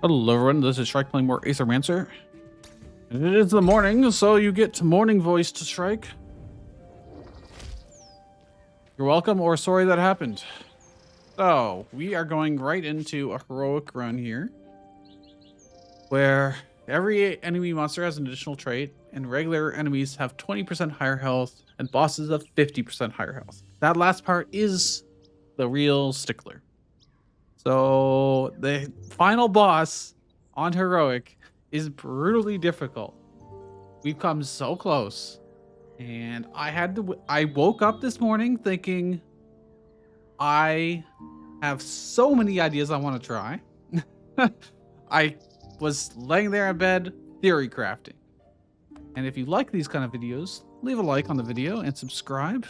Hello everyone, this is Shrike playing more Aethermancer. And it is the morning, so you get morning voice to Shrike. You're welcome, or sorry that happened. So, we are going right into a heroic run here, where every enemy monster has an additional trait, and regular enemies have 20% higher health, and bosses have 50% higher health. That last part is the real stickler. So the final boss on heroic is brutally difficult. We've come so close, and I woke up this morning thinking I have so many ideas I want to try. I was laying there in bed theory crafting. And if you like these kind of videos, leave a like on the video and subscribe.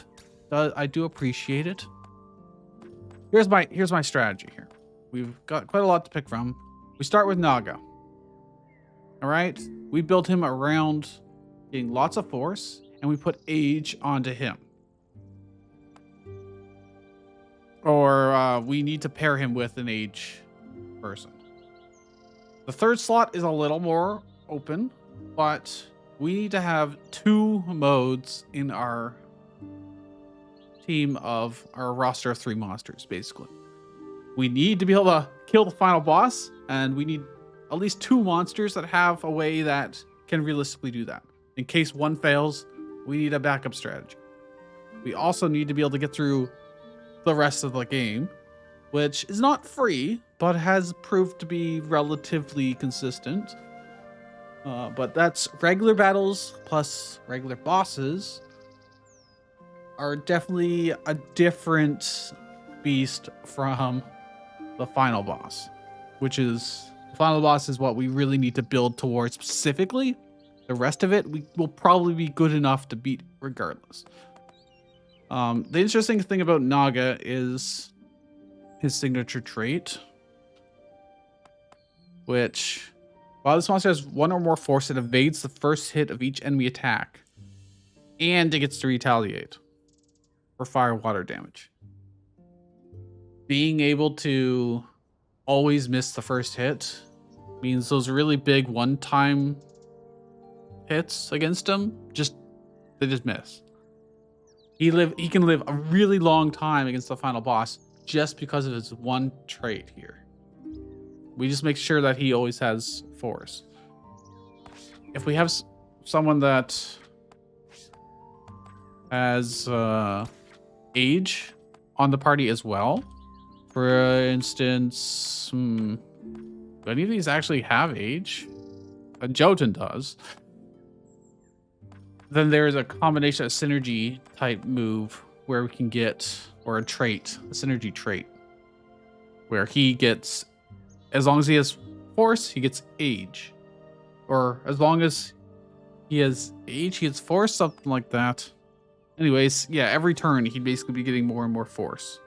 I do appreciate it. Here's my strategy here. We've got quite a lot to pick from. We start with Naga. All right, we built him around getting lots of force, and we put age onto him. Or we need to pair him with an age person. The third slot is a little more open, but we need to have 2 modes in our team of our roster of 3 monsters, basically. We need to be able to kill the final boss, and we need at least 2 monsters that have a way that can realistically do that. In case one fails, we need a backup strategy. We also need to be able to get through the rest of the game, which is not free, but has proved to be relatively consistent. But that's regular battles plus regular bosses are definitely a different beast from the final boss, which is the final boss is what we really need to build towards specifically. The rest of it we will probably be good enough to beat regardless. The interesting thing about Naga is his signature trait, which while this monster has 1 or more force, it evades the first hit of each enemy attack, and it gets to retaliate for fire water damage. Being able to always miss the first hit means those really big one-time hits against him they just miss. He can live a really long time against the final boss just because of his one trait here. We just make sure that he always has force. If we have someone that has age on the party as well, for instance, do any of these actually have age? Jotun does. Then there's a combination of synergy type move where we can get, or a trait, a synergy trait, where he gets, as long as he has force, he gets age. Or as long as he has age, he gets force, something like that. Anyways, yeah, every turn he'd basically be getting more and more force.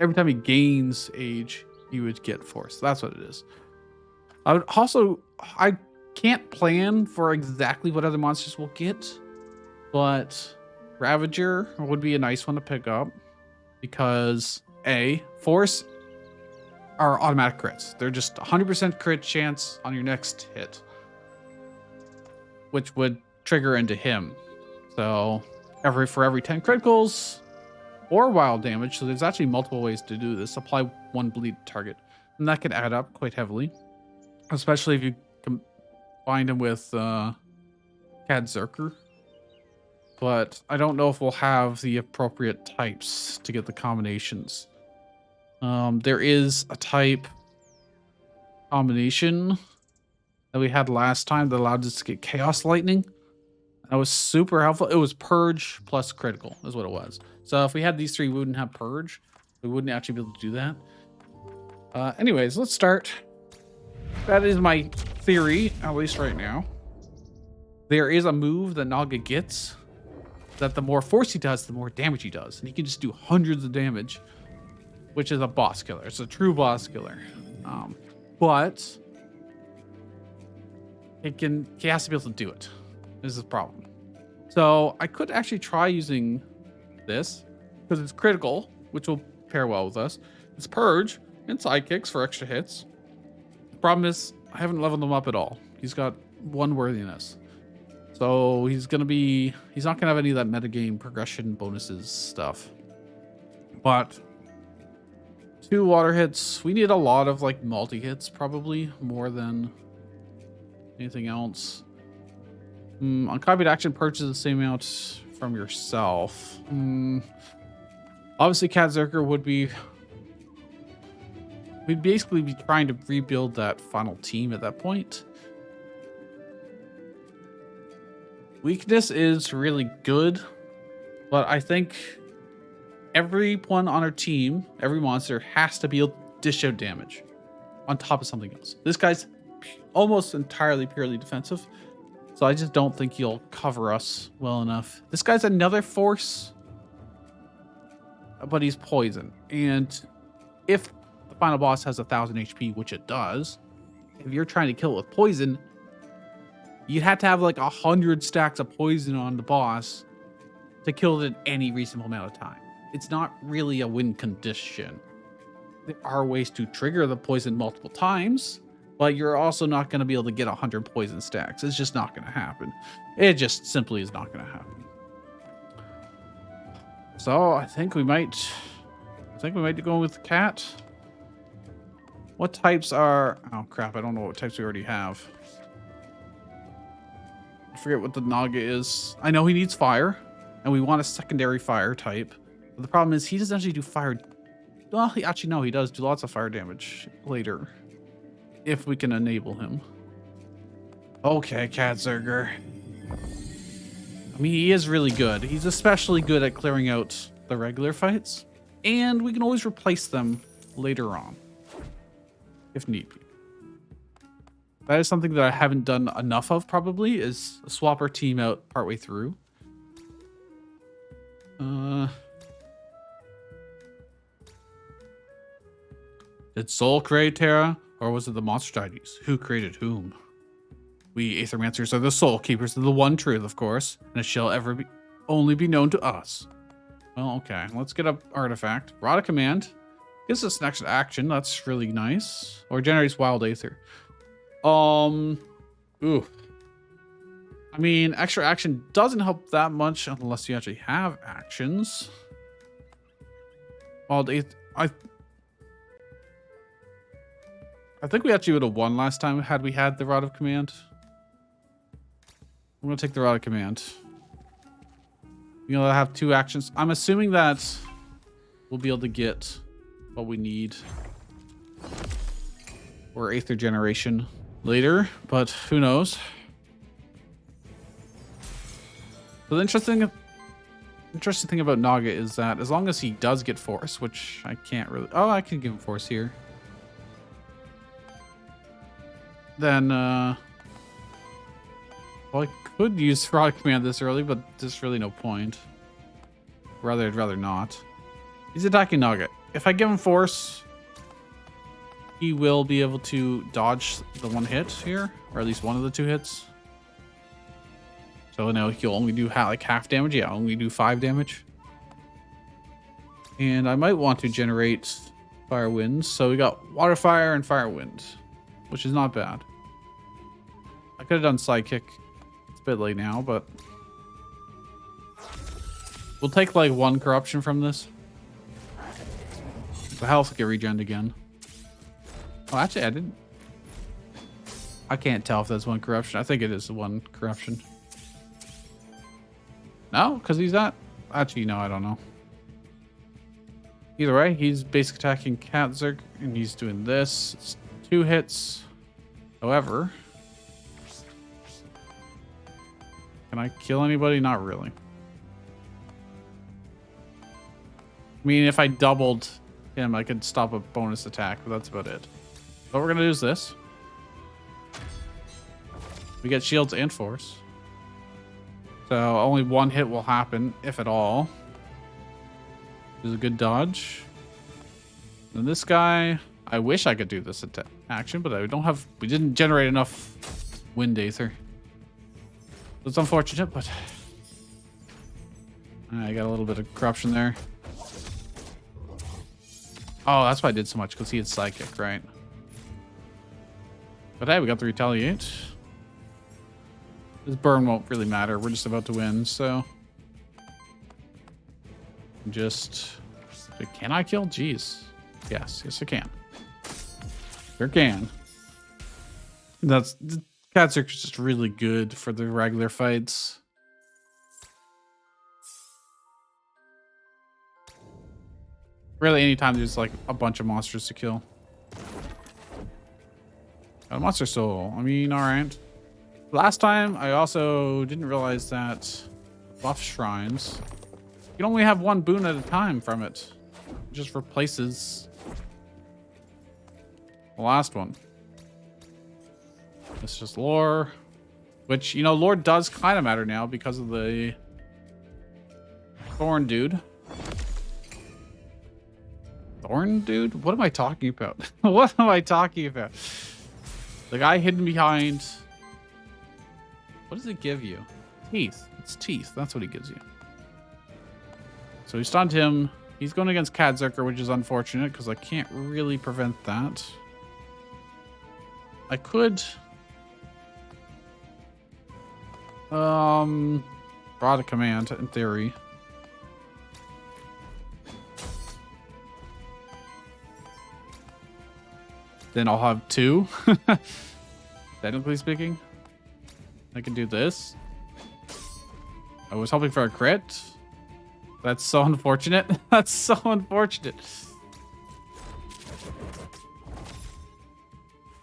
Every time he gains age, he would get force. That's what it is. I can't plan for exactly what other monsters will get, but Ravager would be a nice one to pick up because force are automatic crits. They're just 100% crit chance on your next hit, which would trigger into him. So for every 10 criticals or wild damage, so there's actually multiple ways to do this. Apply 1 bleed target, and that could add up quite heavily, especially if you combine him with Kadzerker. But I don't know if we'll have the appropriate types to get the combinations. There is a type combination that we had last time that allowed us to get Chaos Lightning. That was super helpful. It was Purge plus critical is what it was. So if we had these 3, we wouldn't have Purge. We wouldn't actually be able to do that. Anyways, let's start. That is my theory, at least right now. There is a move that Naga gets that the more force he does, the more damage he does. And he can just do hundreds of damage, which is a boss killer. It's a true boss killer. But he has to be able to do it. This is the problem. So I could actually try using this because it's critical, which will pair well with us. It's Purge and Sidekicks for extra hits. The problem is I haven't leveled him up at all. He's got 1 worthiness. So he's not gonna have any of that metagame progression bonuses stuff. But 2 water hits. We need a lot of like multi-hits, probably more than anything else. Uncopied action purchase the same amount from yourself. Obviously Cat Zerker would be... We'd basically be trying to rebuild that final team at that point. Weakness is really good, but I think everyone on our team, every monster, has to be able to dish out damage on top of something else. This guy's almost entirely purely defensive, so I just don't think he'll cover us well enough. This guy's another force, but he's poison. And if the final boss has 1,000 HP, which it does, if you're trying to kill it with poison, you'd have to have like 100 stacks of poison on the boss to kill it in any reasonable amount of time. It's not really a win condition. There are ways to trigger the poison multiple times, but you're also not going to be able to get 100 poison stacks. It's just not going to happen. It just simply is not going to happen. So I think we might be going with the cat. What types are... Oh crap, I don't know what types we already have. I forget what the Naga is. I know he needs fire, and we want a secondary fire type. But the problem is he doesn't actually do fire. Well, he does do lots of fire damage later, if we can enable him. Okay, Cat Zerker. I mean, he is really good. He's especially good at clearing out the regular fights, and we can always replace them later on, if need be. That is something that I haven't done enough of, probably, is swap our team out partway through. Did Soul create Terra, or was it the monster deities? Who created whom? We Aethermancers are the soul keepers of the one truth, of course, and it shall only be known to us. Well, okay, let's get an artifact. Rod of Command gives us an extra action. That's really nice. Or generates wild aether. Ooh. I mean, extra action doesn't help that much unless you actually have actions. Wild aether. I think we actually would have won last time had we had the Rod of Command. I'm gonna take the Rod of Command. You know, I have 2 actions. I'm assuming that we'll be able to get what we need for Aether generation later, but who knows? So the interesting thing about Naga is that as long as he does get force, which I can't really... Oh, I can give him force here. Then, well, I could use Rod Command this early, but there's really no point. I'd rather not. He's attacking Naga. If I give him force, he will be able to dodge the 1 hit here, or at least one of the 2 hits. So now he'll only do like half damage. Yeah, only do 5 damage. And I might want to generate fire winds. So we got water fire and fire wind, which is not bad. I could have done sidekick. It's a bit late now, but we'll take like 1 corruption from this. The health will get regened again. Oh, actually, I can't tell if that's 1 corruption. I think it is 1 corruption. No, because he's not. Actually, no, I don't know. Either way, he's basic attacking Cat Zerk, and he's doing this. It's 2 hits. However, can I kill anybody? Not really. I mean, if I doubled him, I could stop a bonus attack, but that's about it. What we're gonna do is this. We get shields and force. So only 1 hit will happen, if at all. This is a good dodge. And this guy, I wish I could do this action, but I don't have... We didn't generate enough wind aether. It's unfortunate, but... I got a little bit of corruption there. Oh, that's why I did so much, because he had psychic, right? But hey, we got the retaliate. This burn won't really matter. We're just about to win, so. Just. Can I kill? Jeez. Yes, I can. Sure can. That's. Cat Search is just really good for the regular fights. Really, anytime there's like a bunch of monsters to kill. Got a monster soul. I mean, alright. Last time, I also didn't realize that buff shrines, you can only have one boon at a time from it. It just replaces the last one. It's just lore, which, you know, lore does kind of matter now because of the Thorn dude. Thorn dude? What am I talking about? What am I talking about? The guy hidden behind. What does it give you? Teeth. It's teeth. That's what he gives you. So he stunned him. He's going against Kadzerker, which is unfortunate because I can't really prevent that. I could. Brought a command in theory. Then I'll have two. Technically speaking. I can do this. I was hoping for a crit. That's so unfortunate. That's so unfortunate.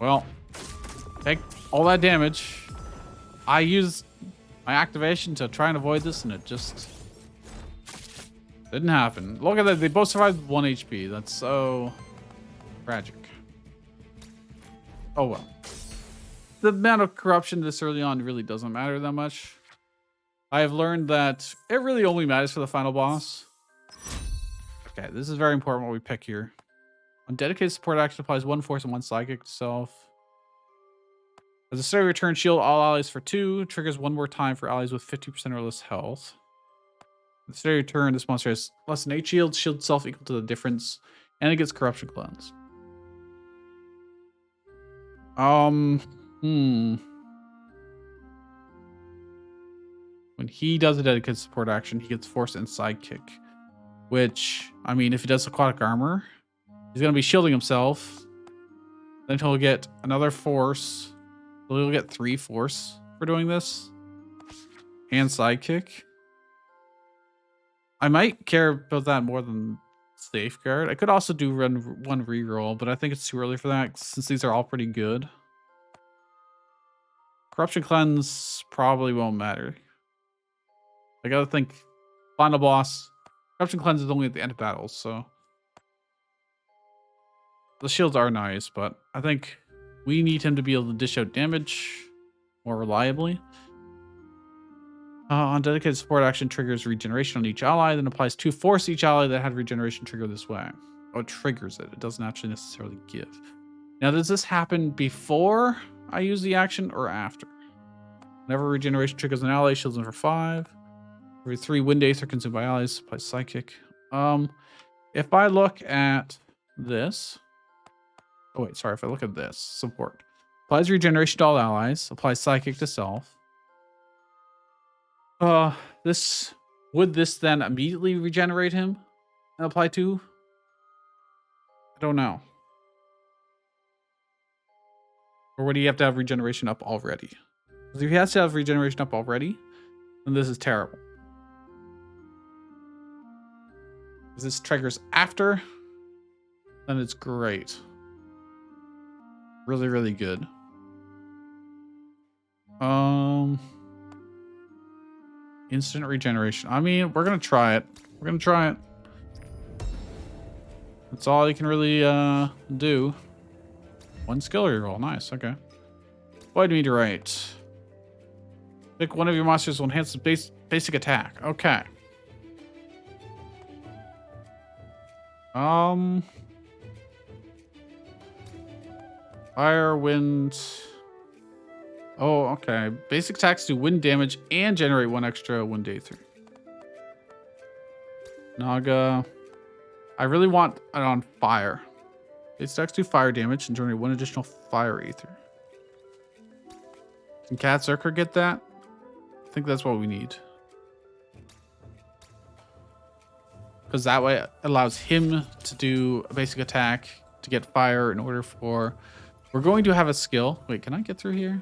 Well, take all that damage. I used my activation to try and avoid this, and it just didn't happen. Look at that. They both survived with 1 HP. That's so tragic. Oh well. The amount of corruption this early on really doesn't matter that much. I have learned that it really only matters for the final boss. Okay, this is very important what we pick here. On dedicated support action applies 1 force and 1 psychic to self. As a start return, shield all allies for 2. Triggers 1 more time for allies with 50% or less health. At the start of your turn, this monster has less than 8 shields. Shield itself equal to the difference. And it gets corruption cleanse. When he does a dedicated support action, he gets force and sidekick. Which, I mean, if he does aquatic armor, he's going to be shielding himself. Then he'll get another force. So he'll get 3 force for doing this. And sidekick. I might care about that more than safeguard. I could also do run 1 reroll, but I think it's too early for that since these are all pretty good. Corruption cleanse probably won't matter. I gotta think. Final boss. Corruption cleanse is only at the end of battles, so the shields are nice, but I think we need him to be able to dish out damage more reliably. On dedicated support action, triggers regeneration on each ally, then applies 2 force to each ally that had regeneration trigger this way. Oh, it triggers it. It doesn't actually necessarily give. Now, does this happen before I use the action or after? Whenever regeneration triggers an ally, shields them for 5. Every 3 wind aether consumed by allies, applies psychic. If I look at this. Oh, wait, sorry. If I look at this, support. Applies regeneration to all allies, applies psychic to self. Would this then immediately regenerate him and apply 2? I don't know. Or would he have to have regeneration up already? Because if he has to have regeneration up already, then this is terrible. If this triggers after, then it's great. Really, really good. Instant regeneration. I mean, we're gonna try it. We're gonna try it. That's all you can really do. 1 skill reroll. Nice. Okay. Void meteorite. Pick one of your monsters will enhance the basic attack. Okay. Fire, wind. Oh, okay. Basic attacks do wind damage and generate 1 extra wind aether. Naga. I really want it on fire. Basic attacks do fire damage and generate 1 additional fire aether. Can Cat Zerker get that? I think that's what we need. Because that way it allows him to do a basic attack to get fire in order for... We're going to have a skill. Wait, can I get through here?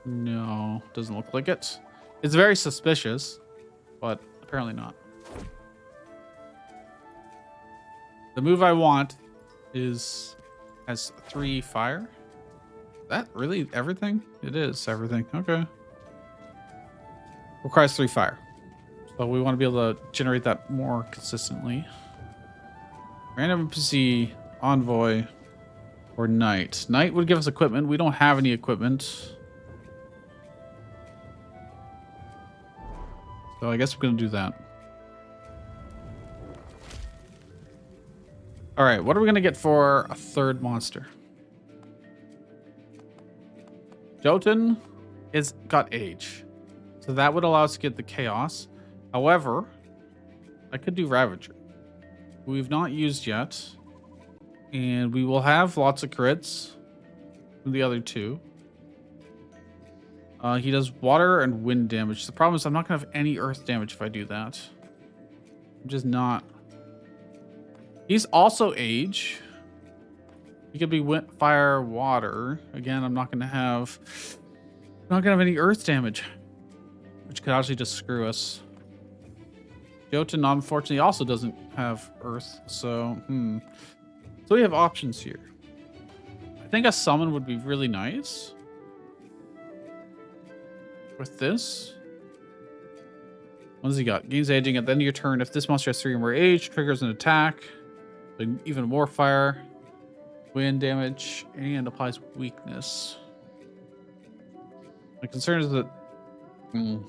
No, doesn't look like it. It's very suspicious, but apparently not. The move I want has 3 fire. Is that really everything? It is everything. Okay. Requires 3 fire. So we want to be able to generate that more consistently. Random NPC, Envoy, or Knight. Knight would give us equipment. We don't have any equipment. So I guess we're going to do that. All right, what are we going to get for a 3rd monster? Jotun is got Age. So that would allow us to get the Chaos. However, I could do Ravager. We've not used yet. And we will have lots of crits from the other 2. He does water and wind damage. The problem is I'm not going to have any earth damage if I do that. I'm just not. He's also Age. He could be wind, fire, water. Again, I'm not going to have any earth damage, which could actually just screw us. Jotun, unfortunately, also doesn't have earth, so So we have options here. I think a summon would be really nice. With this. What does he got? Gains aging at the end of your turn. If this monster has 3 or more age, triggers an attack. Even more fire. Wind damage. And applies weakness. My concern is that... we're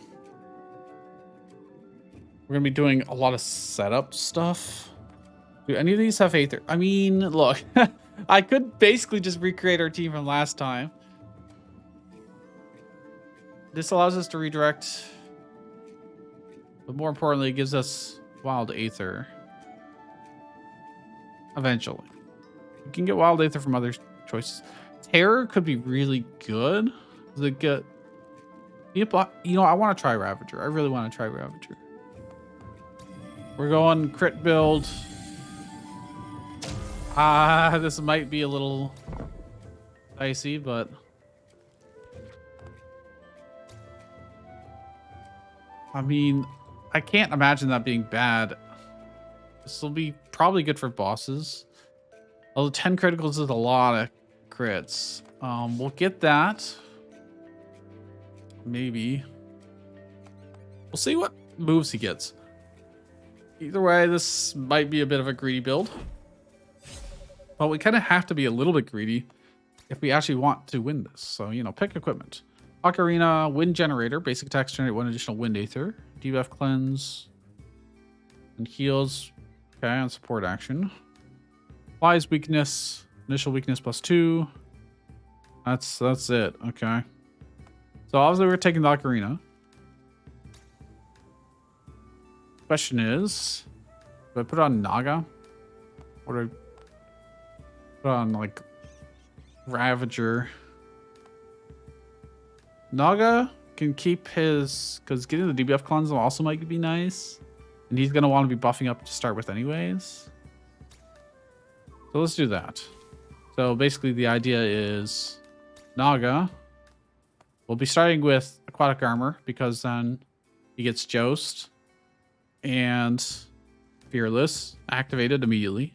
going to be doing a lot of setup stuff. Do any of these have Aether? I mean, look. I could basically just recreate our team from last time. This allows us to redirect. But more importantly, it gives us Wild Aether. Eventually. You can get Wild Aether from other choices. Terror could be really good. You know, I want to try Ravager. I really want to try Ravager. We're going crit build. This might be a little dicey, but I mean, I can't imagine that being bad. This will be probably good for bosses. Although 10 criticals is a lot of crits. We'll get that. Maybe. We'll see what moves he gets. Either way, this might be a bit of a greedy build. But we kind of have to be a little bit greedy if we actually want to win this. So, you know, pick equipment. Ocarina, Wind Generator. Basic attacks generate 1 additional Wind Aether. Debuff Cleanse. And heals. Okay, on support action. Applies weakness. Initial weakness +2. That's it. Okay. So obviously we're taking the Ocarina. Question is, do I put on Naga? Or do I put on like Ravager? Naga can keep his, because getting the DBF cleanse also might be nice. And he's going to want to be buffing up to start with anyways. So let's do that. So basically the idea is Naga will be starting with Aquatic Armor because then he gets Joust and Fearless activated immediately.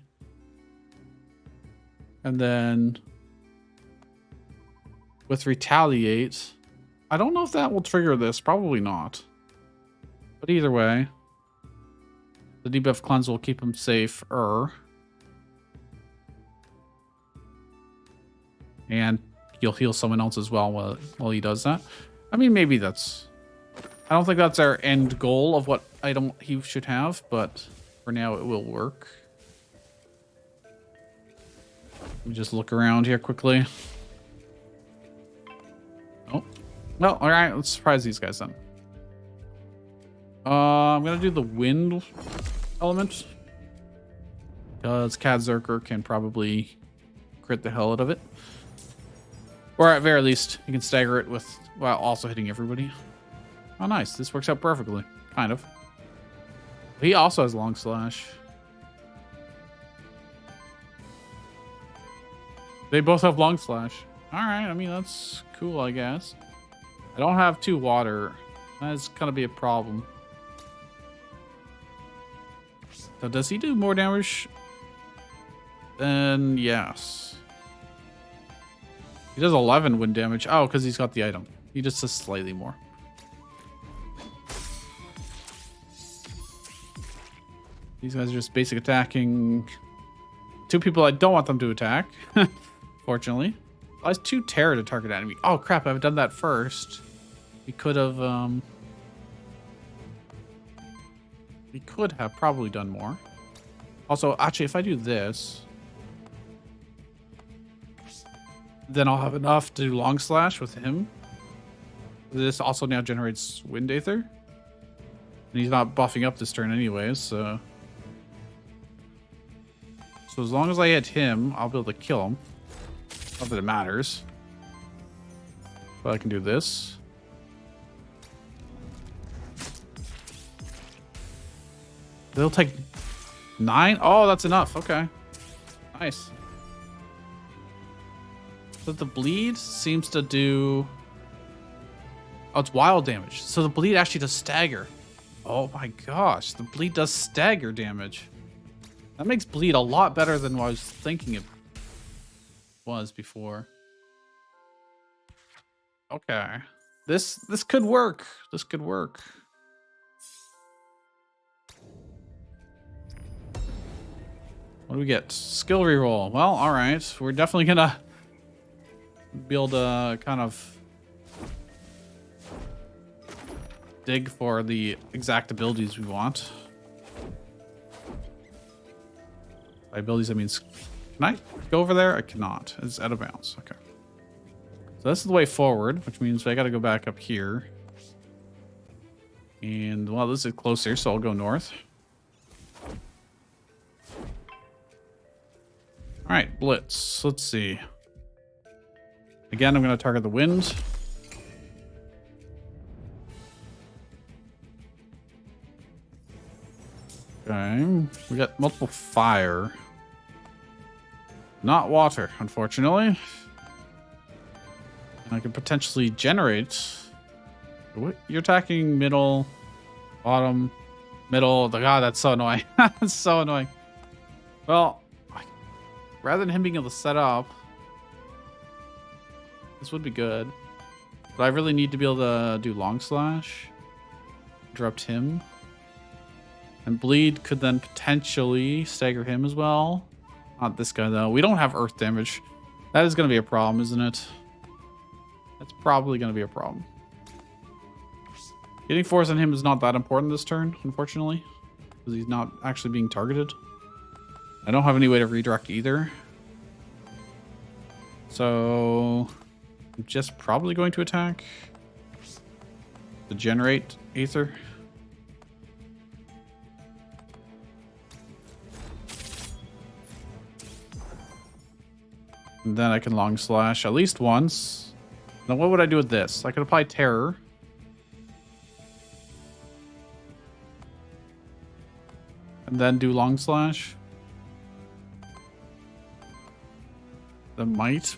And then with Retaliate, I don't know if that will trigger this. Probably not. But either way, the debuff cleanse will keep him safer. And he'll heal someone else as well while he does that. I mean, maybe that's... I don't think that's our end goal of what item he should have, but for now it will work. Let me just look around here quickly. Oh. Well, alright, let's surprise these guys then. I'm gonna do the wind element. Because Cat Zerker can probably crit the hell out of it. Or at very least, you can stagger it with while also hitting everybody. Oh, nice. This works out perfectly. Kind of. He also has long slash. They both have long slash. All right. I mean, that's cool, I guess. I don't have 2 water. That's going to be a problem. So does he do more damage? Then yes. He does 11 wind damage. Oh, because he's got the item. He just does slightly more. These guys are just basic attacking. 2 people I don't want them to attack. Fortunately. Oh, it's 2 terror to target enemy. Oh crap, I've done that first. We could have probably done more. Also, actually, if I do this, then I'll have enough to do long slash with him. This also now generates wind aether. And he's not buffing up this turn anyways, so. So as long as I hit him, I'll be able to kill him. Not that it matters. But I can do this. They'll take 9? Oh, that's enough. Okay. Nice. So the bleed seems to do... Oh, it's wild damage. So the bleed actually does stagger. Oh my gosh. The bleed does stagger damage. That makes bleed a lot better than what I was thinking it was before. Okay. This could work. This could work. What do we get? Skill reroll. Well, all right. We're definitely gonna be able to kind of dig for the exact abilities we want. By abilities, I mean, can I go over there? I cannot. It's out of bounds. Okay. So this is the way forward, which means I got to go back up here. And, well, this is closer, so I'll go north. All right, blitz. Let's see. Again, I'm going to target the wind. Okay. We got multiple fire. Not water, unfortunately. I could potentially generate. What? You're attacking middle, bottom, middle. God, that's so annoying. That's so annoying. Well, rather than him being able to set up, this would be good. But I really need to be able to do long slash. Interrupt him. And bleed could then potentially stagger him as well. Not this guy, though. We don't have earth damage. That is going to be a problem, isn't it? That's probably going to be a problem. Getting force on him is not that important this turn, unfortunately. Because he's not actually being targeted. I don't have any way to redirect either. So I'm just probably going to attack. To generate Aether. And then I can long slash at least once. Now what would I do with this? I could apply terror. And then do long slash. That might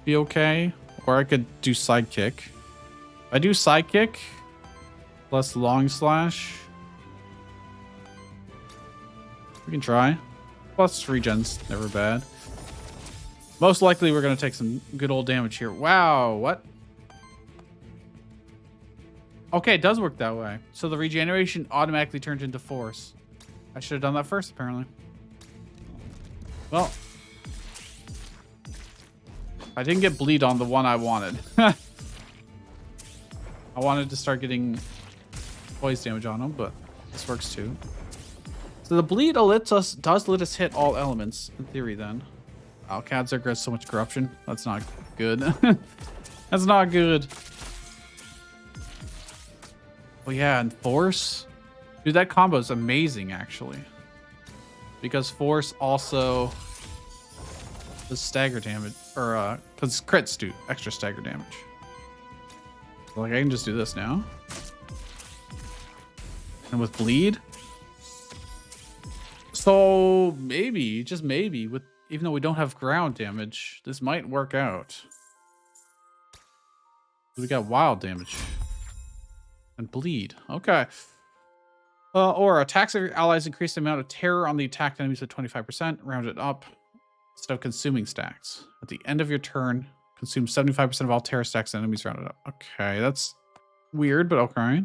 be okay. Or I could do sidekick. If I do sidekick plus long slash. We can try. Plus regen's never bad. Most likely we're going to take some good old damage here. Wow, what? Okay, it does work that way. So the regeneration automatically turns into force. I should have done that first, apparently. Well, I didn't get bleed on the one I wanted. I wanted to start getting poise damage on him, but this works too. So the bleed does let us hit all elements, in theory, then. Oh, Cadzirk has so much corruption. That's not good. That's not good. Oh yeah, and force. Dude, that combo is amazing, actually. Because force also the stagger damage, or because crits do extra stagger damage. So, like I can just do this now, and with bleed. So maybe, just maybe, with even though we don't have ground damage, this might work out. We got wild damage and bleed. Okay. Or attacks of your allies increase the amount of terror on the attacked enemies with 25%. Round it up instead of consuming stacks. At the end of your turn, consume 75% of all terror stacks and enemies rounded up. Okay, that's weird, but okay.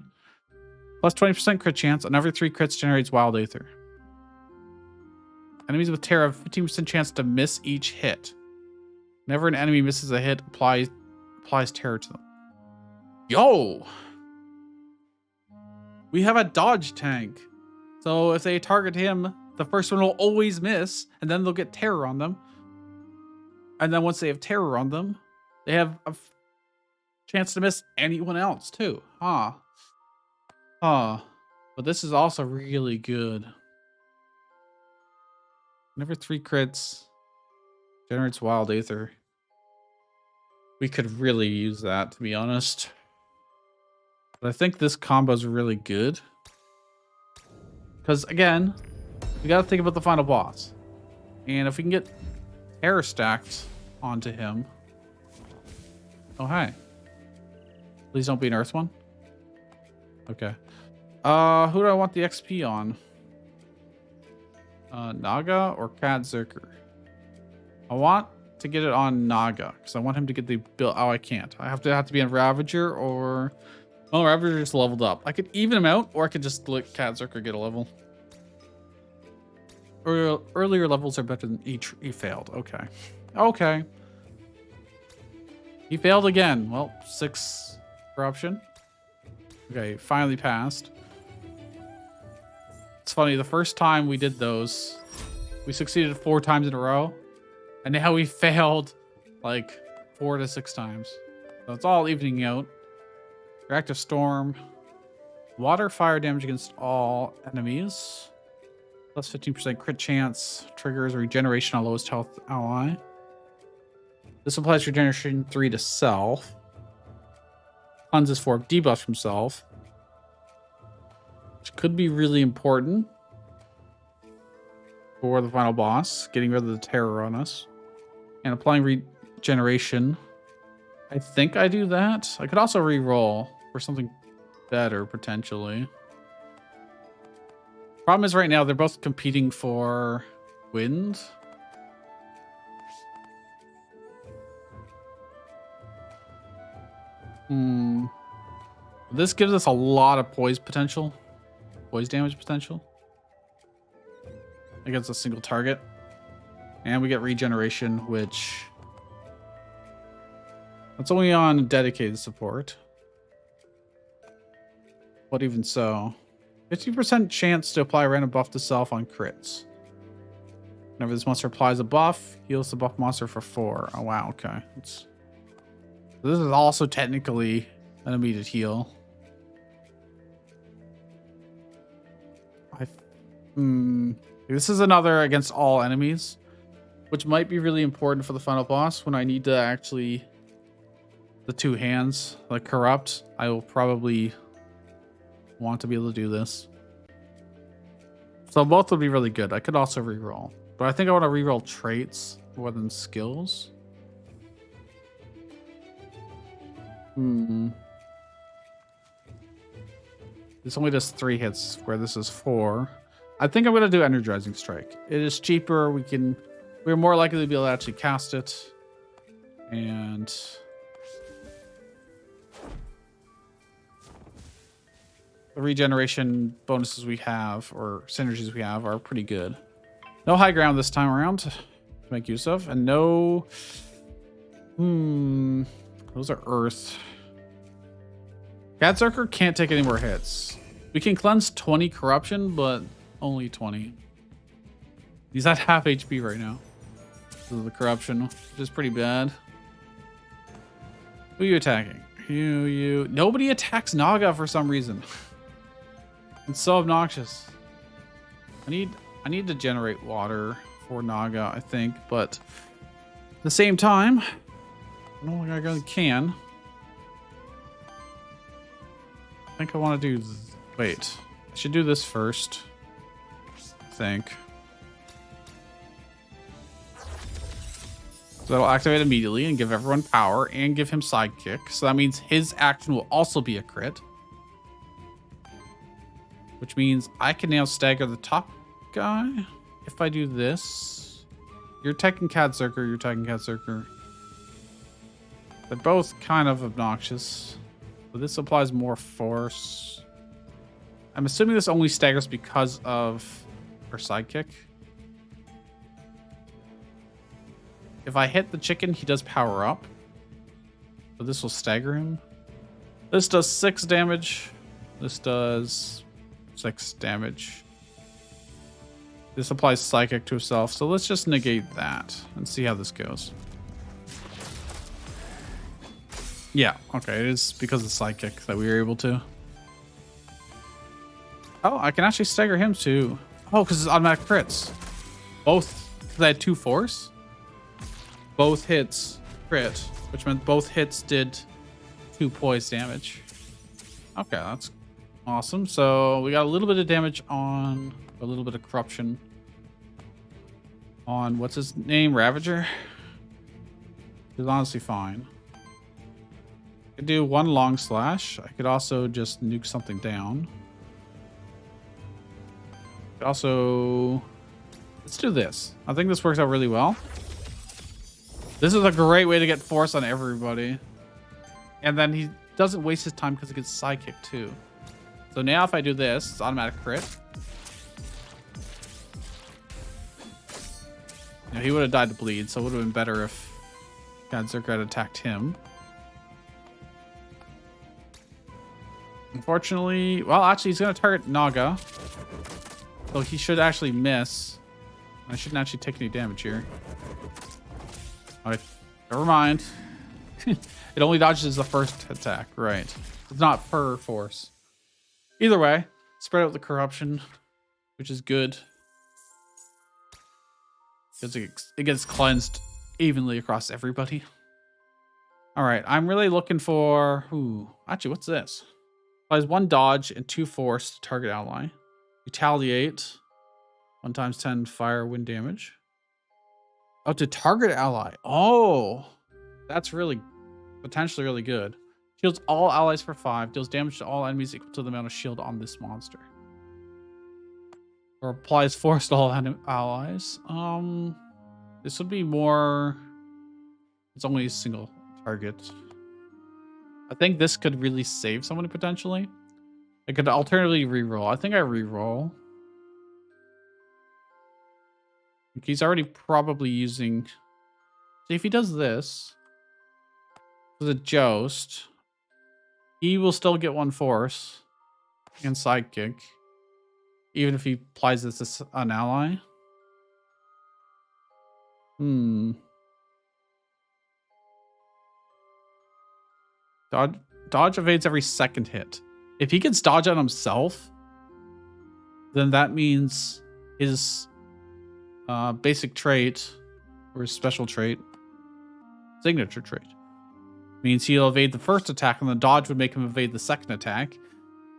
Plus 20% crit chance. On every 3 crits generates wild aether. Enemies with terror have 15% chance to miss each hit. Whenever an enemy misses a hit, applies terror to them. Yo! We have a dodge tank. So if they target him, the first one will always miss, and then they'll get terror on them. And then once they have terror on them, they have a chance to miss anyone else too. Huh. But this is also really good. Whenever 3 crits generates wild aether. We could really use that, to be honest. But I think this combo is really good. Because, again, we got to think about the final boss. And if we can get terror stacked onto him. Oh, hi. Please don't be an earth one. Okay. Who do I want the XP on? Naga or Cat Zerker? I want to get it on Naga because I want him to get the build. Oh, I can't. I have to be on Ravager or... Oh, Ravager just leveled up. I could even him out, or I could just let Cat Zerker get a level. Earlier levels are better than he failed. Okay. Okay. He failed again. Well, 6 corruption. Okay, finally passed. It's funny, the first time we did those, we succeeded 4 times in a row. And now we failed like 4 to 6 times. So it's all evening out. Reactive Storm. Water fire damage against all enemies. Plus 15% crit chance. Triggers regeneration on lowest health ally. This applies regeneration 3 to self. Cleanses 4 debuffs from self. Which could be really important for the final boss. Getting rid of the terror on us. And applying regeneration. I think I do that. I could also re-roll for something better, potentially. Problem is right now, they're both competing for wind. This gives us a lot of poise potential. Poise damage potential. Against a single target. And we get regeneration, which... That's only on dedicated support. But even so... 50% chance to apply a random buff to self on crits. Whenever this monster applies a buff, heals the buff monster for 4. Oh, wow, okay. So this is also technically an immediate heal. This is another against all enemies, which might be really important for the final boss when I need to actually... The 2 hands, like corrupt, I will probably want to be able to do this. So both would be really good. I could also reroll, but I think I want to reroll traits more than skills. This only does 3 hits where this is 4. I think I'm going to do Energizing Strike. It is cheaper. We're more likely to be able to actually cast it. And... the regeneration bonuses we have, or synergies we have, are pretty good. No high ground this time around to make use of. And no... Those are earth. Cat Zerker can't take any more hits. We can cleanse 20 corruption, but only 20. He's at half HP right now. This is the corruption, which is pretty bad. Who are you attacking? You. Nobody attacks Naga for some reason. It's so obnoxious. I need to generate water for Naga, I think, but At the same time, I don't think I really can. I think I want to do... Wait. I should do this first. I think. So that'll activate immediately and give everyone power and give him sidekick. So that means his action will also be a crit. Which means I can now stagger the top guy. If I do this. You're taking Cat-Zerker, you're taking Cat-Zerker. They're both kind of obnoxious. But this applies more force. I'm assuming this only staggers because of her sidekick. If I hit the chicken, he does power up. So this will stagger him. This does 6 damage. This does 6 damage. This applies psychic to himself. So let's just negate that and see how this goes. Yeah, okay, it is because of psychic that we were able to. Oh, I can actually stagger him too. Oh, because it's automatic crits. Both, they had 2 force. Both hits crit, which meant both hits did 2 poise damage. Okay, that's awesome. So we got a little bit of damage on, a little bit of corruption on, what's his name, Ravager. He's honestly fine. I could do 1 long slash. I could also just nuke something down. Also, let's do this. I think this works out really well. This is a great way to get force on everybody. And then he doesn't waste his time because he gets sidekick too. So now if I do this, it's automatic crit. You know, he would have died to bleed, so it would have been better if Cat-Zerker had attacked him. Unfortunately, well, actually, he's going to target Naga. So he should actually miss. I shouldn't actually take any damage here. Alright, never mind. It only dodges the first attack, right. It's not per force. Either way, spread out the corruption, which is good. Because it gets cleansed evenly across everybody. Alright, I'm really looking for... Ooh, actually, what's this? Applies 1 dodge and 2 force to target ally. Retaliate. 1 times 10 fire wind damage. Oh, to target ally. Oh, that's really potentially really good. Shields all allies for 5. Deals damage to all enemies equal to the amount of shield on this monster. Or applies force to all allies. This would be more... It's only a single target. I think this could really save somebody potentially. I could alternatively reroll. I think I reroll. He's already probably using... See, if he does this with a Joust, he will still get 1 force and sidekick, even if he applies this as an ally. Dodge evades every 2nd hit. If he gets dodge on himself, then that means his basic trait, or his special trait, signature trait, means he'll evade the first attack, and the dodge would make him evade the 2nd attack.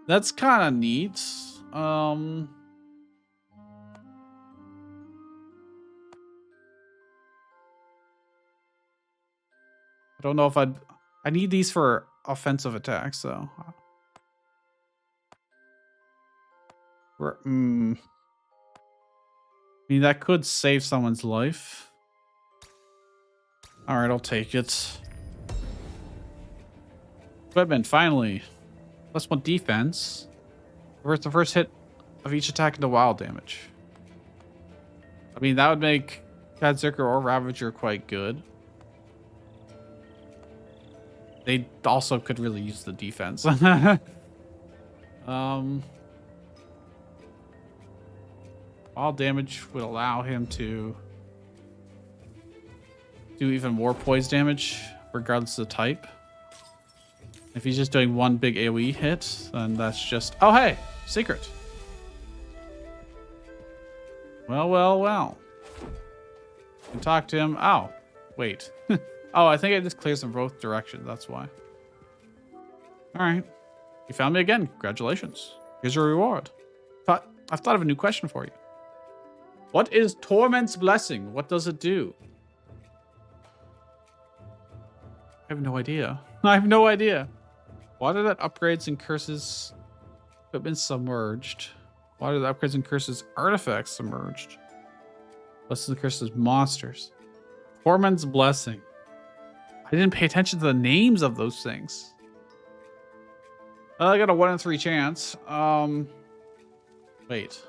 That's kind of neat. I don't know if I need these for offensive attacks, though. I mean, that could save someone's life. Alright, I'll take it. Equipment, finally. +1 defense. Reverse the first hit of each attack into wild damage. I mean, that would make Cat-Zerker or Ravager quite good. They also could really use the defense. Wild damage would allow him to do even more poise damage, regardless of the type. If he's just doing 1 big AoE hit, then that's just... Oh, hey! Secret! Well, well, well. You can talk to him. Oh. Wait. Oh, I think it just clears in both directions. That's why. All right. You found me again. Congratulations. Here's your reward. I've thought of a new question for you. What is Torment's Blessing? What does it do? I have no idea. I have no idea. Water that upgrades and curses equipment submerged. Water that upgrades and curses artifacts submerged. Blesses and curses monsters. Torment's Blessing. I didn't pay attention to the names of those things. I got a 1 in 3 chance. Wait.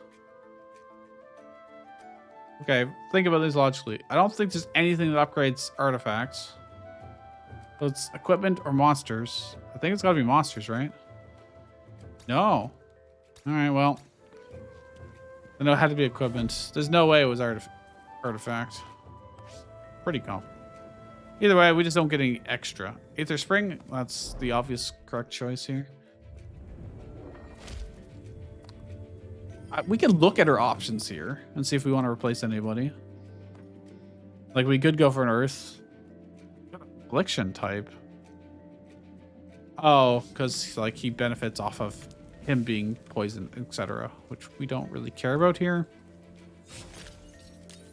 Okay, think about this logically. I don't think there's anything that upgrades artifacts. So it's equipment or monsters. I think it's got to be monsters, right? No. All right, well. I know it had to be equipment. There's no way it was artifact. Pretty confident. Either way, we just don't get any extra. Aether Spring, that's the obvious correct choice here. We could look at our options here and see if we want to replace anybody. Like, we could go for an Earth. Affliction type. Oh, because like he benefits off of him being poisoned, etc., which we don't really care about here.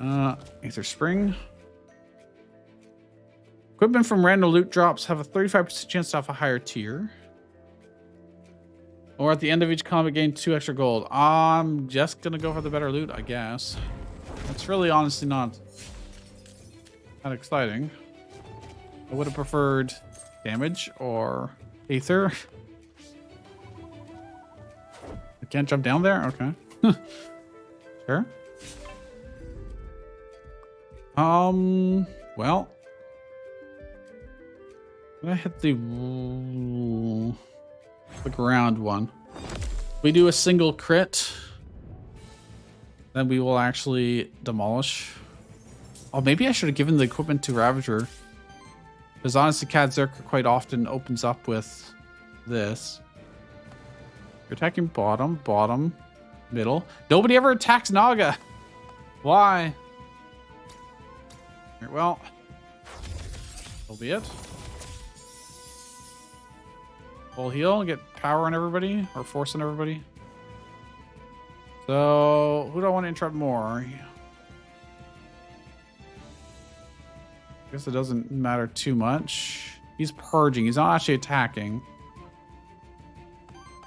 Aether Spring. Equipment from random loot drops have a 35% chance to have a higher tier. Or at the end of each combat, gain 2 extra gold. I'm just gonna go for the better loot, I guess. It's really honestly not that exciting. I would have preferred damage or Aether. I can't jump down there? Okay. Sure. Well. I hit the ground one. We do a single crit. Then we will actually demolish. Oh, maybe I should have given the equipment to Ravager. Because honestly, Kadzerker quite often opens up with this. You're attacking bottom, bottom, middle. Nobody ever attacks Naga. Why? Well, that'll be it. Full heal, get power on everybody, or force on everybody. So, who do I want to interrupt more? I guess it doesn't matter too much. He's purging. He's not actually attacking.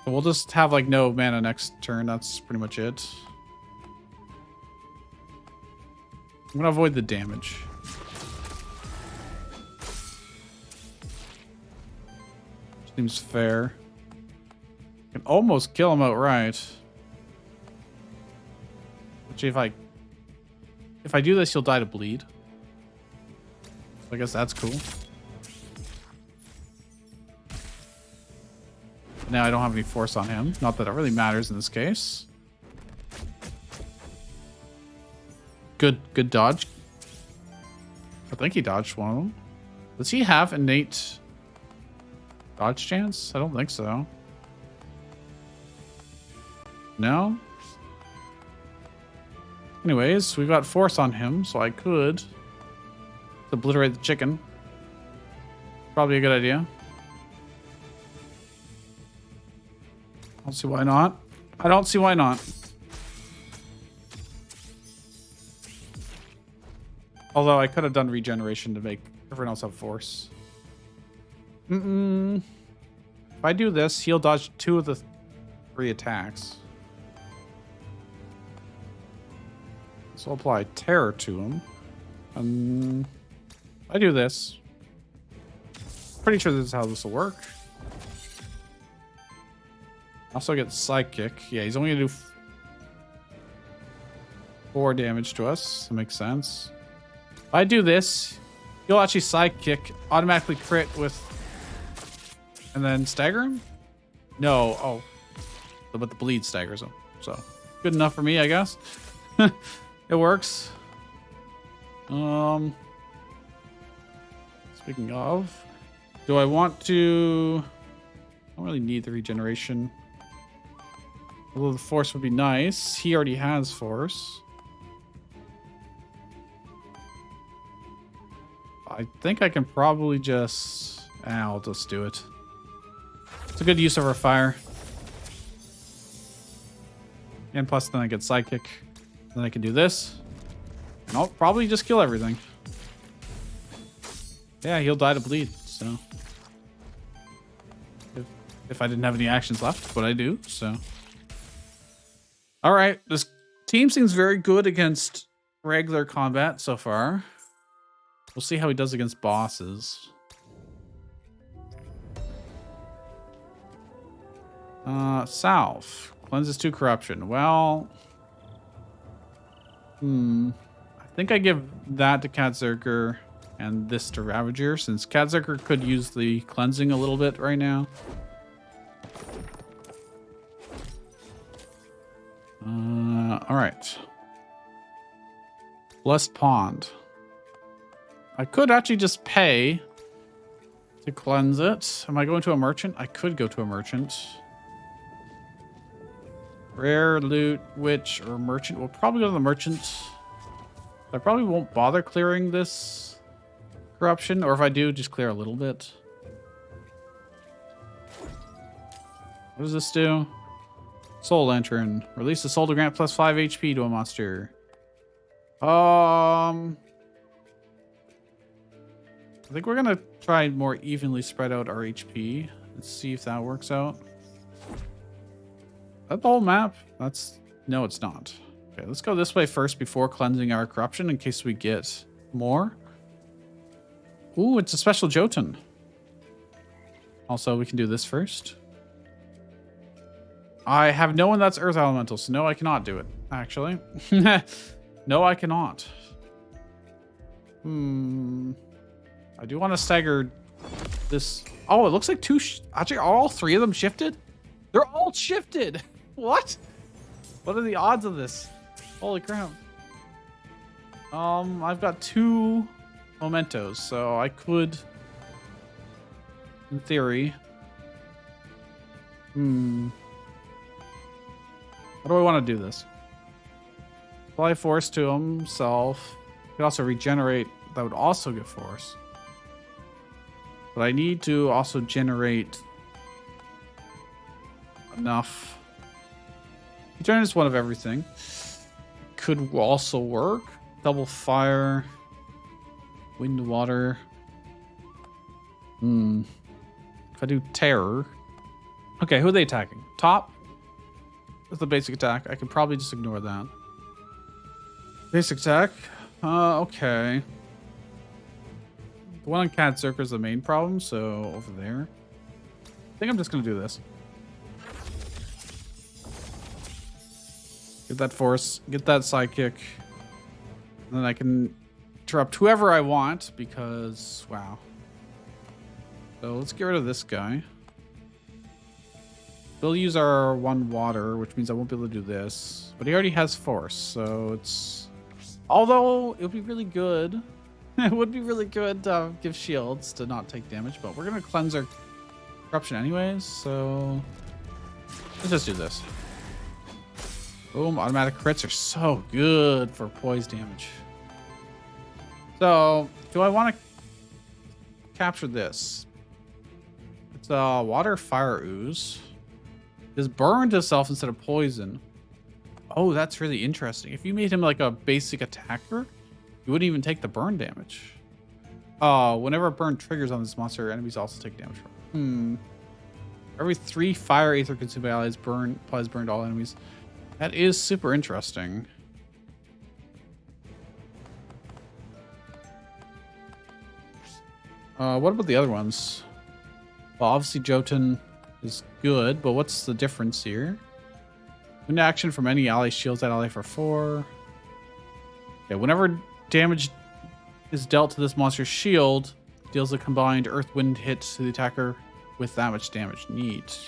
So we'll just have like no mana next turn. That's pretty much it. I'm gonna avoid the damage. Seems fair. Can almost kill him outright. Actually, if I do this, he'll die to bleed. I guess that's cool. Now I don't have any force on him. Not that it really matters in this case. Good dodge. I think he dodged one of them. Does he have innate dodge chance? I don't think so. No? Anyways, we got force on him, so I could obliterate the chicken. Probably a good idea. I don't see why not. I don't see why not. Although I could have done regeneration to make everyone else have force. If I do this, he'll dodge 2 of the 3 attacks. So I'll apply terror to him. I do this. Pretty sure this is how this will work. Also get Psychic. Yeah, he's only gonna do 4 damage to us. That makes sense. If I do this, he'll actually Psychic, automatically crit with, and then stagger him? No, oh. But the bleed staggers him. So, good enough for me, I guess. It works. Speaking of, do I want to... I don't really need the regeneration. Although the force would be nice. He already has force. I think I can probably just... I'll just do it. It's a good use of our fire. And plus then I get sidekick. Then I can do this. And I'll probably just kill everything. Yeah, he'll die to bleed, so... If I didn't have any actions left, but I do, so... Alright, this team seems very good against regular combat so far. We'll see how he does against bosses. Salve. Cleanses 2 corruption. Well... I think I give that to Katzerker and this to Ravager, since Katzerker could use the cleansing a little bit right now. Alright. Blessed Pond. I could actually just pay to cleanse it. Am I going to a merchant? I could go to a merchant. Rare, loot, witch, or merchant. We'll probably go to the merchant. I probably won't bother clearing this corruption, or if I do, just clear a little bit. What does this do? Soul Lantern. Release the soul to grant plus 5 HP to a monster. I think we're gonna try and more evenly spread out our HP. Let's see if that works out. That the whole map? That's... No, it's not. Okay, let's go this way first before cleansing our corruption in case we get more. Ooh, it's a special Jotun. Also, we can do this first. I have no one that's Earth Elemental, so no, I cannot do it, actually. No, I cannot. I do want to stagger this. Oh, it looks like actually, are all 3 of them shifted? They're all shifted! What? What are the odds of this? Holy crap. I've got 2 mementos, so I could, in theory. How do I want to do this? Apply force to himself. Could also regenerate. That would also give force. But I need to also generate enough. Regenerate is one of everything. Could also work. Double fire. Wind, water. If I do terror. Okay, who are they attacking? Top. That's the basic attack. I could probably just ignore that. Basic attack. Okay. The one on Katzerker is the main problem, so over there. I think I'm just gonna do this. Get that force, get that sidekick. And then I can interrupt whoever I want because, wow. So let's get rid of this guy. We'll use our 1 water, which means I won't be able to do this. But he already has force, so it's... Although, it would be really good. It would be really good to give shields to not take damage, but we're going to cleanse our corruption anyways, so... Let's just do this. Boom, automatic crits are so good for poise damage. So, do I want to capture this? It's a water fire ooze. Just burned himself instead of poison. Oh, that's really interesting. If you made him like a basic attacker, you wouldn't even take the burn damage. Whenever a burn triggers on this monster, enemies also take damage from it. Every 3 fire aether consumed by allies applies burn to all enemies. That is super interesting. What about the other ones? Well, obviously Jotun is good, but what's the difference here? Wind action from any ally shields that ally for 4. Okay, whenever damage is dealt to this monster's shield, deals a combined earth wind hit to the attacker with that much damage. Neat.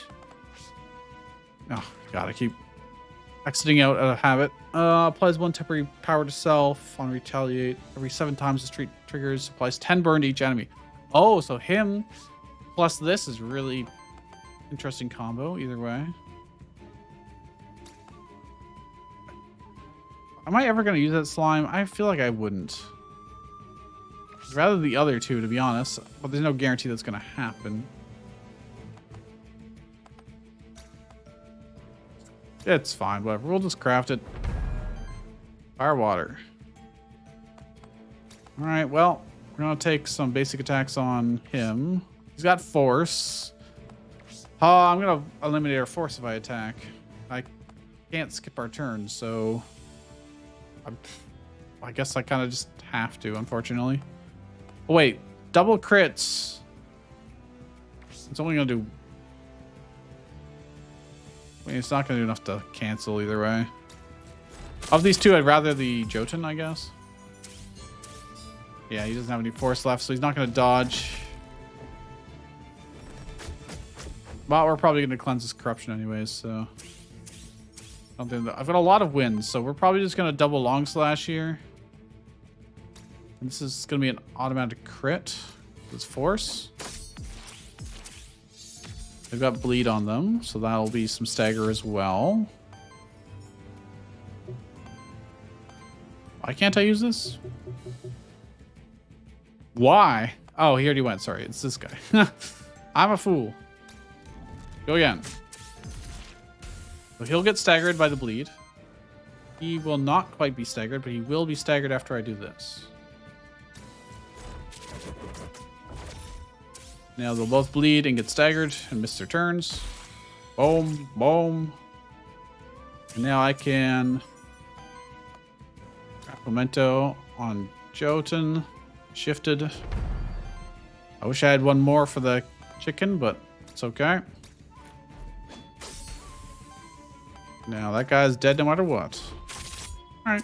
Oh god, I keep exiting out of habit. Applies 1 temporary power to self on retaliate. Every 7 times this triggers, applies 10 burn to each enemy. Oh, so him plus this is really interesting combo either way. Am I ever going to use that slime? I feel like I wouldn't. Rather the other two, to be honest. But there's no guarantee that's going to happen. It's fine, whatever. We'll just craft it. Fire water. Alright, well, we're going to take some basic attacks on him. He's got force. Oh, I'm going to eliminate our force if I attack. I can't skip our turn, so I guess I kind of just have to, unfortunately. Oh, wait, double crits. It's only going to do... I mean, it's not going to do enough to cancel either way. Of these two, I'd rather the Jotun, I guess. Yeah, he doesn't have any force left, so he's not going to dodge. But we're probably going to cleanse his corruption anyways, so... I've got a lot of wins, so we're probably just going to double long slash here. And this is going to be an automatic crit. It's force. They've got bleed on them, so that'll be some stagger as well. Why can't I use this? Why? Oh, he already went. Sorry, it's this guy. I'm a fool. Go again. So he'll get staggered by the bleed. He will not quite be staggered, but he will be staggered after I do this. Now they'll both bleed and get staggered and miss their turns. Boom, boom. And now I can Memento on Jotun. Shifted. I wish I had one more for the chicken, but it's okay. Now that guy's dead no matter what. All right.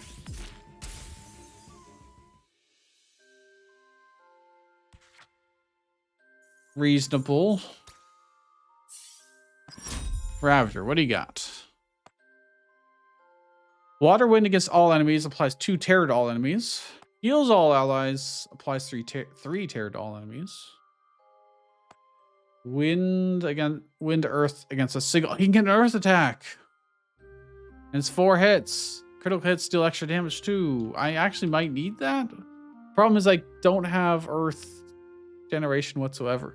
Reasonable. Ravager, what do you got? Water wind against all enemies applies 2 terror to all enemies. Heals all allies applies 3 terror to all enemies. Wind earth against a single. He can get an earth attack. And it's 4 hits. Critical hits deal extra damage too. I actually might need that. Problem is I don't have earth generation whatsoever.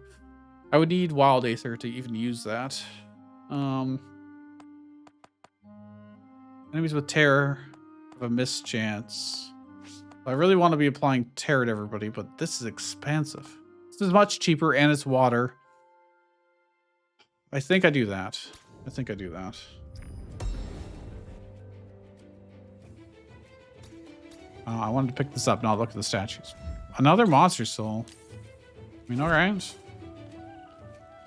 I would need Wild Aether to even use that. Enemies with terror have a mischance. I really want to be applying terror to everybody, but this is expensive. This is much cheaper and it's water. I think I do that. I wanted to pick this up. Now look at the statues. Another monster soul. I mean, all right. So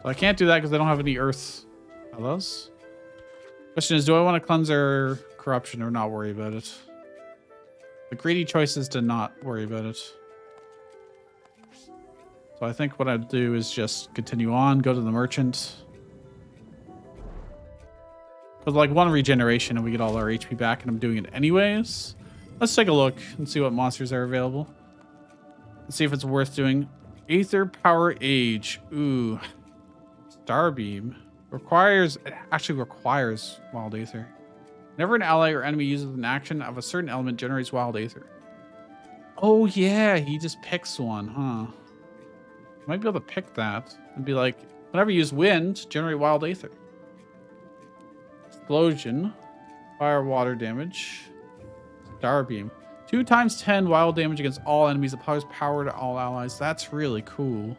I can't do that because I don't have any earth fellows. Question is, do I want to cleanse their corruption or not worry about it? The greedy choice is to not worry about it. So I think what I'd do is just continue on, go to the merchant. With like 1 regeneration and we get all our HP back, and I'm doing it anyways. Let's take a look and see what monsters are available. Let's see if it's worth doing. Aether Power Age. Ooh. Starbeam. Actually requires Wild Aether. Whenever an ally or enemy uses an action of a certain element, generates Wild Aether. Oh yeah, he just picks one, huh? Might be able to pick that and be like, whenever you use wind, generate Wild Aether. Explosion. Fire, water damage. Starbeam. 2 times 10 wild damage against all enemies. Applies power to all allies. That's really cool.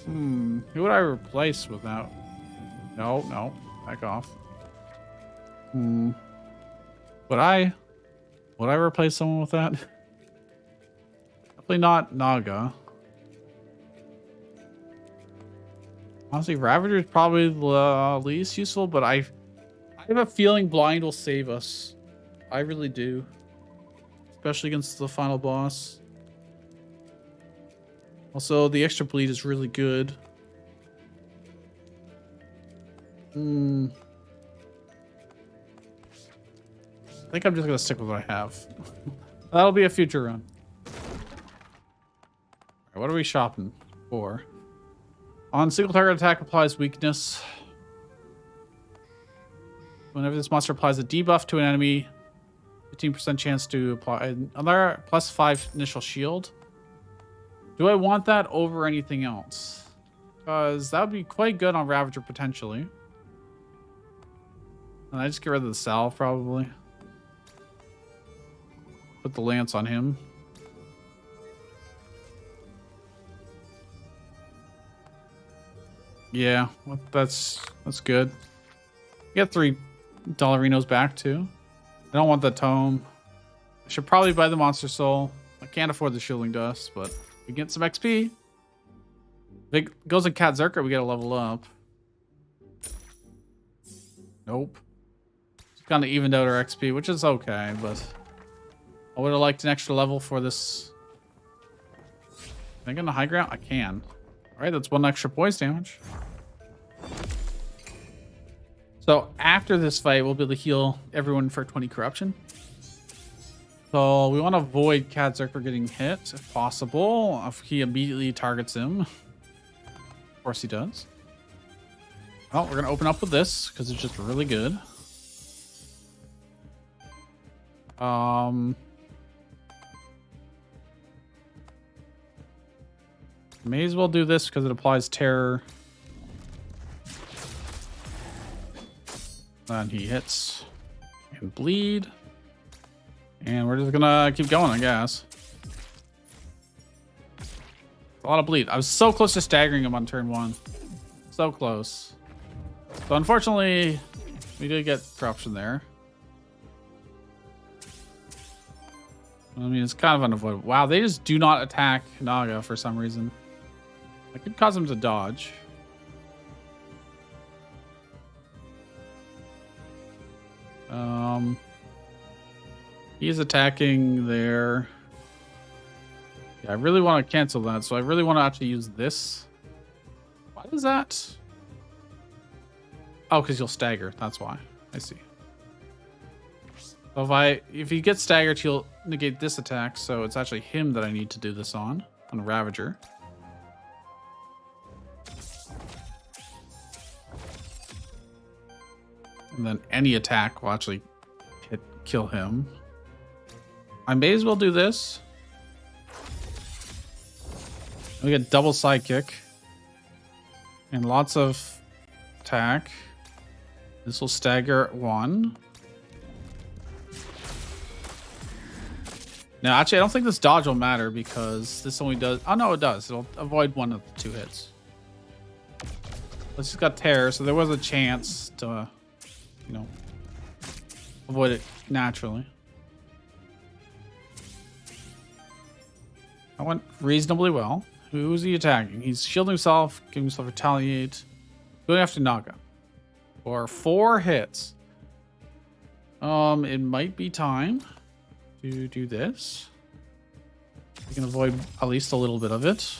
Who would I replace with that? No. Back off. Would I replace someone with that? Definitely not Naga. Honestly, Ravager is probably the least useful, but I have a feeling Blind will save us. I really do. Especially against the final boss. Also, the extra bleed is really good. I think I'm just going to stick with what I have. That'll be a future run. Right, what are we shopping for? On single target attack applies weakness. Whenever this monster applies a debuff to an enemy, 15% chance to apply another +5 initial shield. Do I want that over anything else? Because that would be quite good on Ravager potentially. And I just get rid of the salve probably. Put the lance on him. Yeah, that's good. Get $3 Dollarinos back too. I don't want the tome. I should probably buy the monster soul. I can't afford the shielding dust, but we get some XP. If it goes in Cat Zerker, we get a level up. Nope. It's kind of evened out our XP, which is okay, but I would have liked an extra level for this. Can I get on the high ground? I can. All right, that's 1 extra poison damage. So after this fight, we'll be able to heal everyone for 20 corruption. So we want to avoid Cat Zerker getting hit if possible. If he immediately targets him. Of course he does. Well, we're going to open up with this because it's just really good. May as well do this because it applies terror. And he hits and bleed. And we're just gonna keep going, I guess. A lot of bleed. I was so close to staggering him on turn 1. So close. So unfortunately, we did get corruption there. I mean, it's kind of unavoidable. Wow, they just do not attack Naga for some reason. I could cause him to dodge. He's attacking there. Yeah, I really want to cancel that, so I really want to actually use this. Why is that? Oh, because you'll stagger. That's why. I see. So if he gets staggered, he'll negate this attack, so it's actually him that I need to do this on Ravager. And then any attack will actually kill him. I may as well do this. We get double sidekick. And lots of attack. This will stagger at 1. Now, actually, I don't think this dodge will matter because this only does... Oh, no, it does. It'll avoid 1 of the 2 hits. Let's just got terror, so there was a chance to... you know, avoid it naturally. That went reasonably well. Who is he attacking? He's shielding himself, giving himself retaliate. Going after Naga. For 4 hits. It might be time to do this. We can avoid at least a little bit of it.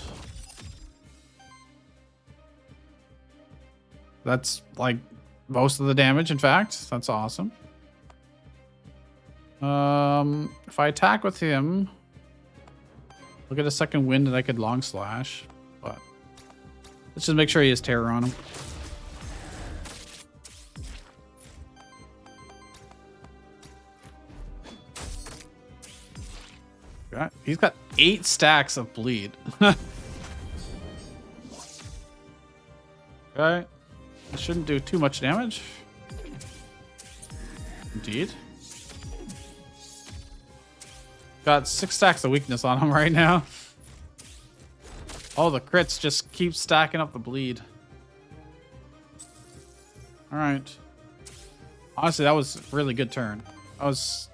That's like most of the damage, in fact. That's awesome. If I attack with him, I'll get a second wind and I could long slash. But let's just make sure he has terror on him. Okay. He's got 8 stacks of bleed. Okay. It shouldn't do too much damage. Indeed. Got 6 stacks of weakness on him right now. Oh, the crits just keep stacking up the bleed. Alright. Honestly, that was a really good turn. That was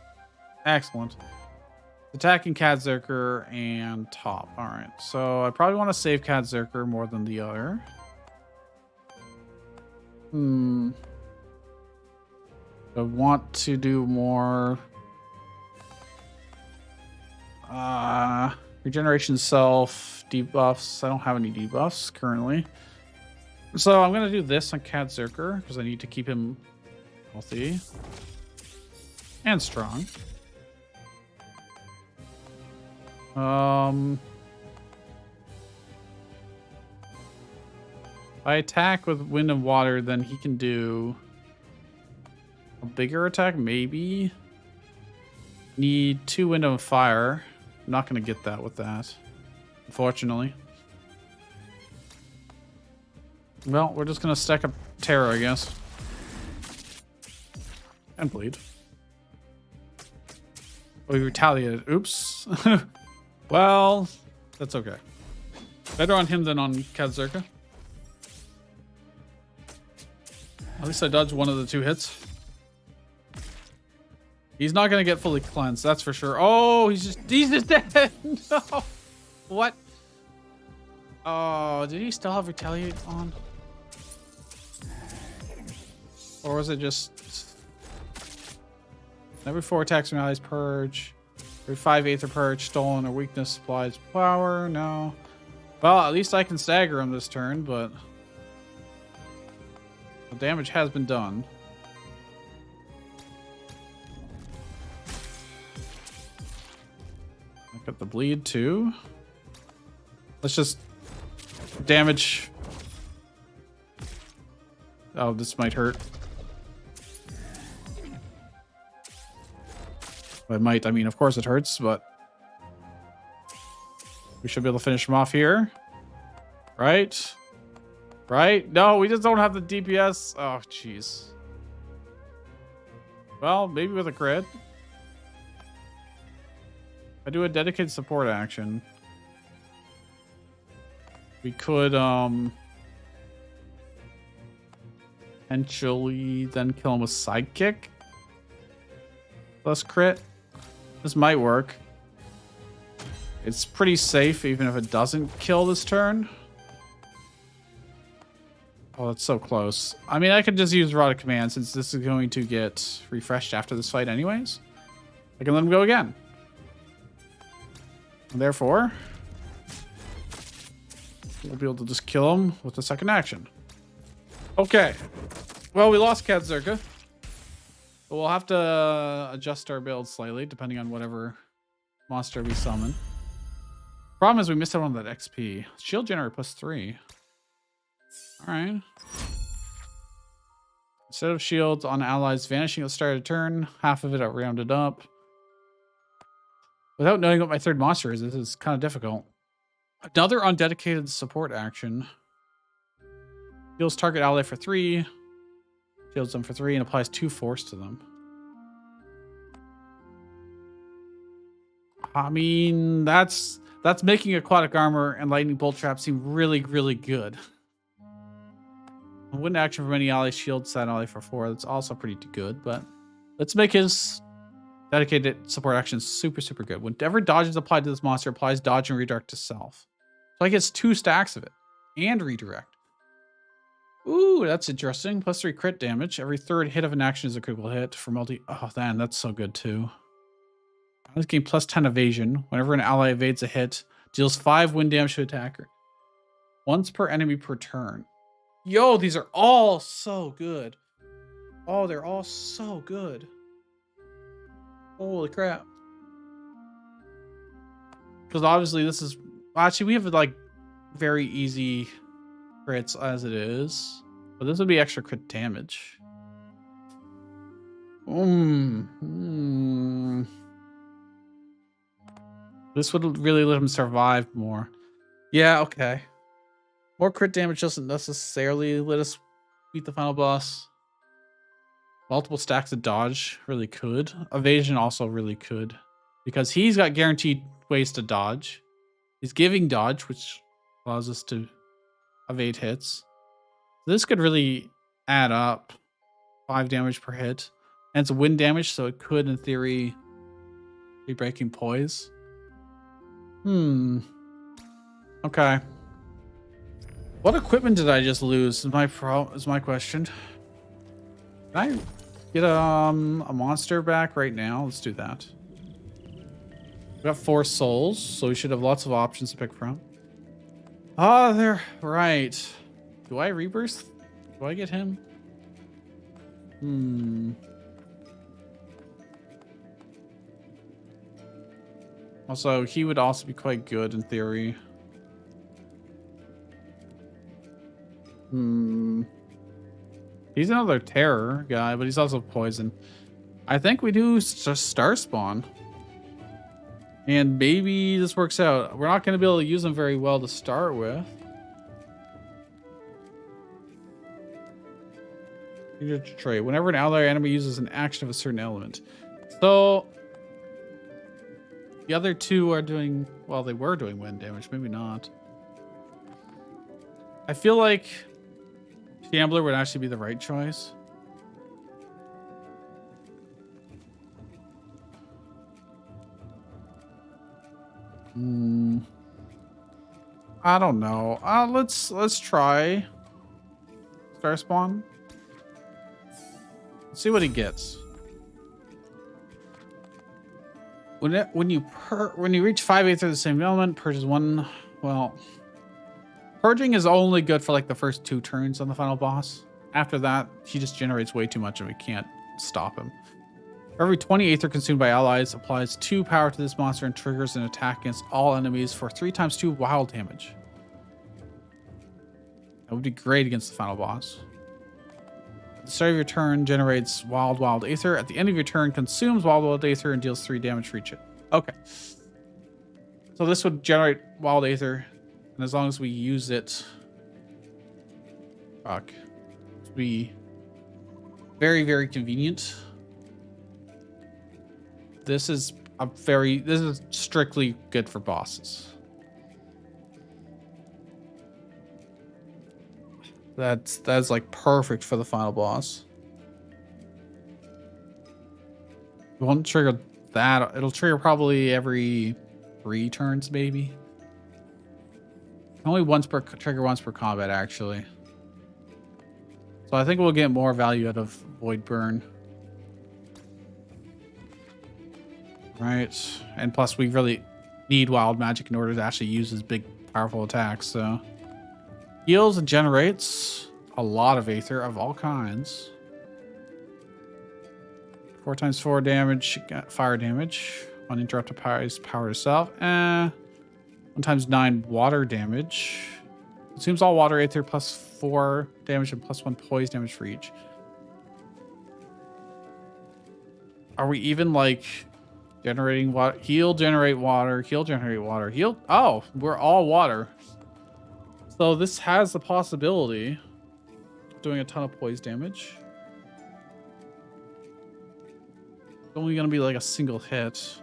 excellent. Attacking Cat Zerker and top. Alright, so I probably want to save Cat Zerker more than the other. I want to do more regeneration self, debuffs. I don't have any debuffs currently. So I'm going to do this on Cat Zerker because I need to keep him healthy and strong. If I attack with wind and water, then he can do a bigger attack, maybe. Need 2 Window of Fire. I'm not going to get that with that, unfortunately. Well, we're just going to stack up Terror, I guess. And Bleed. We retaliated. Oops. Well, that's okay. Better on him than on Kazurka. At least I dodged one of the 2 hits. He's not going to get fully cleansed, that's for sure. Oh, he's just dead. No. What? Oh, did he still have Retaliate on? Or was it just... Every 4 attacks from allies purge. Every 5 Aether purge, stolen or weakness supplies power. No. Well, at least I can stagger him this turn, but the damage has been done. Look at the bleed too. Let's just damage. Oh, this might hurt. It might. I mean, of course it hurts, but we should be able to finish him off here. Right? Right? No, we just don't have the DPS. Oh, jeez. Well, maybe with a crit. I do a dedicated support action. We could, potentially then kill him with Sidekick. Plus crit. This might work. It's pretty safe even if it doesn't kill this turn. Oh, that's so close. I mean, I could just use Rod of Command since this is going to get refreshed after this fight anyways. I can let him go again. And therefore, we'll be able to just kill him with the second action. Okay. Well, we lost Kazurka. But we'll have to adjust our build slightly depending on whatever monster we summon. Problem is we missed out on that XP. Shield generator +3. Alright. Instead of shields on allies vanishing at the start of the turn, half of it are rounded up. Without knowing what my third monster is, this is kind of difficult. Another undedicated support action. Heals target ally for 3. Shields them for 3 and applies 2 force to them. I mean, that's making aquatic armor and lightning bolt trap seem really, really good. Wouldn't action from any ally shield set ally for 4. That's also pretty good, but let's make his dedicated support action super, super good. Whenever dodge is applied to this monster, applies dodge and redirect to self. So I get 2 stacks of it and redirect. Ooh, that's interesting. +3 crit damage. Every 3rd hit of an action is a critical hit for multi. Oh, man, that's so good too. This game +10 evasion. Whenever an ally evades a hit, deals 5 wind damage to attacker. Once per enemy per turn. Yo, these are all so good. Oh, they're all so good. Holy crap. Because obviously this is... Actually, we have like very easy crits as it is. But this would be extra crit damage. This would really let him survive more. Yeah, okay. More crit damage doesn't necessarily let us beat the final boss. Multiple stacks of dodge really could. Evasion also really could. Because he's got guaranteed ways to dodge. He's giving dodge, which allows us to evade hits. This could really add up. 5 damage per hit. And it's wind damage, so it could, in theory, be breaking poise. Okay. What equipment did I just lose? Is my question. Can I get a monster back right now? Let's do that. We got 4 souls, so we should have lots of options to pick from. Oh, they're right. Do I rebirth? Do I get him? Also, he would also be quite good in theory. He's another terror guy, but he's also poison. I think we do just star spawn. And maybe this works out. We're not going to be able to use them very well to start with. Trait. Whenever an ally enemy uses an action of a certain element. So the other two are doing, well, they were doing wind damage, maybe not. I feel like Shambler would actually be the right choice. I don't know. Let's try Star Spawn. Let's see what he gets. When you reach 5 Aether of the same element, purges one. Well, purging is only good for like the first 2 turns on the final boss. After that, he just generates way too much and we can't stop him. For every 20 Aether consumed by allies, applies 2 power to this monster and triggers an attack against all enemies for 3 times 2 wild damage. That would be great against the final boss. At the start of your turn, generates wild Aether. At the end of your turn, consumes wild Aether and deals 3 damage for each hit. Okay. So this would generate wild Aether, and as long as we use it, fuck, it would be very, very convenient. This is strictly good for bosses. That's like perfect for the final boss. It won't trigger that. It'll trigger probably every 3 turns, maybe. Only trigger once per combat, actually. So I think we'll get more value out of Void Burn. Right, and plus we really need wild magic in order to actually use his big, powerful attacks. So heals and generates a lot of Aether of all kinds. 4 times 4 damage, fire damage. Uninterrupted power itself. 1 times 9 water damage. Consumes all water Aether plus 4 damage and plus 1 poise damage for each. Are we even like generating water? Heal, generate water. Heal, generate water. Heal. Oh, we're all water. So this has the possibility of doing a ton of poise damage. It's only going to be like a single hit.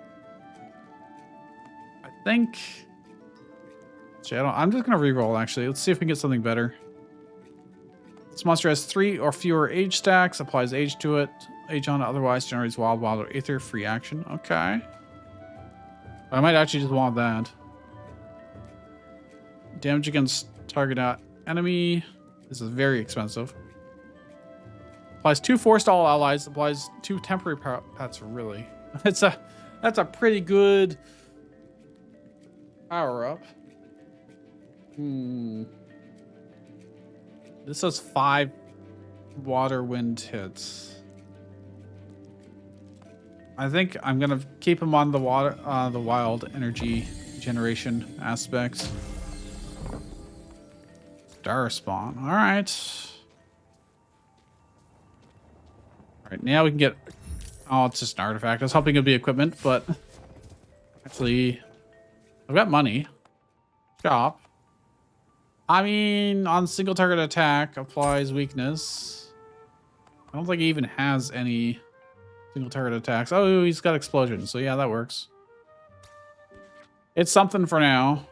I think. I'm just going to reroll, actually. Let's see if we can get something better. This monster has 3 or fewer age stacks. Applies age to it. Age on it. Otherwise generates wild or Aether. Free action. Okay. I might actually just want that. Damage against target enemy. This is very expensive. Applies 2 force to all allies. Applies 2 temporary power. That's really. That's a pretty good power up. This has 5 water wind hits. I think I'm gonna keep him on the water, the wild energy generation aspect. Star Spawn. All right. All right. Now we can get. Oh, it's just an artifact. I was hoping it'd be equipment, but actually, I've got money. Shop. I mean, on single target attack, applies weakness. I don't think he even has any single target attacks. Oh, he's got explosion. So yeah, that works. It's something for now.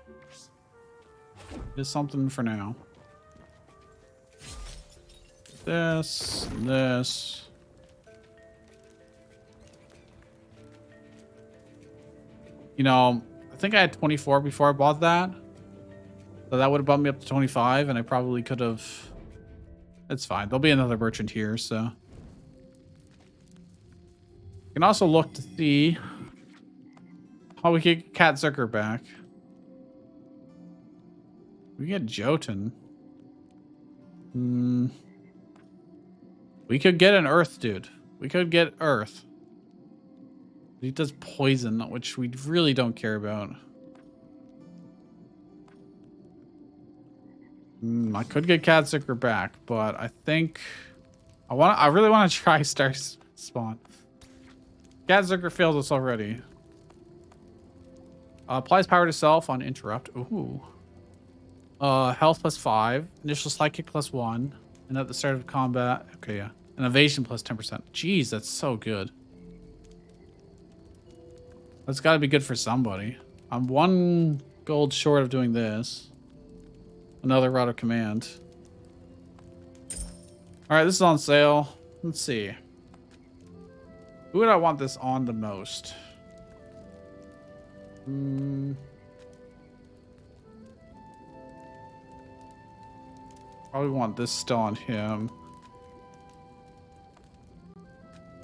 It's something for now. This, this. You know, I think I had 24 before I bought that. So that would have bumped me up to 25, and I probably could have. It's fine. There'll be another merchant here, so. You can also look to see how we get Cat Zerker back. We get Jotun. We could get an Earth, dude. We could get Earth. He does poison, which we really don't care about. I could get Cat Zerker back, but I think I really want to try Star Spawn. Cat Zerker failed us already. Applies power to self on interrupt. Ooh. Health +5. Initial psychic +1. And at the start of combat. Okay, yeah. And evasion +10%. Jeez, that's so good. That's got to be good for somebody. I'm 1 gold short of doing this. Another route of command. All right, this is on sale. Let's see. Who would I want this on the most? Probably want this still on him.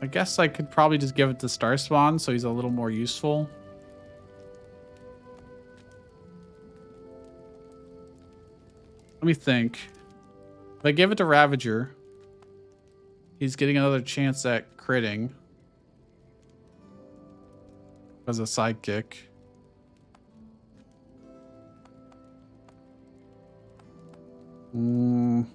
I guess I could probably just give it to Star Spawn so he's a little more useful. Let me think. If I give it to Ravager, he's getting another chance at critting as a sidekick. And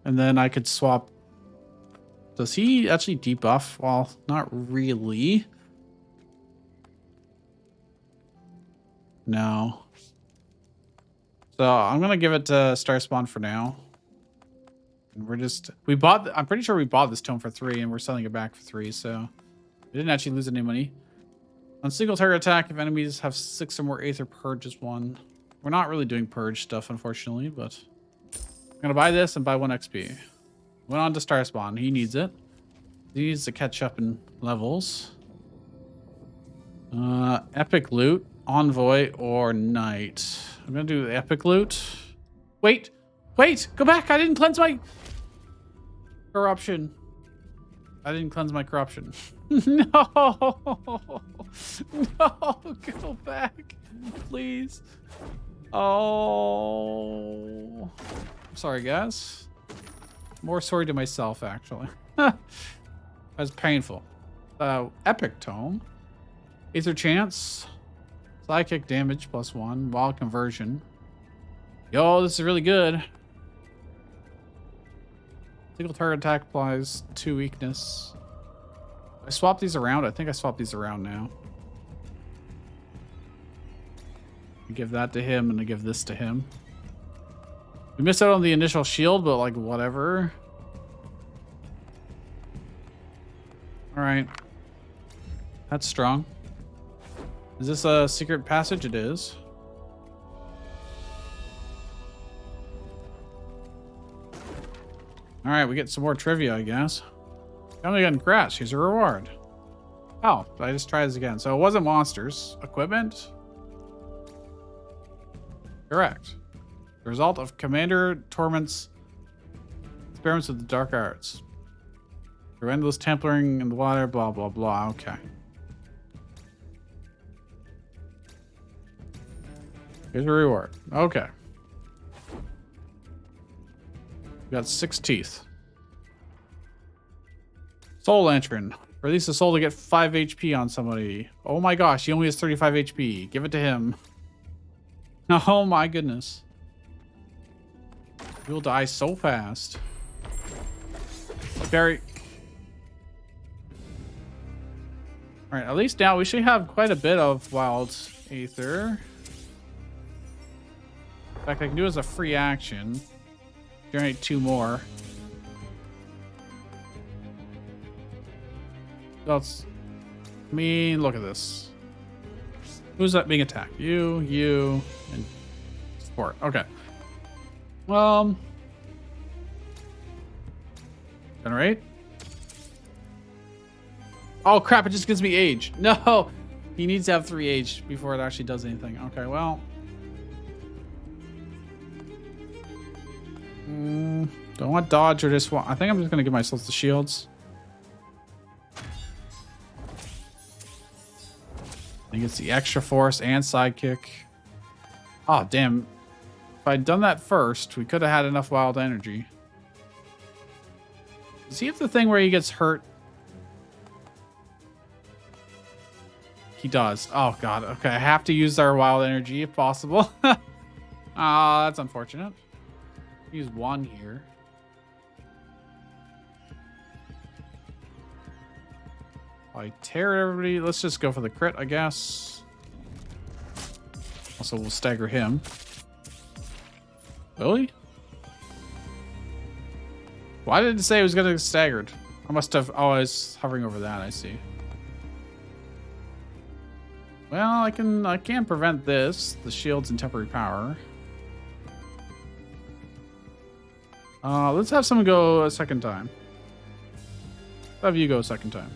then I could swap. Does he actually debuff? Well, not really. No. So I'm gonna give it to Star Spawn for now. And I'm pretty sure we bought this tome for 3 and we're selling it back for 3, so we didn't actually lose any money. On single target attack, if enemies have 6 or more Aether, purge 1. We're not really doing purge stuff, unfortunately, but I'm gonna buy this and buy 1 XP. Went on to Star Spawn. He needs it. He needs to catch up in levels. Epic loot, envoy, or knight. I'm gonna do the epic loot. Wait, go back. I didn't cleanse my corruption. I didn't cleanse my corruption. No, go back, please. Oh, I'm sorry, guys. More sorry to myself, actually. That's painful. Epic tome. Aether chance. Psychic damage +1. Wild conversion. Yo, this is really good. Single target attack applies 2 weakness. I swapped these around. I think I swapped these around now. I give that to him and I give this to him. We missed out on the initial shield, but like whatever. All right. That's strong. Is this a secret passage? It is. All right, we get some more trivia, I guess. Only got crash. Here's a reward. Oh, I just try this again. So it wasn't monsters. Equipment? Correct. The result of Commander Torment's experiments with the dark arts. Through endless templaring in the water, blah, blah, blah. Okay. Here's a reward. Okay. We got 6 teeth. Soul Lantern. Release the soul to get 5 HP on somebody. Oh my gosh, he only has 35 HP. Give it to him. Oh my goodness. You'll die so fast. Barry. Alright, at least now we should have quite a bit of wild Aether. In fact, I can do it as a free action. Generate 2 more. That's. I mean, look at this. Who's that being attacked? You, and sport. Okay. Generate. Oh crap! It just gives me age. No, he needs to have 3 age before it actually does anything. Okay, well. Don't want dodge or just want. I think I'm just gonna give myself the shields. He gets the extra force and sidekick. Oh, damn. If I'd done that first, we could have had enough wild energy. Does he have the thing where he gets hurt? He does. Oh, God. Okay, I have to use our wild energy if possible. That's unfortunate. Use 1 here. I tear everybody. Let's just go for the crit, I guess. Also, we'll stagger him. Really? Why did it say it was going to get staggered? I must have... Oh, I was hovering over that. I see. Well, I can prevent this. The shields and temporary power. Let's have someone go a second time. Let's have you go a second time.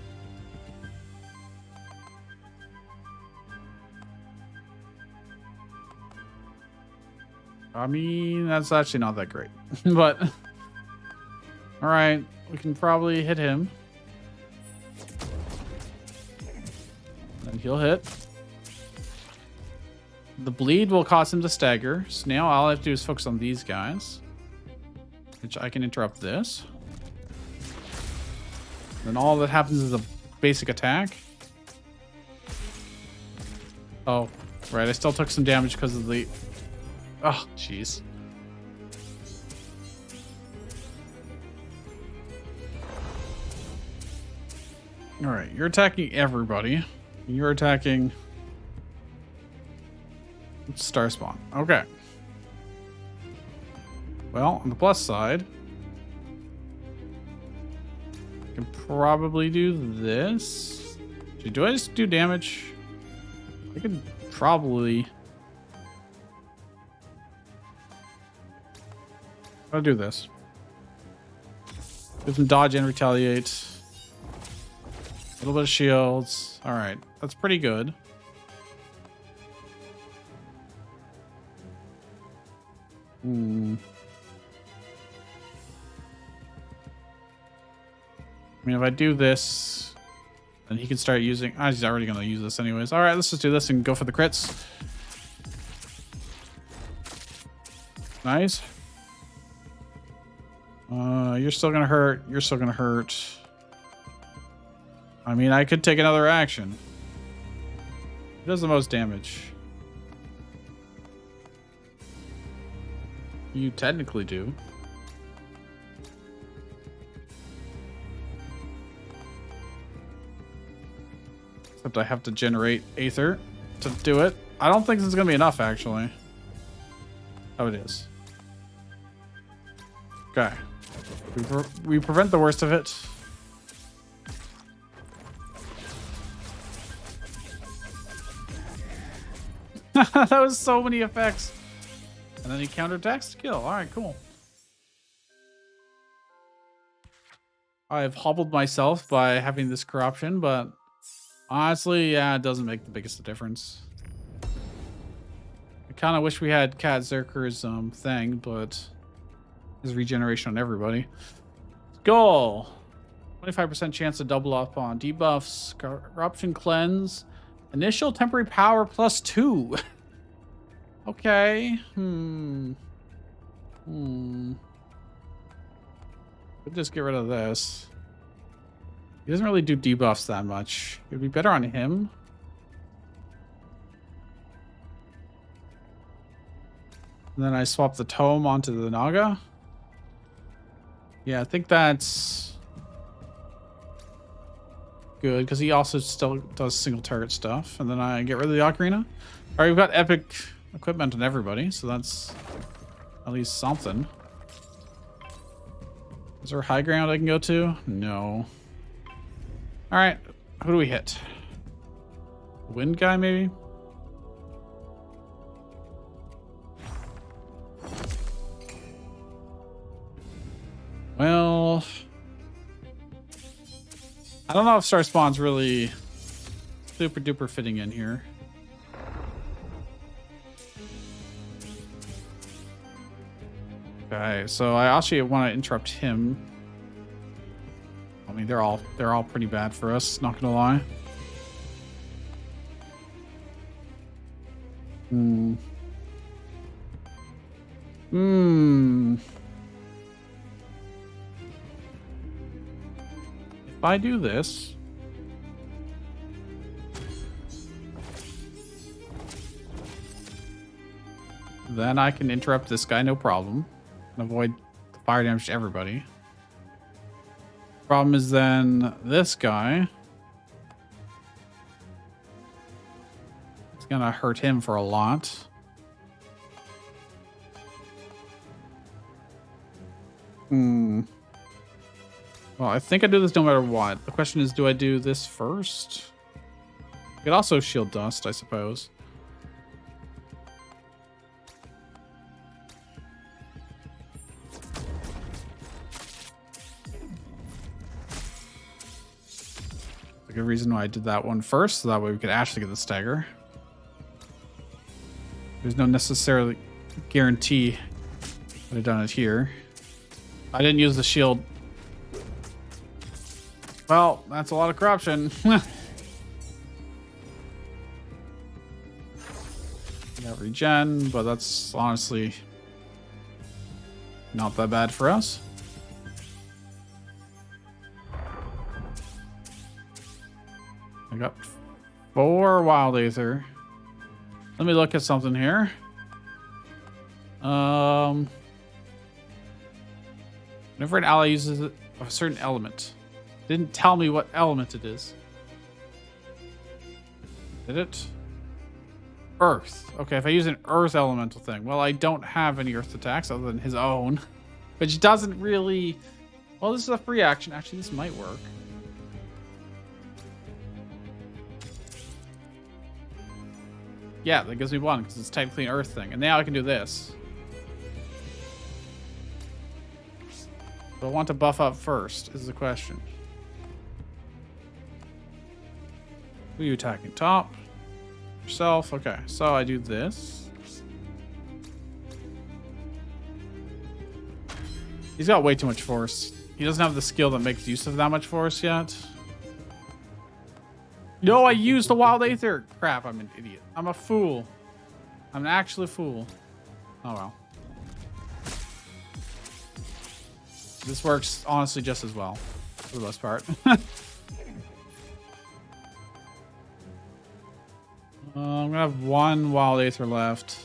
I mean, that's actually not that great. But... Alright, we can probably hit him. And he'll hit. The bleed will cause him to stagger. So now all I have to do is focus on these guys. Which I can interrupt this. Then all that happens is a basic attack. Oh, right. I still took some damage because of the... Oh, jeez. All right, you're attacking everybody. You're attacking Star Spawn. Okay. Well, on the plus side, I can probably do this. Do I just do damage? I could probably... I'll do this. Give them dodge and retaliate. A little bit of shields. All right, that's pretty good. I mean, if I do this, then he can start using... Oh, he's already going to use this anyways. All right, let's just do this and go for the crits. Nice. You're still going to hurt. You're still going to hurt. I mean, I could take another action. It does the most damage. You technically do. Except I have to generate Aether to do it. I don't think this is going to be enough, actually. Oh, it is. Okay. We prevent the worst of it. That was so many effects. And then he counterattacks to kill. Alright, cool. I've hobbled myself by having this corruption, but honestly, yeah, it doesn't make the biggest difference. I kind of wish we had Cat Zerker's thing, but his regeneration on everybody. Goal. 25% chance to double up on debuffs, corruption cleanse, initial temporary power +2. Okay. We'll just get rid of this. He doesn't really do debuffs that much. It'd be better on him. And then I swap the tome onto the Naga. Yeah, I think that's good because he also still does single target stuff. And then I get rid of the Ocarina. All right, we've got epic equipment on everybody, so that's at least something. Is there high ground I can go to? No. All right, who do we hit? Wind guy, maybe? Well, I don't know if Star Spawn's really super duper fitting in here. Okay, so I actually want to interrupt him. I mean, they're all pretty bad for us, not gonna lie. If I do this, then I can interrupt this guy, no problem, and avoid the fire damage to everybody. Problem is then this guy gonna hurt him for a lot. Well, I think I do this no matter what. The question is, do I do this first? I could also shield dust, I suppose. A good reason why I did that one first, so that way we could actually get the stagger. There's no necessarily guarantee that I've done it here. I didn't use the shield. Well, that's a lot of corruption. Got regen, but that's honestly not that bad for us. I got 4 wild aether. Let me look at something here. Whenever an ally uses a certain element, didn't tell me what element it is. Did it? Earth. Okay, if I use an earth elemental thing. Well, I don't have any earth attacks other than his own, which doesn't really... Well, this is a free action. Actually, this might work. Yeah, that gives me 1 because it's technically an earth thing. And now I can do this. Do I want to buff up first is the question. Who are you attacking? Top? Yourself? Okay, so I do this. He's got way too much force. He doesn't have the skill that makes use of that much force yet. No, I used the wild aether. Crap, I'm an idiot. I'm a fool. I'm an actual fool. Oh well. This works honestly just as well, for the most part. I'm gonna have 1 wild aether left.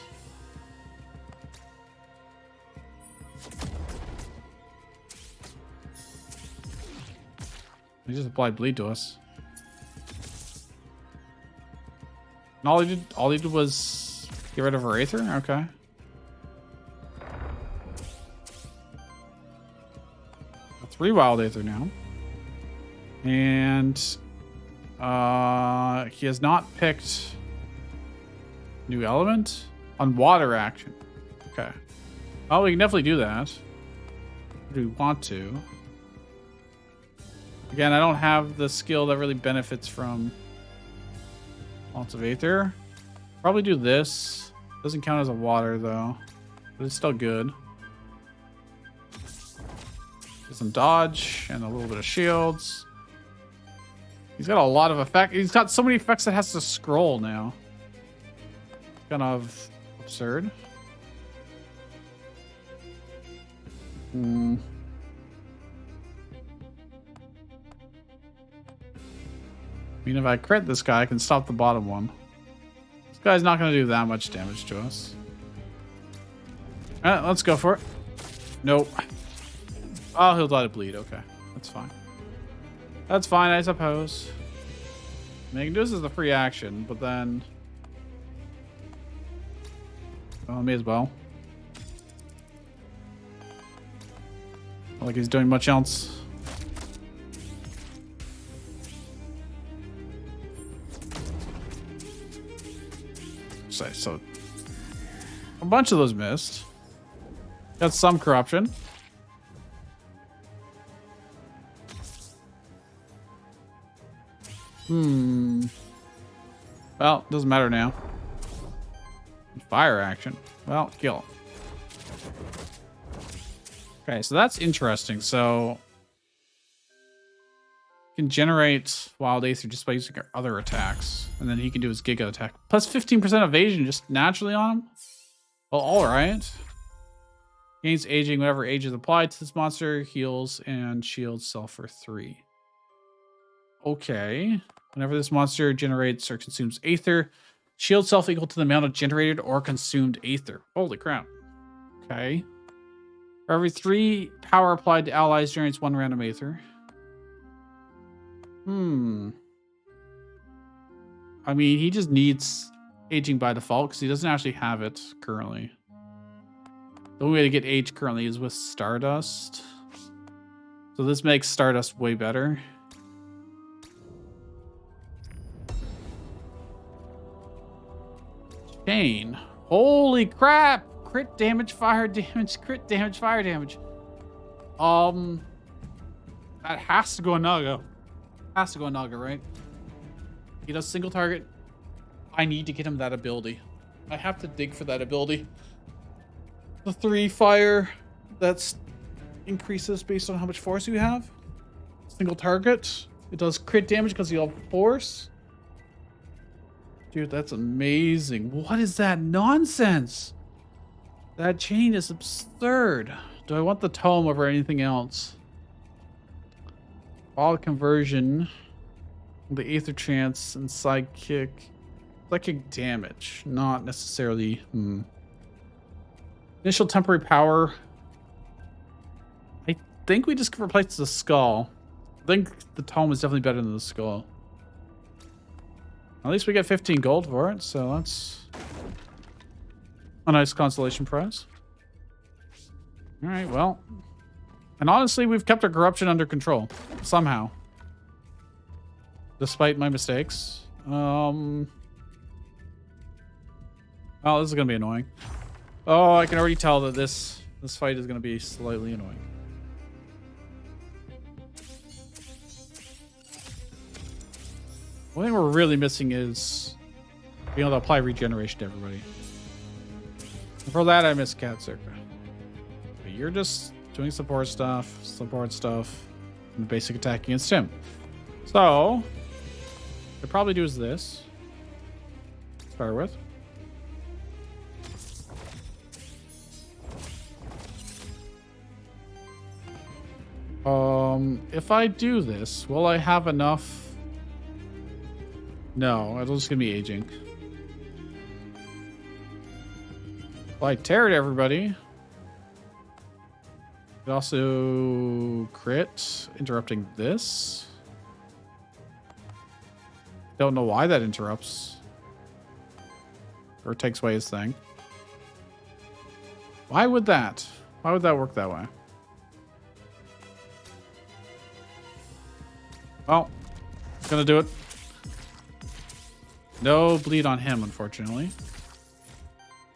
He just applied bleed to us. And all he did was get rid of her aether? Okay. Got 3 wild aether now. And he has not picked new element on water action. Okay. Oh, we can definitely do that. Do we want to? Again, I don't have the skill that really benefits from lots of aether. Probably do this. Doesn't count as a water though, but it's still good. Get some dodge and a little bit of shields. He's got a lot of effect. He's got so many effects that has to scroll now. Kind of absurd. I mean, if I crit this guy, I can stop the bottom one. This guy's not going to do that much damage to us. Alright, let's go for it. Nope. Oh, he'll die to bleed. Okay, that's fine. That's fine, I suppose. I mean, I can do this as a free action, but then... Well, I may as well. Not like he's doing much else. So a bunch of those missed. Got some corruption. Well, doesn't matter now. Fire action. Well, kill him. Okay, so that's interesting. So can generate wild aether just by using other attacks, and then he can do his giga attack plus 15% evasion just naturally on him. Well, all right. Gains aging whenever age is applied to this monster, heals and shields self for 3. Okay. Whenever this monster generates or consumes aether, shield self equal to the amount of generated or consumed aether. Holy crap. Okay. For every 3 power applied to allies generates 1 random aether. I mean, he just needs aging by default because he doesn't actually have it currently. The only way to get age currently is with Stardust. So this makes Stardust way better. Chain. Holy crap! Crit damage, fire damage, crit damage, fire damage. That has to go on Naga. Has to go on Naga, right? He does single target. I need to get him that ability. I have to dig for that ability. The 3 fire that's increases based on how much force you have. Single target. It does crit damage because you have force. Dude, that's amazing. What is that nonsense? That chain is absurd. Do I want the tome over anything else? All conversion. The Aether Chance and Sidekick. Psychic damage. Not necessarily... Initial temporary power. I think we just replaced the skull. I think the tome is definitely better than the skull. At least we get 15 gold for it, so that's a nice consolation prize. All right, well. And honestly, we've kept our corruption under control. Somehow. Despite my mistakes. Oh, this is going to be annoying. Oh, I can already tell that this fight is going to be slightly annoying. One thing we're really missing is being able to apply regeneration to everybody. And for that, I miss Cat Circa. But you're just doing support stuff, and basic attack against him. So, what I'd probably do is this. Start with. If I do this, will I have enough? No, it'll just gonna be aging. Well, I tear at everybody. It also crit, interrupting this. Don't know why that interrupts. Or takes away his thing. Why would that? Why would that work that way? Well, gonna do it. No bleed on him, unfortunately.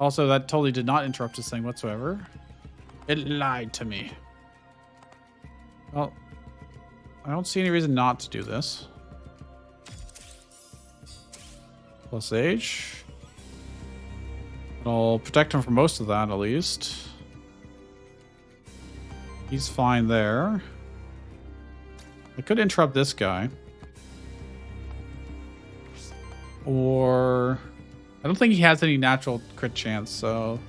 Also, that totally did not interrupt his thing whatsoever. It lied to me. Well, I don't see any reason not to do this. Plus age. I'll protect him from most of that, at least. He's fine there. I could interrupt this guy. Or... I don't think he has any natural crit chance, so...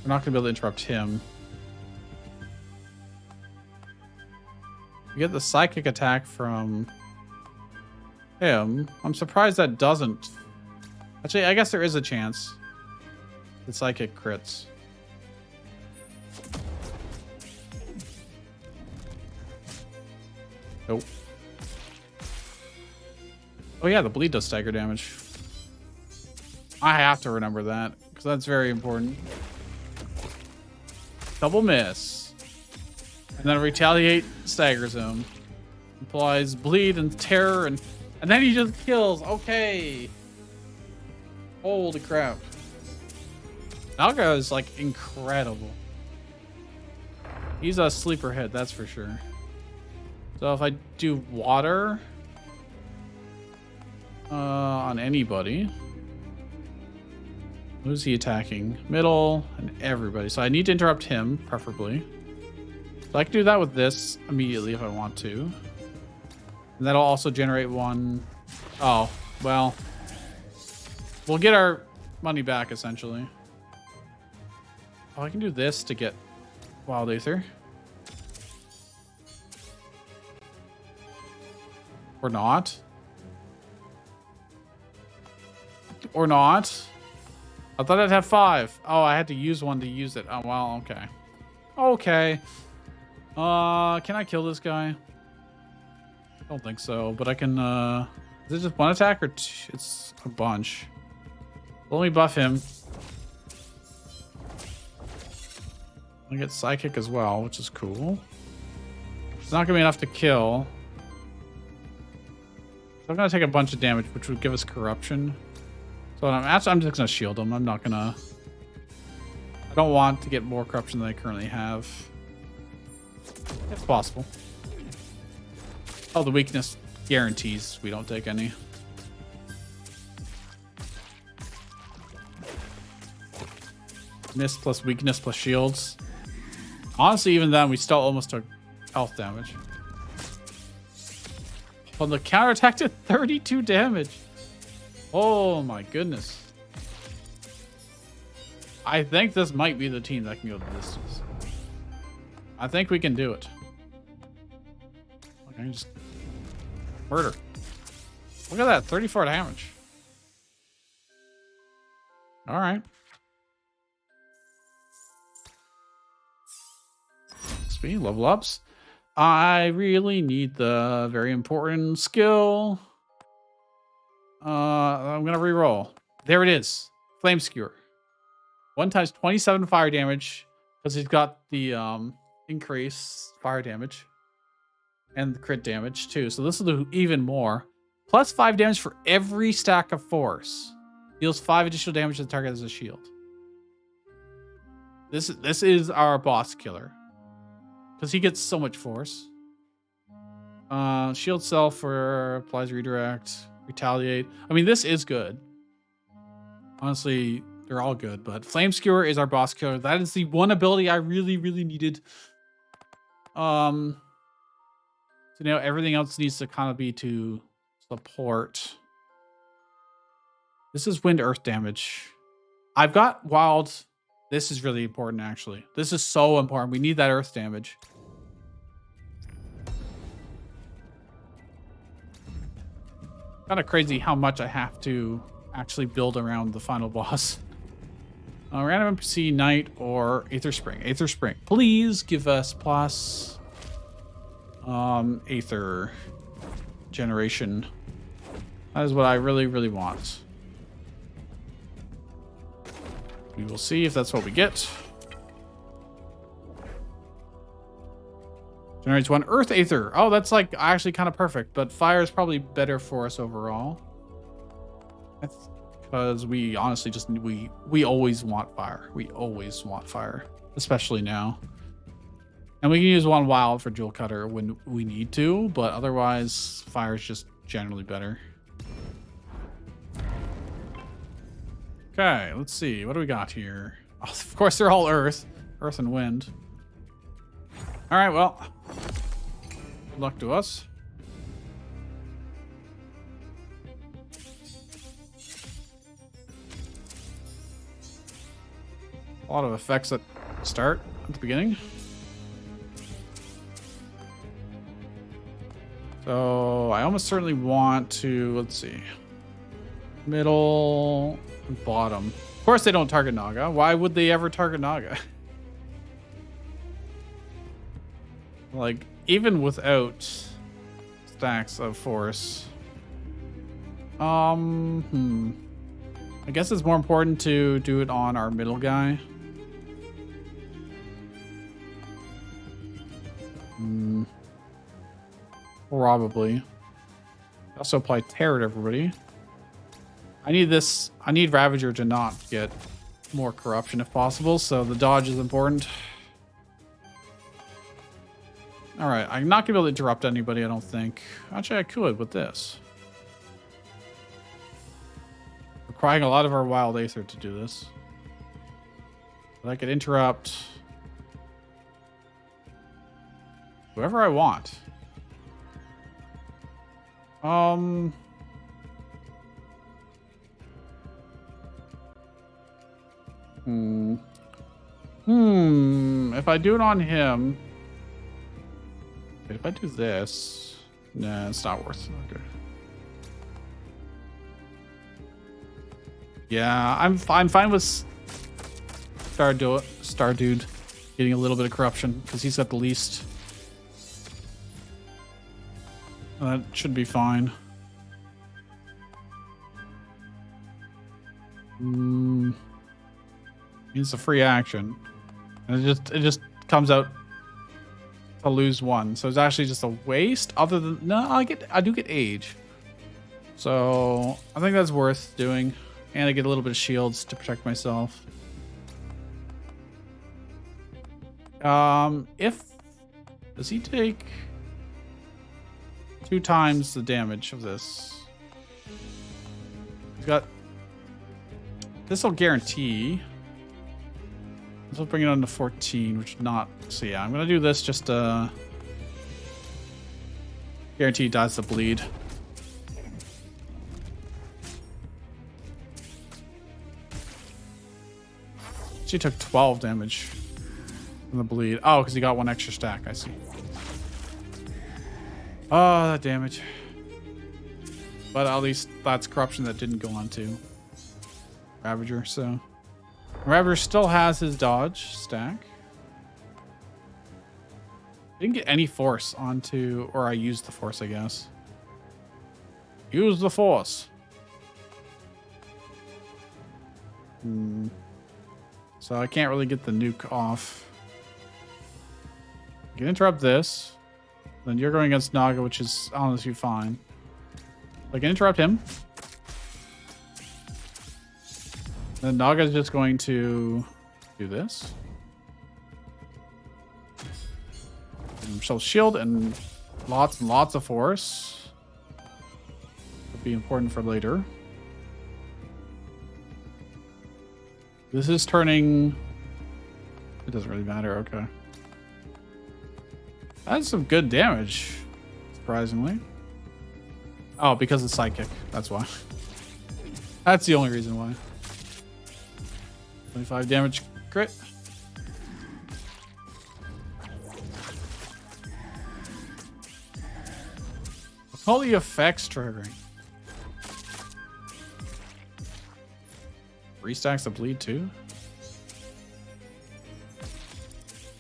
we're not going to be able to interrupt him. We get the psychic attack from him. I'm surprised that doesn't... Actually, I guess there is a chance. The psychic crits. Nope. Oh yeah, the bleed does stagger damage. I have to remember that, because that's very important. Double miss. And then retaliate staggers him. Implies bleed and terror, and then he just kills. Okay. Holy crap. Naga is like incredible. He's a sleeper hit, that's for sure. So if I do water on anybody, who's he attacking? Middle and everybody. So I need to interrupt him, preferably. So I can do that with this immediately if I want to. And that'll also generate one. Oh, well. We'll get our money back, essentially. Oh, I can do this to get Wild Aether. Or not. Or not. I thought I'd have 5. Oh, I had to use one to use it. Oh, well, okay. Okay. Can I kill this guy? I don't think so, but I can, is it just one attack or it's a bunch? Let me buff him. I get psychic as well, which is cool. It's not gonna be enough to kill. So I'm gonna take a bunch of damage, which would give us corruption. So I'm just gonna shield him. I'm not gonna. I don't want to get more corruption than I currently have. It's possible. Oh, the weakness guarantees we don't take any. Miss plus weakness plus shields. Honestly, even then, we still almost took health damage. Well, the counterattack did 32 damage. Oh my goodness. I think this might be the team that can go the distance. I think we can do it. Okay, just murder. Look at that, 34 damage. All right. XP, level ups. I really need the very important skill. I'm gonna re-roll. There it is. Flame Skewer. 1 times 27 fire damage because he's got the increase fire damage and the crit damage too. So this will do even more. Plus 5 damage for every stack of force. Deals 5 additional damage to the target as a shield. This is our boss killer because he gets so much force. Shield self for applies redirect, retaliate. I mean, this is good. Honestly, they're all good, but Flame Skewer is our boss killer. That is the one ability I really, really needed. So now everything else needs to kind of be to support. This is wind earth damage. I've got wild. This is really important, actually. This is so important. We need that earth damage. Kind of crazy how much I have to actually build around the final boss. Random NPC, Knight, or Aether Spring. Aether Spring. Please give us plus Aether generation. That is what I really, really want. We will see if that's what we get. Generates 1 Earth Aether. Oh, that's like actually kind of perfect, but fire is probably better for us overall. That's because we honestly just we always want fire. We always want fire, especially now. And we can use 1 wild for Jewel Cutter when we need to, but otherwise fire is just generally better. Okay, let's see. What do we got here? Oh, of course, they're all earth and wind. All right, well, good luck to us. A lot of effects that start at the beginning. So I almost certainly want to, let's see, middle and bottom. Of course they don't target Naga. Why would they ever target Naga? Like, even without stacks of force. I guess it's more important to do it on our middle guy. Probably. Also apply terror to everybody. I need this. I need Ravager to not get more corruption if possible, so the dodge is important. All right, I'm not gonna be able to interrupt anybody, I don't think. Actually, I could with this. Requiring a lot of our wild Aether to do this. But I could interrupt whoever I want. If I do it on him, if I do this, nah, it's not worth it. Okay. Yeah, I'm fine with Star Dude getting a little bit of corruption because he's got the least. That should be fine. It's a free action. And it just comes out to lose one. So it's actually just a waste. Other than no, I do get age. So I think that's worth doing. And I get a little bit of shields to protect myself. Does he take 2 times the damage of this? He's got this will guarantee. This will bring it on to 14, which is not. So yeah, I'm gonna do this just to guarantee he dies to bleed. She took 12 damage from the bleed. Oh, because he got 1 extra stack. I see. Oh, that damage. But at least that's corruption that didn't go on to Ravager. So Ravager still has his dodge stack. Didn't get any force onto, or I used the force, I guess. Use the force. So I can't really get the nuke off. I can interrupt this. Then you're going against Naga, which is honestly fine. I can interrupt him. Then Naga's just going to do this. She'll shield and lots of force. Will be important for later. This is turning. It doesn't really matter. Okay. That's some good damage, surprisingly. Oh, because it's sidekick. That's why. That's the only reason why. 25 damage crit. All the effects triggering. 3 stacks of bleed too.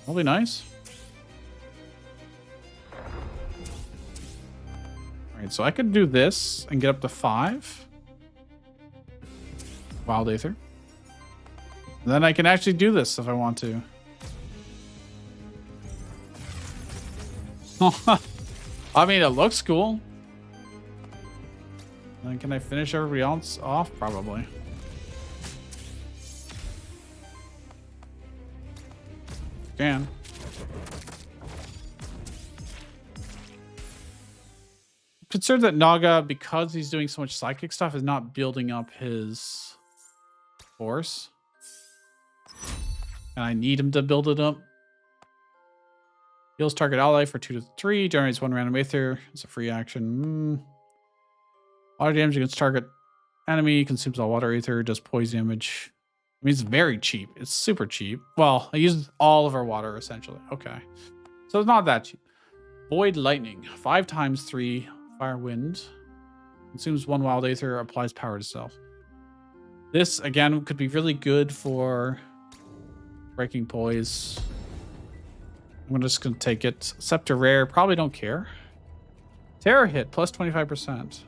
That'll be nice. Alright, so I could do this and get up to 5. Wild Aether. And then I can actually do this if I want to. I mean, it looks cool. Then can I finish everybody else off? Probably. Can. Concerned that Naga, because he's doing so much psychic stuff, is not building up his force. And I need him to build it up. Heals target ally for 2 to 3. Generates 1 random Aether. It's a free action. Water damage against target enemy. Consumes all water Aether. Does poison damage. I mean, it's very cheap. It's super cheap. Well, I used all of our water, essentially. Okay. So it's not that cheap. Void Lightning. 5 times 3. Fire Wind. Consumes 1 wild Aether. Applies power to self. This, again, could be really good for breaking poise. I'm just going to take it. Scepter Rare. Probably don't care. Terror hit. Plus 25%.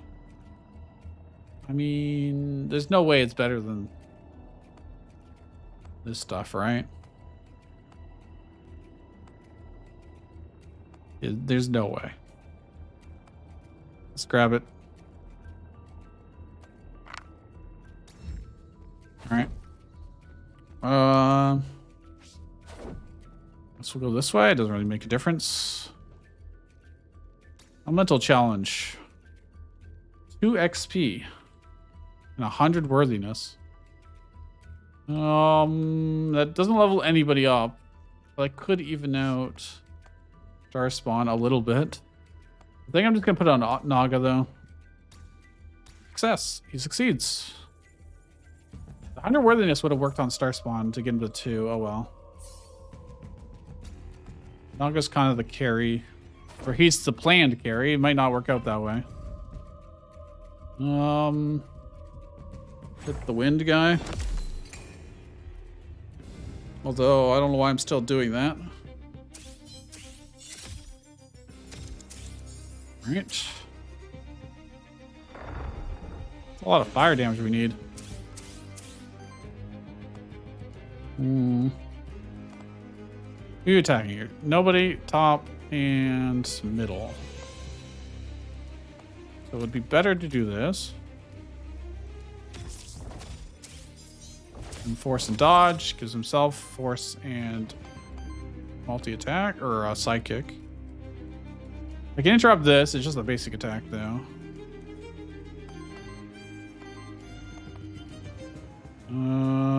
I mean, there's no way it's better than this stuff, right? There's no way. Let's grab it. All right. Guess we'll go this way. It doesn't really make a difference. A mental challenge. 2 XP. And 100 worthiness. That doesn't level anybody up. But I could even out Star Spawn a little bit. I think I'm just gonna put it on Naga though. Success. He succeeds. The 100 worthiness would have worked on Star Spawn to get him to 2. Oh well. Naga's kind of the carry. Or he's the planned carry. It might not work out that way. Hit the wind guy. Although, I don't know why I'm still doing that. Alright. It's a lot of fire damage we need. Who are you attacking here? Nobody, top, and middle. So it would be better to do this. And force and dodge. Gives himself force and multi-attack, or sidekick. I can interrupt this. It's just a basic attack, though.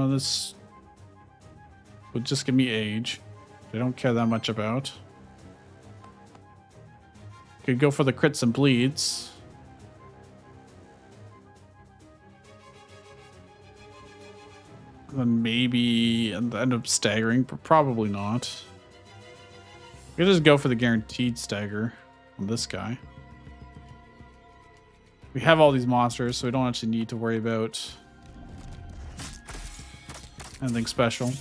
This would just give me age. I don't care that much about. Could go for the crits and bleeds. Then maybe end up staggering, but probably not. We could just go for the guaranteed stagger on this guy. We have all these monsters, so we don't actually need to worry about anything special.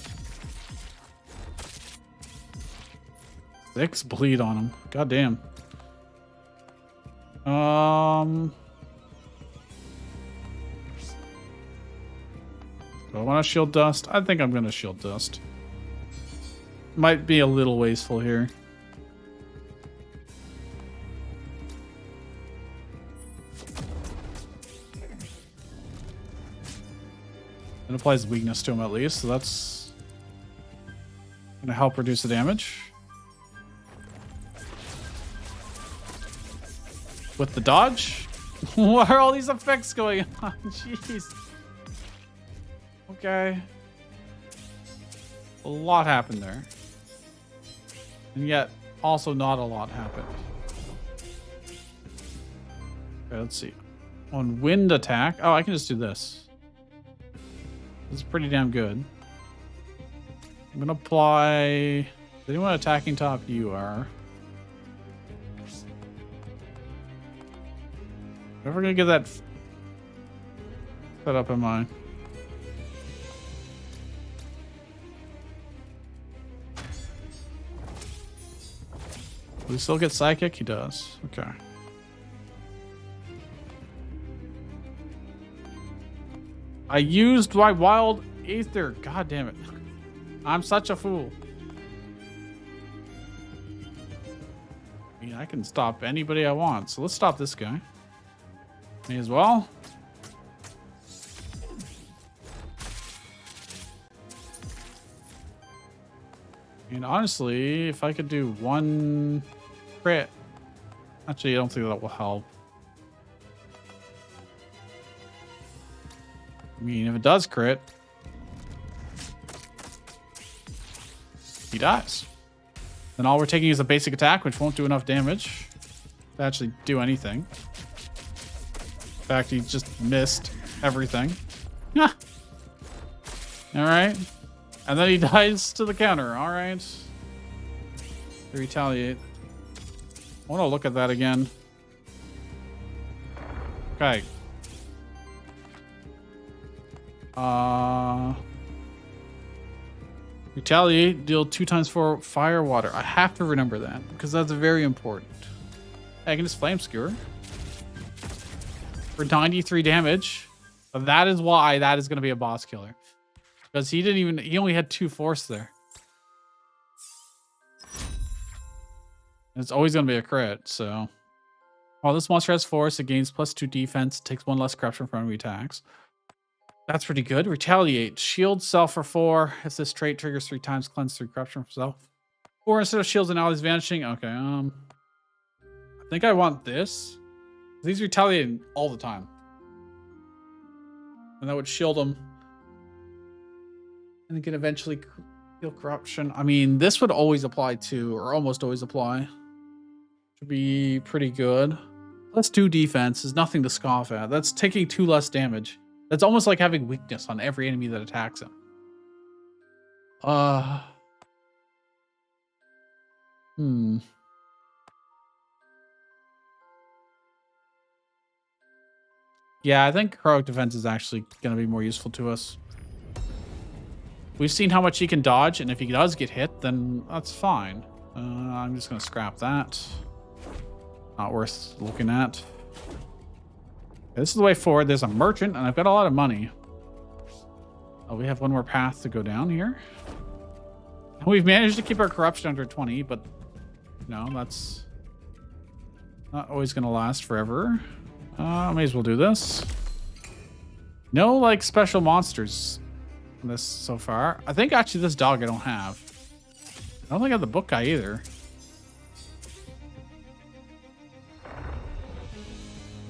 6 bleed on him. God damn. Do I want to shield dust? I think I'm going to shield dust. Might be a little wasteful here. It applies weakness to him at least, so that's going to help reduce the damage. With the dodge? What are all these effects going on? Jeez. Okay. A lot happened there. And yet, also not a lot happened. Okay, let's see. On wind attack. Oh, I can just do this. This is pretty damn good. I'm going to apply... Is anyone attacking top? You are. Never going to get that set up in mind. Will he still get psychic? He does. Okay. I used my wild aether. God damn it. I'm such a fool. I mean, I can stop anybody I want. So let's stop this guy. Me as well. And honestly, if I could do one crit. Actually, I don't think that will help. I mean, if it does crit, he dies. Then all we're taking is a basic attack, which won't do enough damage to actually do anything. In fact, he just missed everything. All right. And then he dies to the counter. All right. To retaliate. I want to look at that again. Okay. Retaliate, deal 2 times 4 fire water. I have to remember that because that's very important. Hey, I can just flame skewer for 93 damage. But that is why that is going to be a boss killer. Because he only had 2 force there. And it's always going to be a crit, so. While this monster has force, it gains +2 defense, takes 1 less corruption from enemy attacks. That's pretty good. Retaliate. Shield self for 4. If this trait triggers 3 times, cleanse 3 corruption from self. 4 instead of shields and allies vanishing. Okay, I think I want this. These retaliate all the time. And that would shield them. And it can eventually heal corruption. I mean, this would always apply to, or almost always apply. Should be pretty good. +2 defense is nothing to scoff at. That's taking 2 less damage. That's almost like having weakness on every enemy that attacks him. Yeah, I think heroic defense is actually going to be more useful to us. We've seen how much he can dodge, and if he does get hit, then that's fine. I'm just going to scrap that. Not worth looking at. This is the way forward. There's a merchant, and I've got a lot of money. Oh, we have one more path to go down here. We've managed to keep our corruption under 20, but no, that's not always going to last forever. May as well do this. No, like, special monsters in this so far. I think actually this dog I don't have. I don't think I have the book guy either.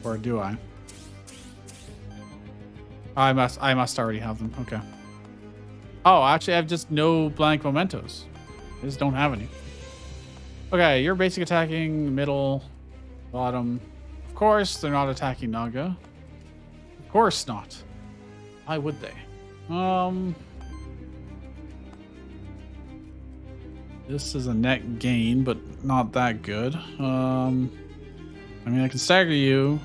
Or do I? I must already have them. Okay. Oh, actually, I have just no blank mementos. I just don't have any. Okay, you're basic attacking, middle, bottom. Of course, they're not attacking Naga. Of course not. Why would they? This is a net gain, but not that good. I mean, I can stagger you.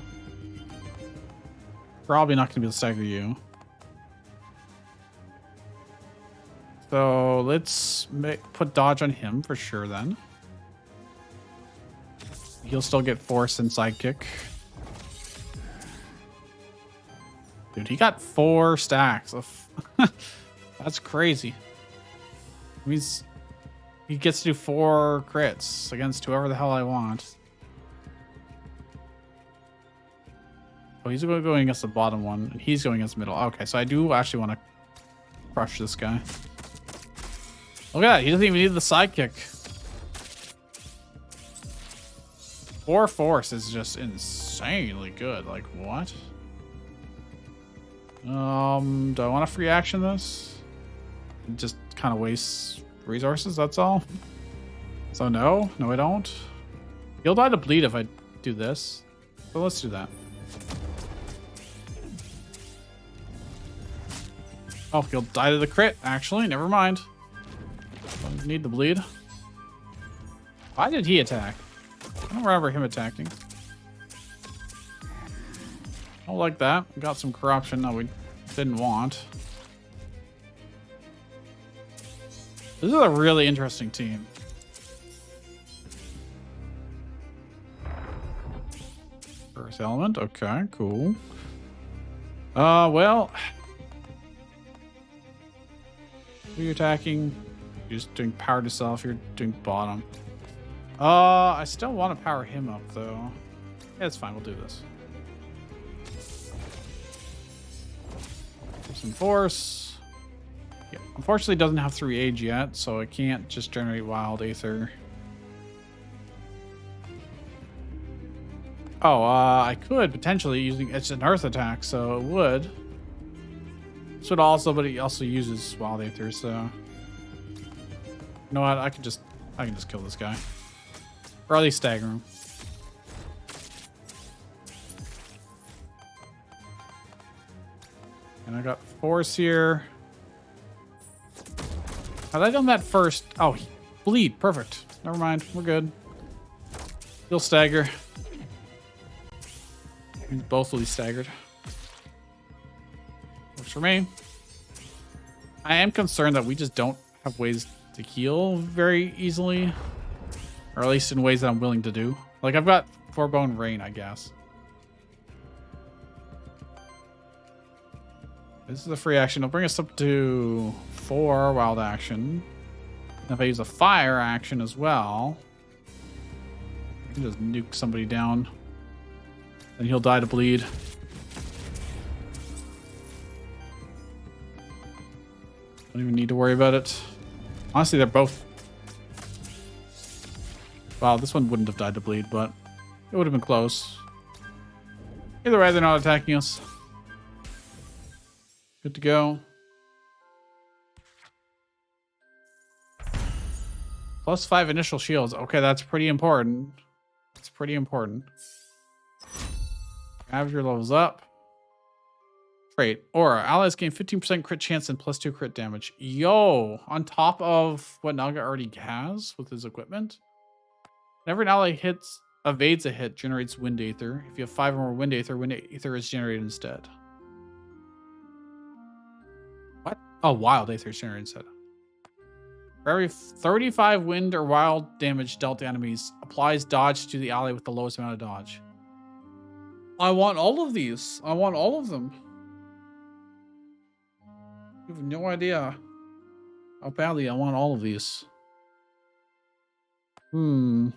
Probably not going to be able to stagger you. So let's put dodge on him for sure then. He'll still get force and sidekick. Dude, he got 4 stacks of... That's crazy. It means he gets to do 4 crits against whoever the hell I want. Oh, he's going against the bottom one, and he's going against the middle. Okay, so I do actually want to crush this guy. Look at that. He doesn't even need the sidekick. 4 force is just insanely good. Like, what? Do I want to free action this? It just kind of wastes resources, that's all. So no, I don't. He'll die to bleed if I do this. So let's do that. Oh, he'll die to the crit, actually. Never mind. Don't need the bleed. Why did he attack? I don't remember him attacking. I don't like that. We got some corruption that we didn't want. This is a really interesting team. Earth element. Okay, cool. Well... Who are you attacking? You're just doing power to self. You're doing bottom. I still want to power him up, though. Yeah, it's fine. We'll do this. Give some force. Yeah, unfortunately, it doesn't have 3 age yet, so it can't just generate wild aether. Oh, I could potentially using it's an earth attack, so it would. This would also, but it also uses wild aether, so you know what? I can just kill this guy, or at least stagger him. And I got force here. Had I done that first? Oh, bleed. Perfect. Never mind. We're good. He'll stagger. Both will be staggered. Works for me. I am concerned that we just don't have ways to heal very easily. Or at least in ways that I'm willing to do. Like, I've got Forebone Rain, I guess. This is a free action. It'll bring us up to 4 wild action. And if I use a fire action as well, I can just nuke somebody down. And he'll die to bleed. Don't even need to worry about it. Honestly, they're both... Wow, this one wouldn't have died to bleed, but it would have been close. Either way, they're not attacking us. Good to go. +5 initial shields. Okay, that's pretty important. That's pretty important. Have your levels up. Trait. Aura. Allies gain 15% crit chance and +2 crit damage. Yo! On top of what Naga already has with his equipment. Whenever an ally evades a hit, generates wind aether. If you have 5 or more wind aether is generated instead. What? Oh, wild aether is generated instead. For every 35 wind or wild damage dealt to enemies, applies dodge to the ally with the lowest amount of dodge. I want all of these. I want all of them. You have no idea how badly I want all of these. Hmm.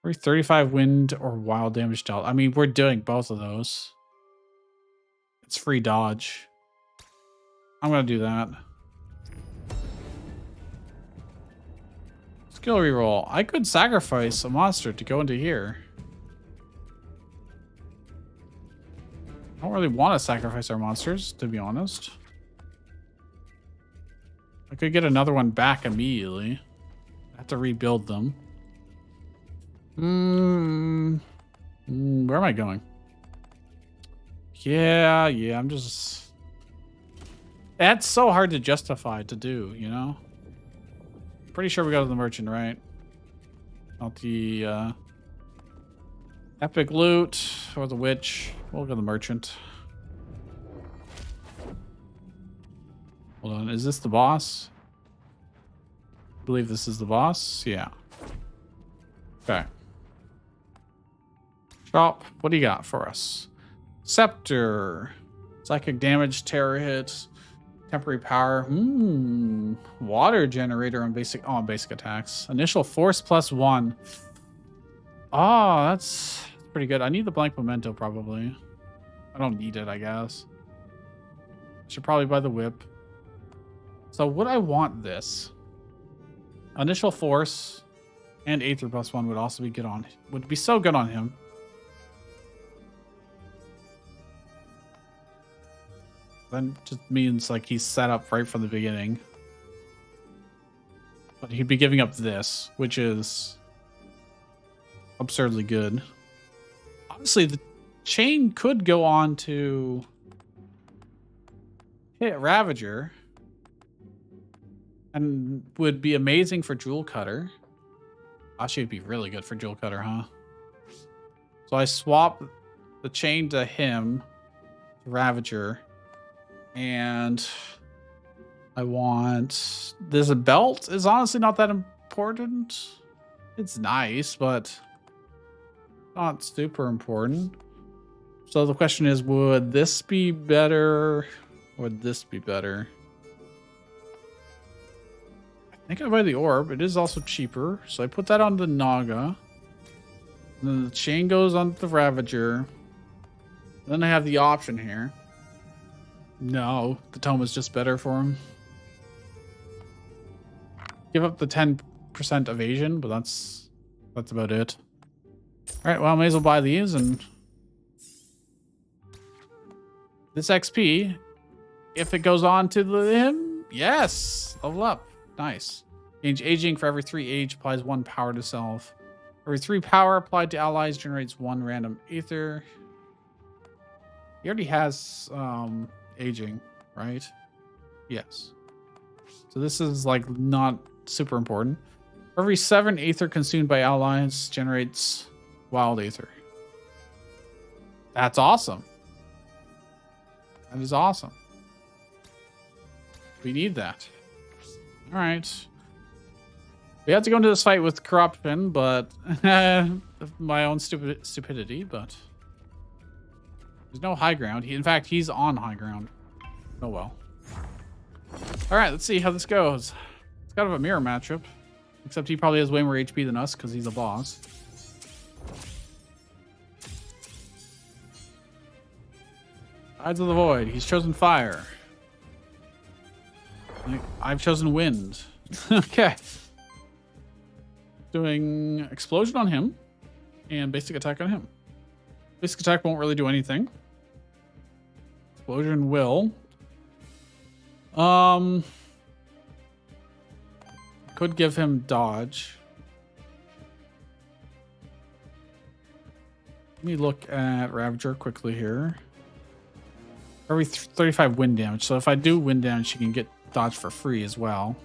35 wind or wild damage dealt. I mean, we're doing both of those. It's free dodge. I'm gonna do that. Skill reroll. I could sacrifice a monster to go into here. I don't really want to sacrifice our monsters, to be honest. I could get another one back immediately. I have to rebuild them. Where am I going? Yeah, I'm just... That's so hard to justify to do, you know? Pretty sure we go to the merchant, right? Not the epic loot or the witch. We'll go to the merchant. Hold on, is this the boss? I believe this is the boss. Yeah. Okay. Shop. What do you got for us? Scepter. Psychic damage, terror hits, temporary power. Water generator on basic attacks. Initial force +1. Oh, that's pretty good. I need the blank memento probably. I don't need it, I guess. Should probably buy the whip. So would I want this? Initial force and Aether +1 would also be good on. Would be so good on him. Then just means like he's set up right from the beginning. But he'd be giving up this, which is absurdly good. Honestly, the chain could go on to hit Ravager and would be amazing for Jewel Cutter. Actually, it'd be really good for Jewel Cutter, huh? So I swap the chain to him, Ravager. And I want this belt is honestly not that important. It's nice, but not super important. So the question is, would this be better? Or would this be better? I think I buy the orb. It is also cheaper. So I put that on the Naga. And then the chain goes on the Ravager. Then I have the option here. No, the tome is just better for him. Give up the 10% evasion, but that's about it. All right, well, I may as well buy these and this XP, if it goes on to him, yes, level up, nice. Change aging for every 3 age applies 1 power to self. Every 3 power applied to allies generates 1 random Aether. He already has aging, right? Yes. So this is like not super important. For every 7 Aether consumed by allies generates wild Aether. That's awesome. That is awesome. We need that. All right. We have to go into this fight with corruption, but my own stupidity, but there's no high ground. In fact, he's on high ground. Oh well. All right, let's see how this goes. It's kind of a mirror matchup, except he probably has way more HP than us because he's a boss. Tides of the Void. He's chosen fire. I've chosen wind. Okay. Doing explosion on him and basic attack on him. Basic attack won't really do anything. Explosion will. Could give him dodge. Let me look at Ravager quickly here. Every 35 wind damage. So if I do wind damage, she can get dodge for free as well.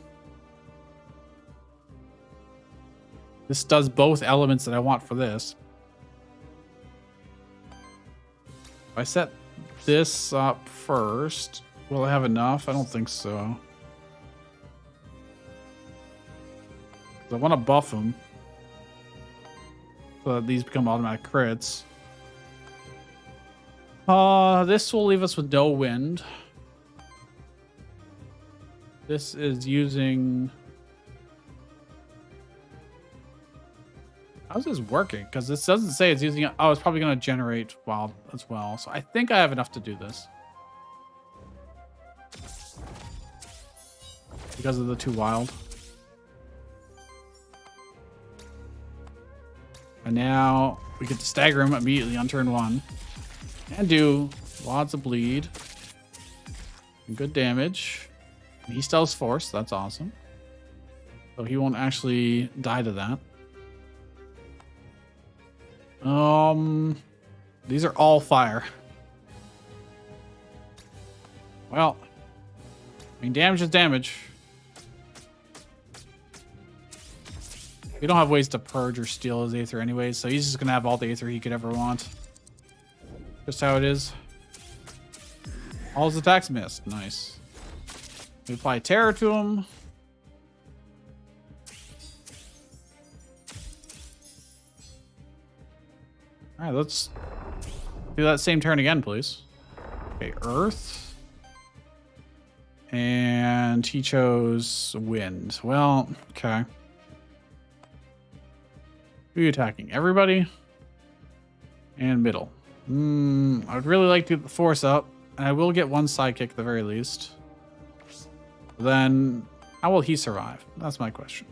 This does both elements that I want for this. If I set this up first, will I have enough? I don't think so. I want to buff them so that these become automatic crits. This will leave us with no wind. This is using... How's this working? Because this doesn't say it's using... Oh, it's probably going to generate wild as well. So I think I have enough to do this. Because of the 2 wild. And now we get to stagger him immediately on turn 1. And do lots of bleed. And good damage. And he still has force. That's awesome. So he won't actually die to that. These are all fire. Well, I mean, damage is damage. We don't have ways to purge or steal his Aether anyways, so he's just gonna have all the Aether he could ever want. Just how it is. All his attacks missed. Nice. We apply Terror to him. Alright, let's do that same turn again, please. Okay, Earth. And he chose Wind. Well, okay. Who are you attacking? Everybody? And middle. I would really like to get the force up. And I will get one sidekick at the very least. Then, how will he survive? That's my question.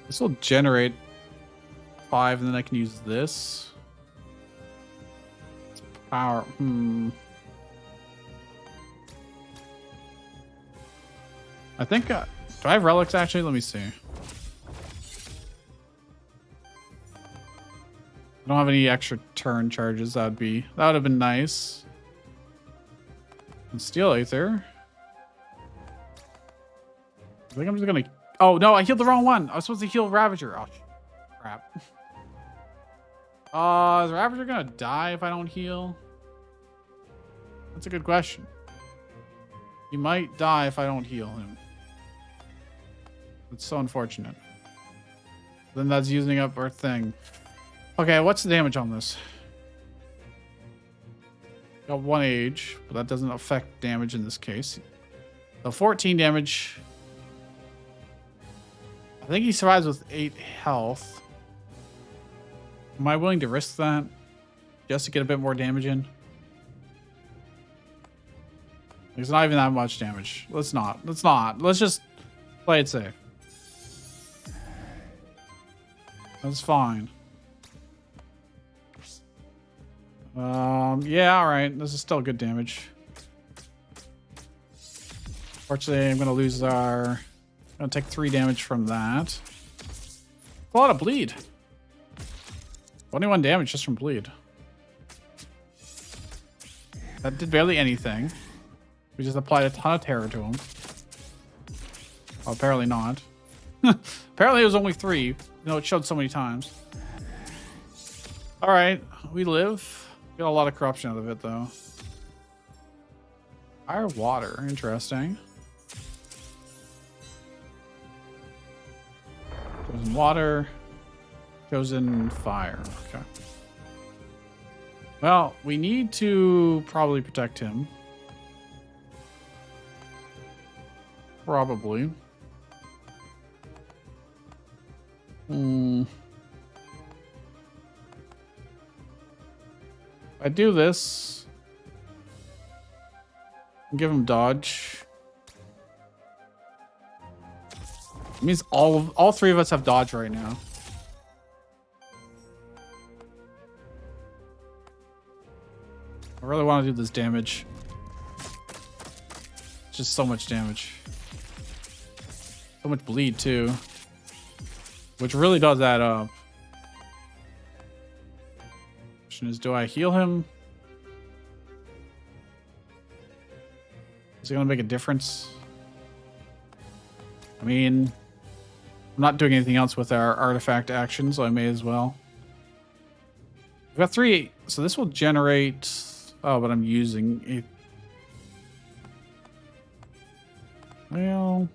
This will generate 5, and then I can use this. It's power. I think... do I have relics, actually? Let me see. I don't have any extra turn charges. That would have been nice. And Steel Aether. I think I'm just gonna... Oh, no, I healed the wrong one. I was supposed to heal Ravager. Oh, crap. Is Ravager gonna die if I don't heal? That's a good question. He might die if I don't heal him. It's so unfortunate. Then that's using up our thing. Okay, what's the damage on this? Got 1 age, but that doesn't affect damage in this case. So 14 damage. I think he survives with 8 health. Am I willing to risk that? Just to get a bit more damage in? It's not even that much damage. Let's not. Let's just play it safe. That's fine. Yeah, alright. This is still good damage. Fortunately, I'm going to lose our... I'm going to take 3 damage from that. A lot of bleed. 21 damage just from bleed. That did barely anything. We just applied a ton of terror to him. Well, apparently not. Apparently it was only 3. You know, it showed so many times. Alright, we live. Got a lot of corruption out of it, though. Fire water. Interesting. Chosen water. Chosen fire. Okay. Well, we need to probably protect him. Probably. I do this. Give him dodge. It means all 3 of us have dodge right now. I really want to do this damage. It's just so much damage. So much bleed too. Which really does add up. Question is, do I heal him? Is it gonna make a difference? I mean, I'm not doing anything else with our artifact action, so I may as well. We've got 3, so this will generate... Oh, but I'm using a... Well...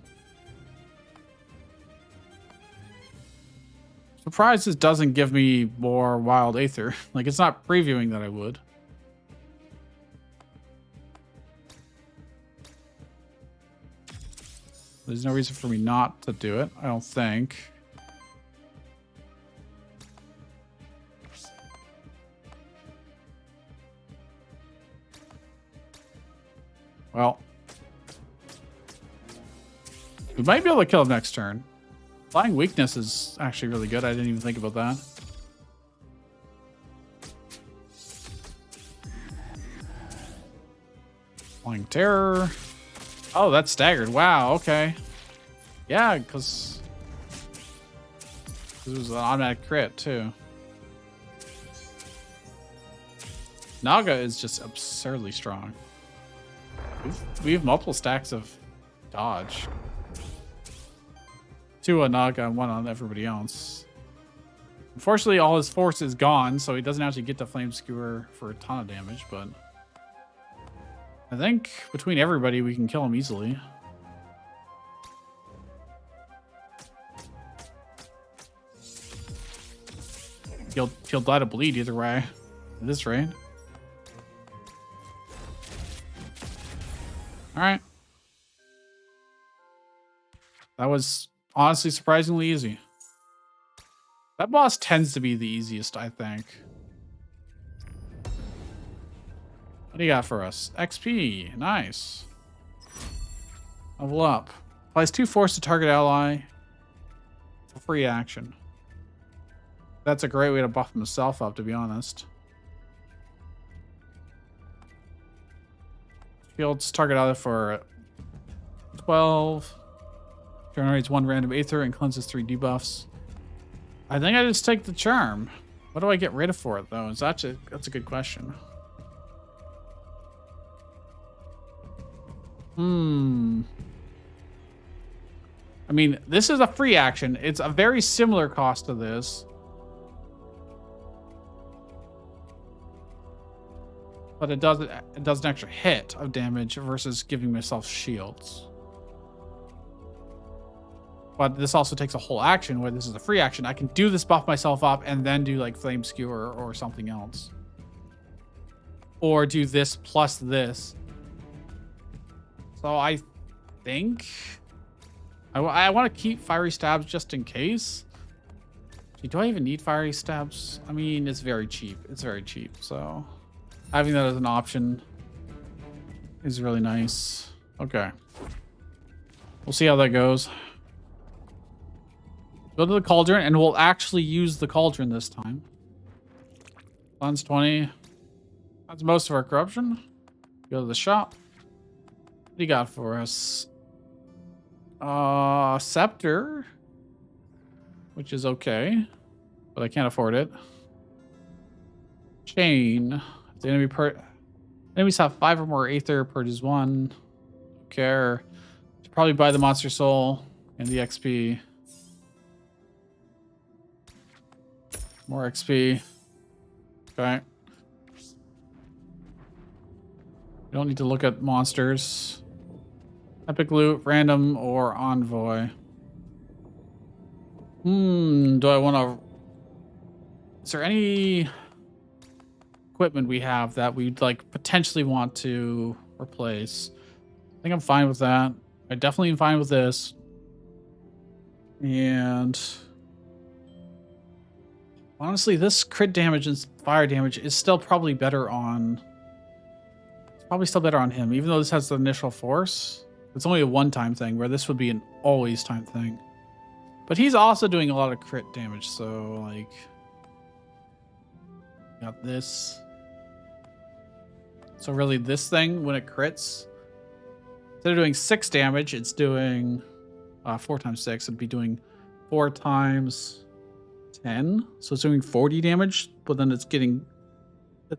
Surprised this doesn't give me more wild Aether. Like, it's not previewing that I would. There's no reason for me not to do it, I don't think. Well, we might be able to kill him next turn. Flying weakness is actually really good. I didn't even think about that. Flying terror. Oh, that's staggered. Wow, okay. Yeah, because it was an automatic crit too. Naga is just absurdly strong. We have multiple stacks of dodge. 2 on Naga and 1 on everybody else. Unfortunately, all his force is gone, so he doesn't actually get to Flame Skewer for a ton of damage, but I think between everybody we can kill him easily. He'll die to bleed either way at this rate. Alright. That was honestly surprisingly easy. That boss tends to be the easiest, I think. What do you got for us? XP. Nice. Level up. Applies 2 force to target ally. It's a free action. That's a great way to buff himself up, to be honest. Shields target ally for 12. Generates 1 random Aether and cleanses 3 debuffs. I think I just take the charm. What do I get rid of for it, though? That's a good question. I mean, this is a free action. It's a very similar cost to this. But it does an extra hit of damage versus giving myself shields. But this also takes a whole action where this is a free action. I can do this, buff myself up, and then do like Flame Skewer or something else. Or do this plus this. So I think I want to keep Fiery Stabs just in case. Do I even need Fiery Stabs? I mean, it's very cheap. It's very cheap. So having that as an option is really nice. Okay. We'll see how that goes. Go to the cauldron, and we'll actually use the cauldron this time. Funds 20. That's most of our corruption. Go to the shop. What do you got for us? Scepter. Which is okay. But I can't afford it. Chain. The enemies have 5 or more Aether, purges 1. Don't care. Should probably buy the Monster Soul and the XP. More XP. Okay. You don't need to look at monsters. Epic loot, random, or envoy. Do I want to... Is there any equipment we have that we'd like potentially want to replace? I think I'm fine with that. I definitely am fine with this. And honestly, this crit damage and fire damage is still probably better on... It's probably still better on him, even though this has the initial force. It's only a one-time thing, where this would be an always-time thing. But he's also doing a lot of crit damage, so, like... Got this. So really, this thing, when it crits, instead of doing 6 damage, it's doing 4 times 6. It'd be doing 4 times 10. So it's doing 40 damage, but then it's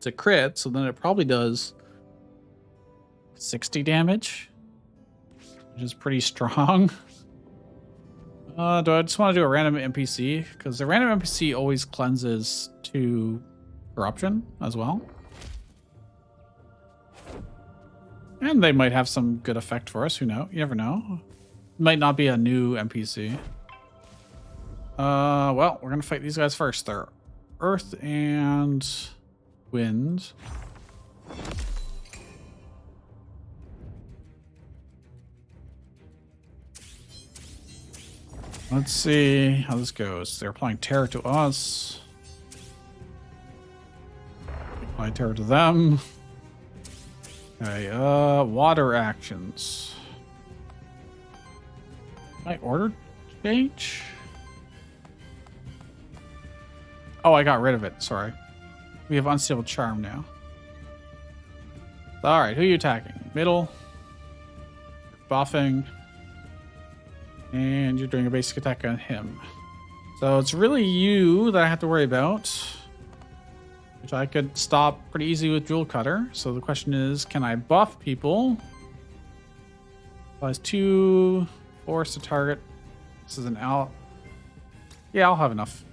a crit, so then it probably does 60 damage, which is pretty strong. Do I just want to do a random NPC? Because the random NPC always cleanses to corruption as well. And they might have some good effect for us. Who knows? You never know. Might not be a new NPC. Well, we're gonna fight these guys first. They're earth and wind. Let's see how this goes. They're applying terror to us. Apply terror to them. Okay, water actions. I ordered change? Oh, I got rid of it. Sorry. We have unstable charm now. All right, who are you attacking? Middle. Buffing. And you're doing a basic attack on him. So it's really you that I have to worry about. Which I could stop pretty easy with Jewel Cutter. So the question is, can I buff people? Applies 2 force to target. This is an L. Yeah, I'll have enough.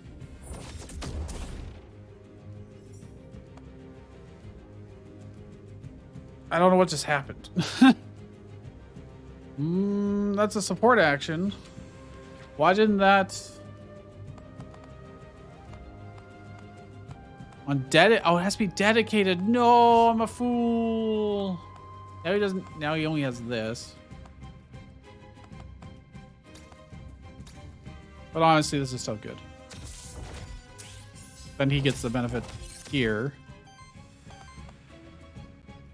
I don't know what just happened. That's a support action. Why didn't that... On oh, it has to be dedicated. No, I'm a fool. Now he doesn't. Now he only has this. But honestly, this is so good. Then he gets the benefit here.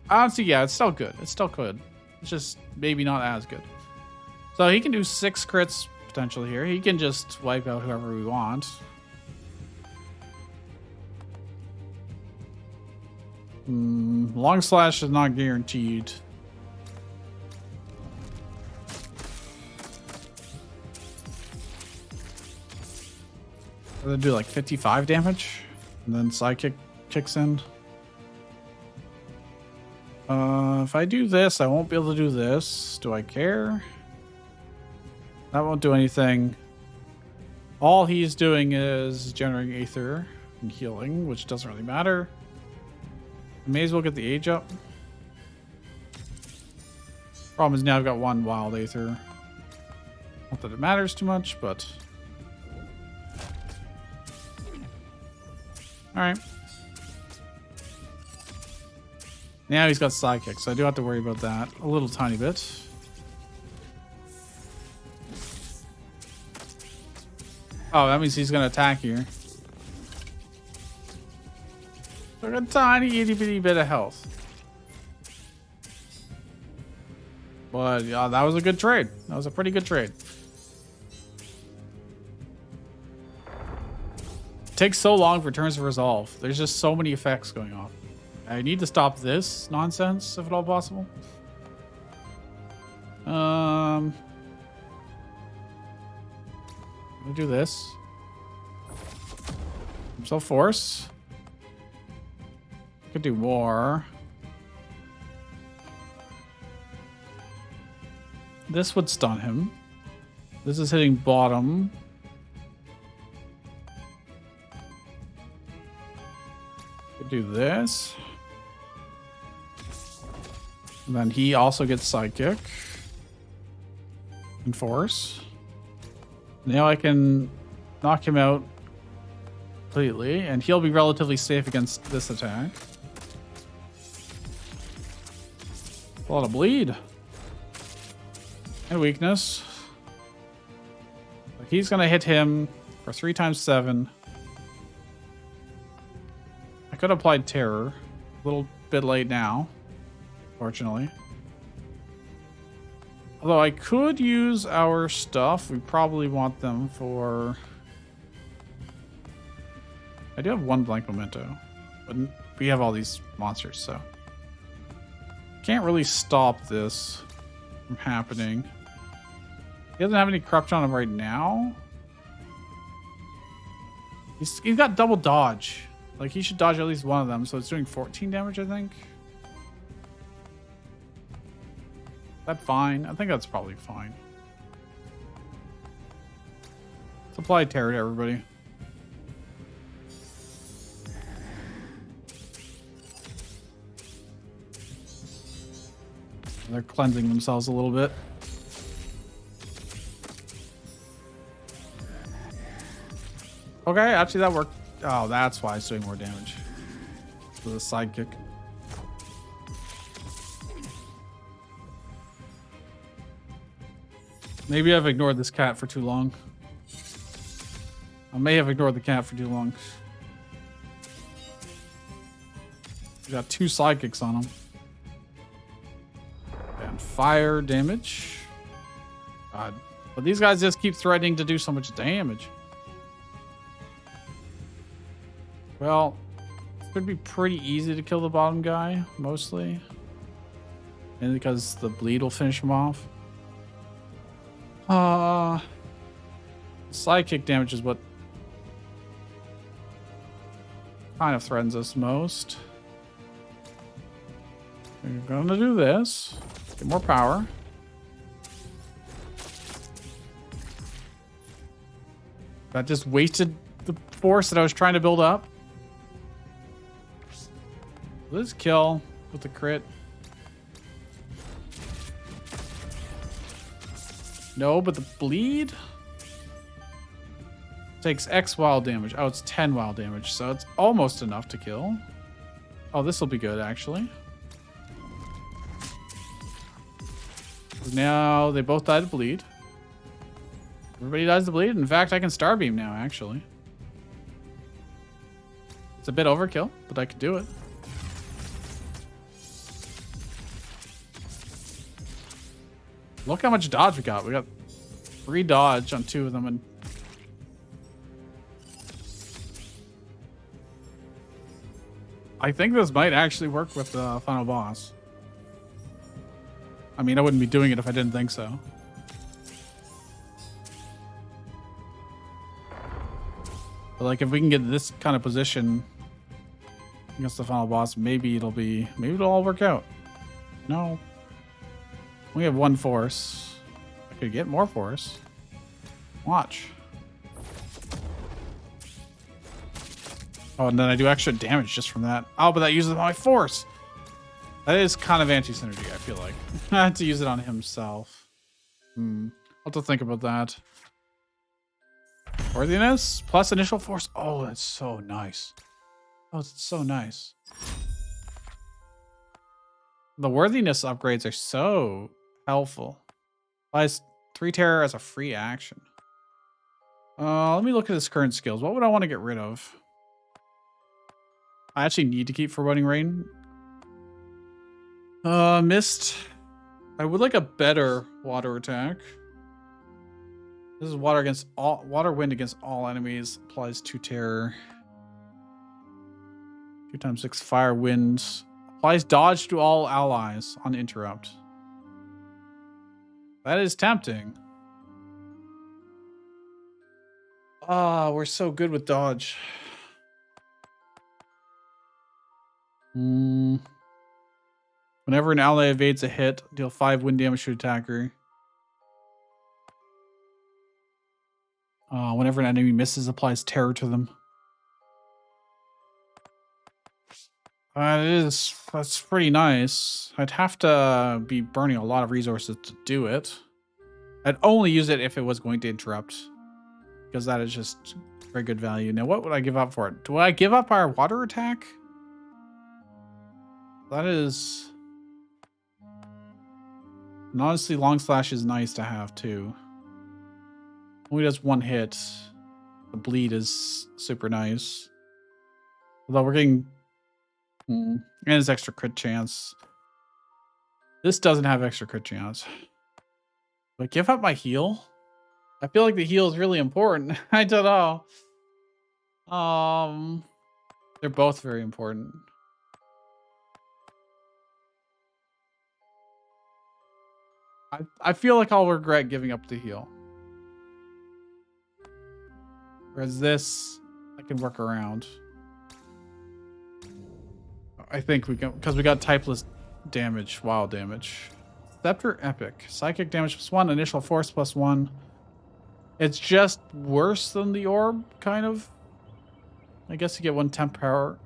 Honestly, yeah, it's still good. It's still good. It's just maybe not as good. So he can do 6 crits potentially here. He can just wipe out whoever we want. Long slash is not guaranteed. They do like 55 damage, and then Psychic kicks in. If I do this, I won't be able to do this. Do I care? That won't do anything. All he's doing is generating Aether and healing, which doesn't really matter. May as well get the age up. Problem is now I've got 1 wild Aether. Not that it matters too much, but... Alright. Now he's got Psychic, so I do have to worry about that a little tiny bit. Oh, that means he's going to attack here. Like a tiny itty bitty bit of health. But yeah, that was a good trade. That was a pretty good trade. It takes so long for turns to resolve. There's just so many effects going on. I need to stop this nonsense if at all possible. Let me do this. So force. Could do more. This would stun him. This is hitting bottom. Could do this. And then he also gets Psychic. And force. Now I can knock him out completely, and he'll be relatively safe against this attack. A lot of bleed. And weakness. He's going to hit him for 3 times 7. I could have applied terror. A little bit late now, fortunately. Although I could use our stuff. We probably want them for... I do have 1 blank memento. But we have all these monsters, so... Can't really stop this from happening. He doesn't have any corruption on him right now. He's got double dodge. Like, he should dodge at least one of them, so it's doing 14 damage, I think. Is that fine? I think that's probably fine. Let's apply terror to everybody. They're cleansing themselves a little bit. Okay, actually that worked. Oh, that's why it's doing more damage. With a sidekick. Maybe I've ignored this cat for too long. I may have ignored the cat for too long. We got 2 sidekicks on him. And fire damage. God. But these guys just keep threatening to do so much damage. Well, it should be pretty easy to kill the bottom guy, mostly. And because the bleed will finish him off. Sidekick damage is what kind of threatens us most. We're gonna do this. Get more power. That just wasted the force that I was trying to build up. Let's kill with the crit. No, but the bleed takes X wild damage. Oh, it's 10 wild damage, so it's almost enough to kill. Oh, this will be good, actually. Now they both died to bleed. Everybody dies to bleed. In fact, I can Starbeam now, actually. It's a bit overkill, but I could do it. Look how much dodge we got. We got 3 dodge on 2 of them. And I think this might actually work with the final boss. I mean, I wouldn't be doing it if I didn't think so. But like, if we can get this kind of position against the final boss, maybe it'll all work out. No. We have 1 force. I could get more force. Watch. Oh, and then I do extra damage just from that. Oh, but that uses my force. That is kind of anti-synergy, I feel like. I had to use it on himself. I'll have to think about that. Worthiness plus initial force. Oh, that's so nice. Oh, it's so nice. The worthiness upgrades are so helpful. Applies 3 terror as a free action. Let me look at his current skills. What would I want to get rid of? I actually need to keep Foreboding Rain. Mist. I would like a better water attack. This is water wind against all enemies. Applies 2 terror. 2 times 6 fire winds. Applies dodge to all allies on interrupt. That is tempting. Ah, we're so good with dodge. Whenever an ally evades a hit, deal 5 wind damage to attacker. Whenever an enemy misses, applies terror to them. That's pretty nice. I'd have to be burning a lot of resources to do it. I'd only use it if it was going to interrupt, because that is just very good value. Now, what would I give up for it? Do I give up our water attack? That is... And honestly, long slash is nice to have too. Only does 1 hit. The bleed is super nice. Although we're getting... and his extra crit chance. This doesn't have extra crit chance. But give up my heal? I feel like the heal is really important. I don't know. They're both very important. I feel like I'll regret giving up the heal. Whereas this, I can work around. I think we can, because we got typeless damage, wild damage. Scepter Epic. Psychic damage +1, initial force +1. It's just worse than the orb, kind of. I guess you get 1 temp power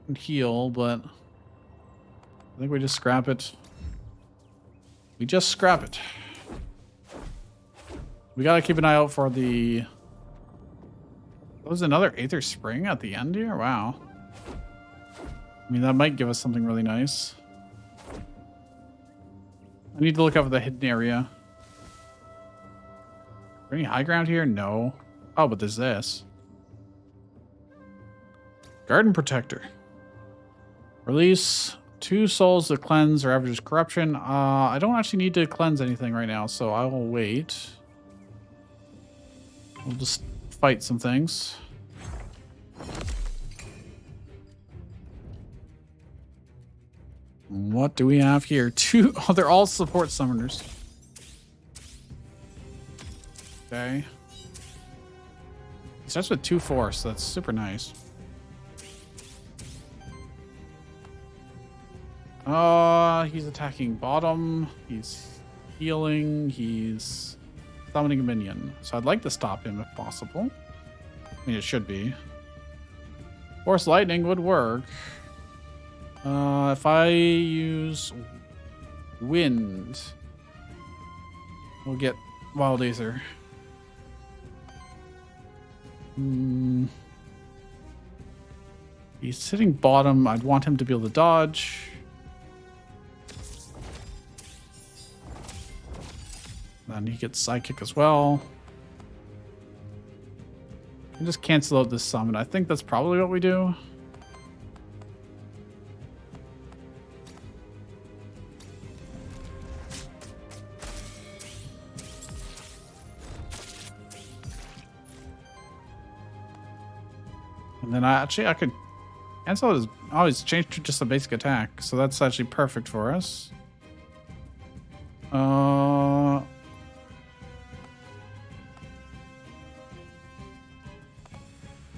and heal, but I think we just scrap it. We just scrap it. We gotta keep an eye out for the Oh, there's another Aether Spring at the end here? Wow. I mean, that might give us something really nice. I need to look up the hidden area. Is there any high ground here? No. Oh, but there's this. Garden Protector. Release 2 souls to cleanse or averages corruption. I don't actually need to cleanse anything right now, so I will wait. We'll just fight some things. What do we have here? 2. Oh, they're all support summoners. Okay. He starts with 2 force. So that's super nice. He's attacking bottom. He's healing. He's summoning a minion. So I'd like to stop him if possible. I mean, it should be. Force lightning would work. If I use wind, we'll get Wild Aether. He's sitting bottom. I'd want him to be able to dodge. Then he gets Psychic as well. And just cancel out this summon. I think that's probably what we do. And then I could cancel his. Oh, he's changed to just a basic attack, so that's actually perfect for us.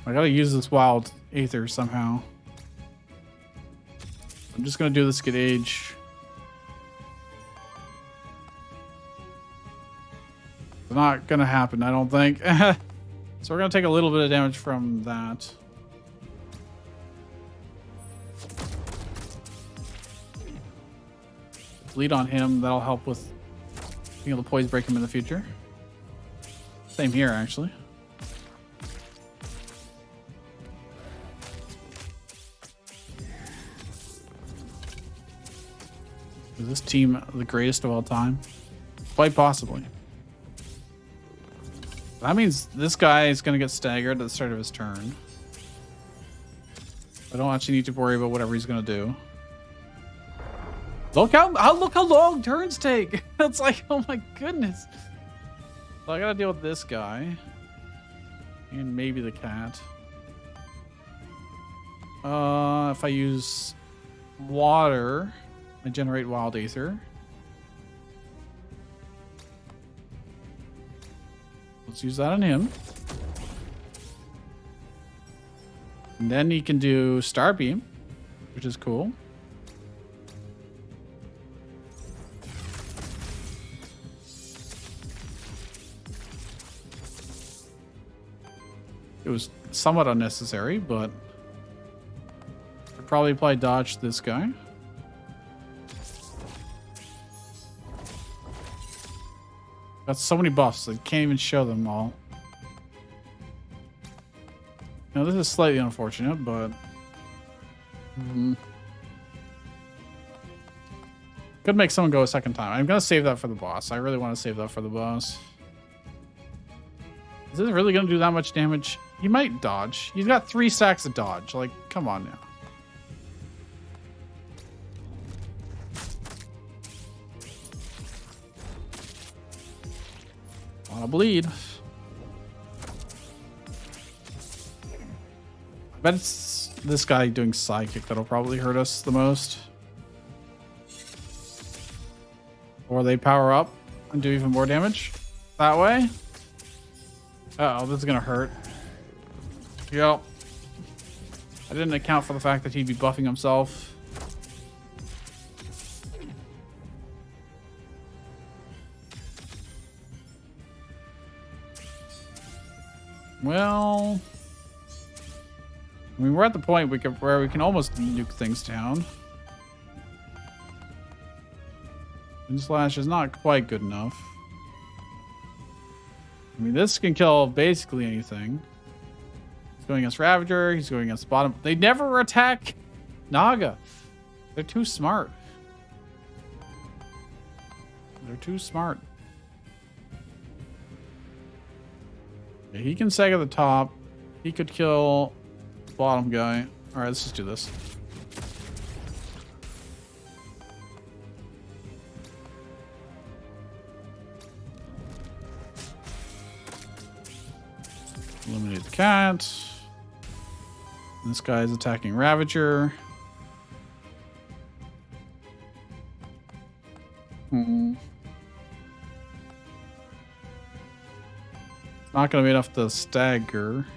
I gotta use this Wild Aether somehow. I'm just gonna do this get age. It's not gonna happen, I don't think. So we're gonna take a little bit of damage from that. Bleed on him, that'll help with being able to poise break him in the future. Same here, actually. Is this team the greatest of all time? Quite possibly. That means this guy is going to get staggered at the start of his turn. I don't actually need to worry about whatever he's going to do. Look how long turns take. It's like, oh my goodness. So I got to deal with this guy. And maybe the cat. If I use water, I generate Wild Aether. Let's use that on him. And then he can do Starbeam, which is cool. It was somewhat unnecessary, but I'd probably apply dodge to this guy. Got so many buffs, I can't even show them all. Now this is slightly unfortunate, but could make someone go a second time. I'm gonna save that for the boss. I really want to save that for the boss. Is this really gonna do that much damage? He might dodge. He's got 3 stacks of dodge. Like, come on now. Wanna bleed. I bet it's this guy doing Psychic that'll probably hurt us the most. Or they power up and do even more damage that way. Uh-oh, this is gonna hurt. Yep. I didn't account for the fact that he'd be buffing himself. Well, I mean, we're at the point where we can almost nuke things down. Wind Slash is not quite good enough. I mean, this can kill basically anything. He's going against Ravager. He's going against bottom. They never attack Naga. They're too smart. They're too smart. Yeah, he can sag at the top. He could kill the bottom guy. All right, let's just do this. Eliminate the cat. This guy is attacking Ravager. It's not going to be enough to stagger.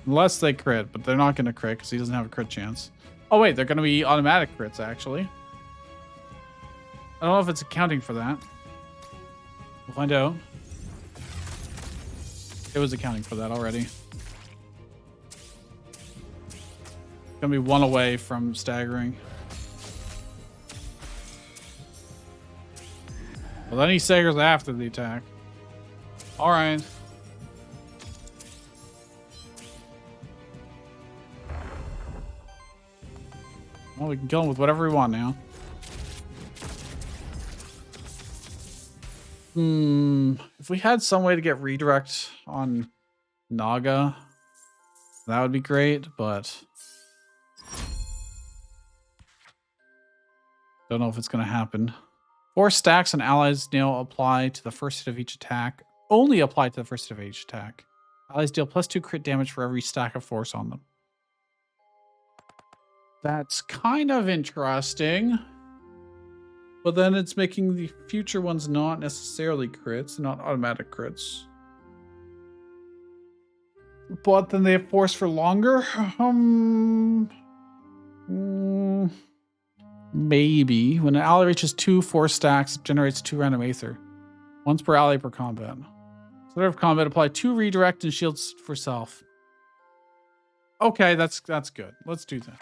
Unless they crit, but they're not going to crit because he doesn't have a crit chance. Oh, wait, they're going to be automatic crits, actually. I don't know if it's accounting for that. We'll find out. It was accounting for that already. Gonna be one away from staggering. Well, then he staggers after the attack. All right. Well, we can kill him with whatever we want now. If we had some way to get redirect on Naga, that would be great, but don't know if it's going to happen. 4 stacks and allies now apply to the first hit of each attack. Only apply to the first hit of each attack. Allies deal +2 crit damage for every stack of force on them. That's kind of interesting. But then it's making the future ones not necessarily crits, not automatic crits. But then they have force for longer? Maybe. When an ally reaches 2 force stacks, it generates 2 random Aether. Once per ally per combat. Start of combat, apply 2 redirect and shields for self. Okay, that's good. Let's do that.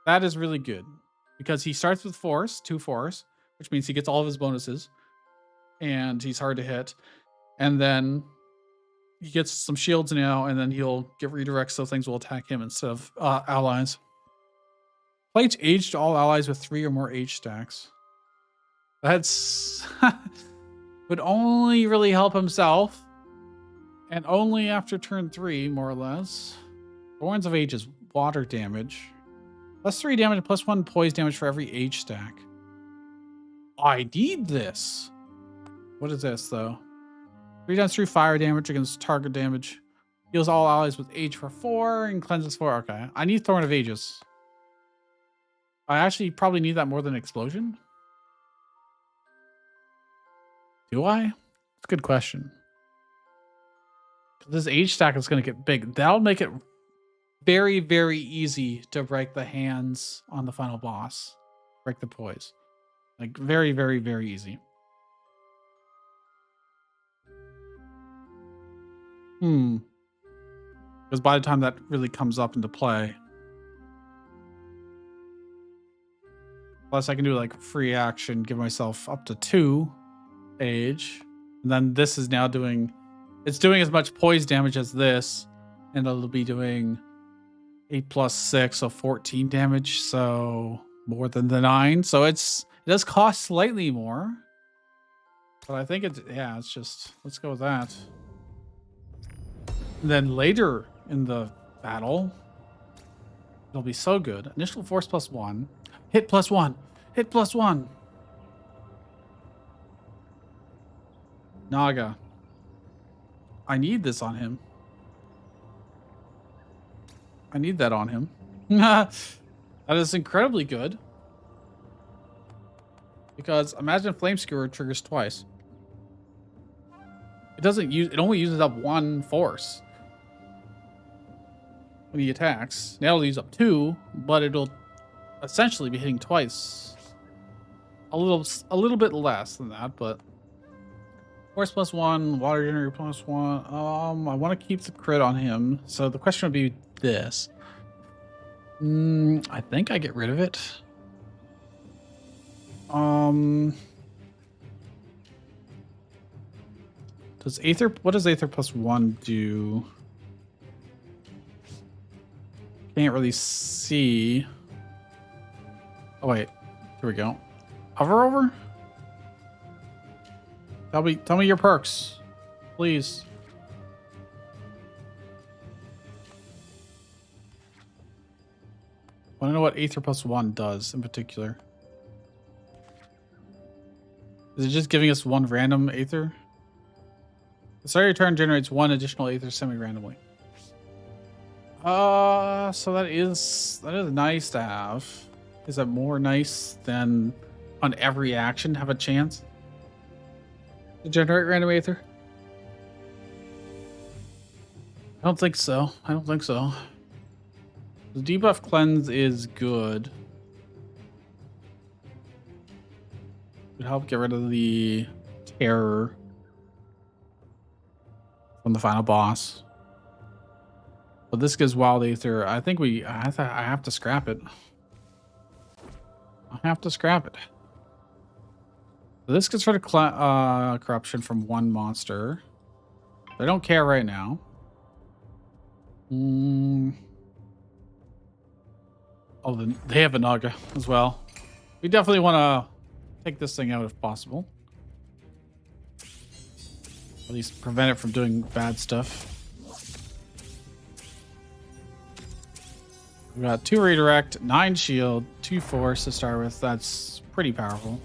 That is really good. Because he starts with force, 2 force, which means he gets all of his bonuses. And he's hard to hit. And then he gets some shields now, and then he'll get redirects so things will attack him instead of allies. Play age to all allies with 3 or more age stacks. That's would only really help himself. And only after turn 3, more or less. Thorns of Age is water damage. +3 damage, +1 poise damage for every age stack. I need this. What is this, though? 3 times 3 fire damage against target damage. Heals all allies with age for 4 and cleanses 4. Okay. I need Thorn of Ages. I actually probably need that more than Explosion. Do I? It's a good question. This age stack is going to get big. That'll make it very, very easy to break the hands on the final boss. Break the poise. Like, very, very, very easy. Because by the time that really comes up into play. Plus, I can do like free action, give myself up to 2 age. And then this is now doing... It's doing as much poise damage as this. And it'll be doing 8 + 6, so 14 damage. So more than the 9. So it does cost slightly more. But I think it's just... Let's go with that. And then later in the battle, it'll be so good. Initial force +1. Hit +1. Hit +1. Naga. I need this on him. I need that on him. That is incredibly good. Because imagine Flame Skewer triggers twice. It only uses up 1 force when he attacks. Now it'll use up 2, but it'll essentially be hitting twice. A little bit less than that, but force +1, water generator +1. I want to keep the crit on him. So the question would be this. I think I get rid of it. What does Aether +1 do? Can't really see. Oh wait, here we go. Hover over. Tell me your perks, please. I want to know what Aether +1 does in particular. Is it just giving us one random Aether? The start of your turn generates one additional Aether semi-randomly. So that is nice to have. Is that more nice than on every action have a chance to generate random Aether? I don't think so. I don't think so. The debuff cleanse is good. Would help get rid of the terror from the final boss. But this gives wild Aether. I think I have to scrap it. I have to scrap it. So this gets rid of corruption from one monster. I don't care right now. Oh, they have a Naga as well. We definitely want to take this thing out if possible. At least prevent it from doing bad stuff. We got 2 redirect, 9 shield, 2 force to start with. That's pretty powerful.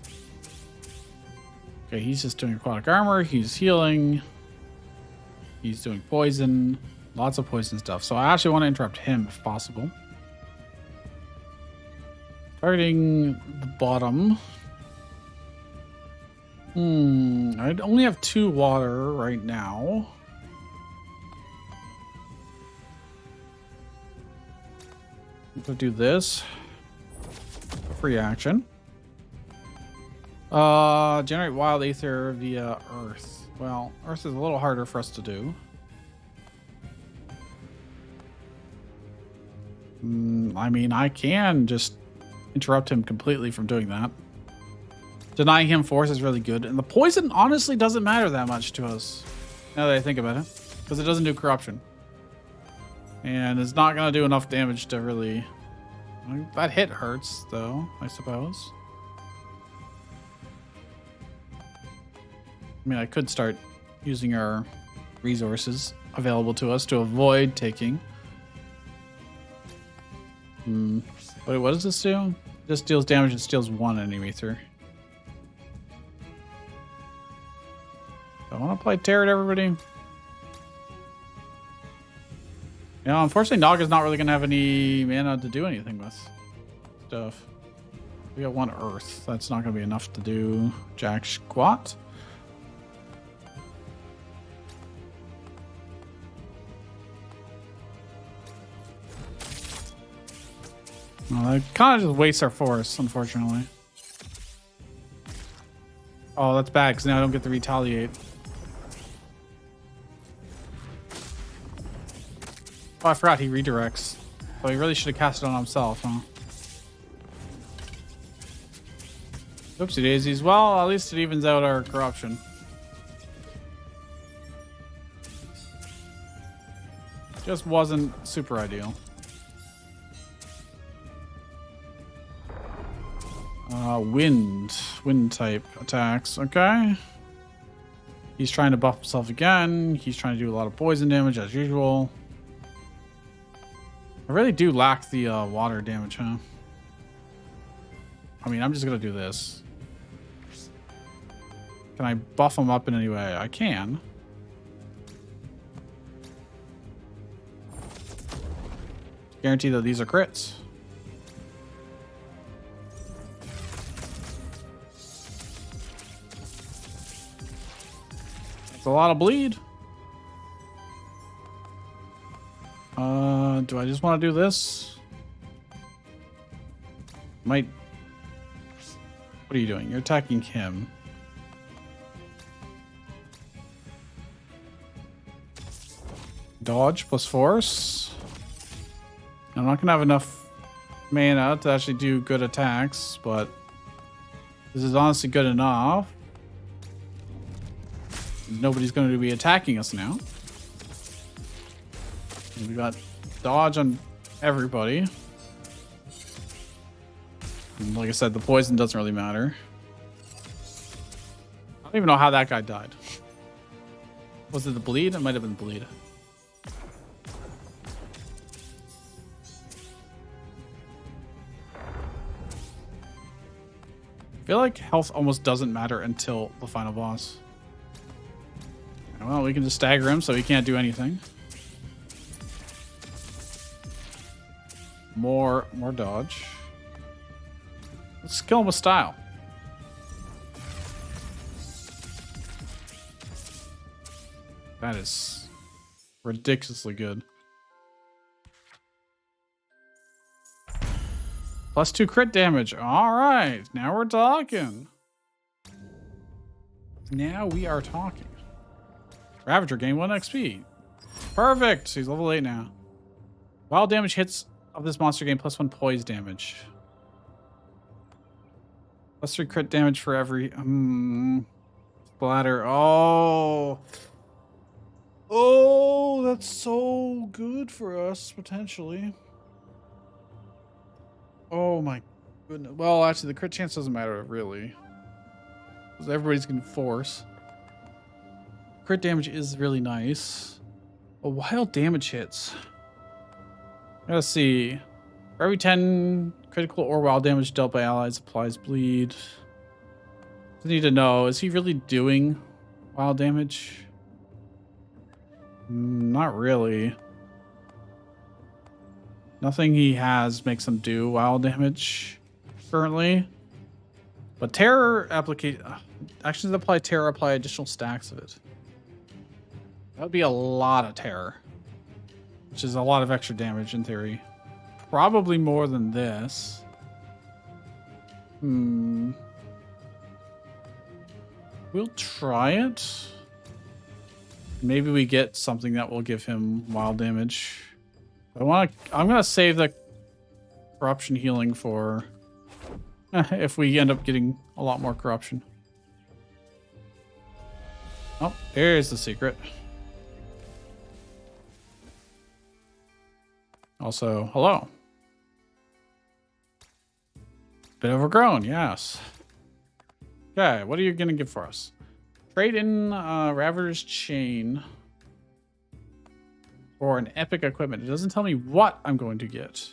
Okay, he's just doing aquatic armor. He's healing. He's doing poison. Lots of poison stuff. So I actually want to interrupt him if possible. Targeting the bottom. I only have 2 water right now. I'm gonna do this. Free action. Generate wild Aether via Earth. Well, Earth is a little harder for us to do. I mean, I can just interrupt him completely from doing that. Denying him force is really good. And the poison honestly doesn't matter that much to us, now that I think about it. Because it doesn't do corruption. And it's not going to do enough damage to really... That hit hurts, though, I suppose. I mean, I could start using our resources available to us to avoid taking. Wait, what does this do? This deals damage and steals 1 enemy Aether. I want to play Terror to everybody. You know, unfortunately, Naga's not really going to have any mana to do anything with stuff. We got 1 Earth. That's not going to be enough to do jack squat. Well, that kind of just wastes our force, unfortunately. Oh, that's bad, because now I don't get to retaliate. Oh, I forgot he redirects. So he really should have cast it on himself, huh? Oopsie daisies. Well, at least it evens out our corruption. Just wasn't super ideal. Wind type attacks. Okay. He's trying to buff himself again. He's trying to do a lot of poison damage as usual. I really do lack the water damage, huh? I mean, I'm just gonna do this. Can I buff him up in any way? I can. Guarantee that these are crits. It's a lot of bleed. Do I just want to do this? Might. What are you doing? You're attacking him. Dodge plus force. I'm not gonna have enough mana to actually do good attacks, but this is honestly good enough. Nobody's going to be attacking us now. We got dodge on everybody. And like I said, the poison doesn't really matter. I don't even know how that guy died. Was it the bleed? It might have been the bleed. I feel like health almost doesn't matter until the final boss. Well, we can just stagger him so he can't do anything. More dodge. Let's kill him with style. That is ridiculously good. +2 crit damage. All right, now we're talking. Now we are talking. Ravager gain 1 XP. Perfect. He's level 8 now. Wild damage hits of this monster gain +1 poise damage. +3 crit damage for every splatter. Oh, that's so good for us potentially. Oh my goodness. Well, actually, the crit chance doesn't matter really, because everybody's gonna force. Crit damage is really nice. A wild damage hits. Let's see. For every 10 critical or wild damage dealt by allies applies bleed. I need to know, is he really doing wild damage? Not really. Nothing he has makes him do wild damage currently. But terror application actions that apply terror apply additional stacks of it. That would be a lot of terror, which is a lot of extra damage in theory. Probably more than this. We'll try it. Maybe we get something that will give him wild damage. I'm gonna save the corruption healing for if we end up getting a lot more corruption. Oh, here's the secret. Also, hello. Bit overgrown, yes. Okay, what are you gonna give for us? Trade in Ravager's Chain for an epic equipment. It doesn't tell me what I'm going to get.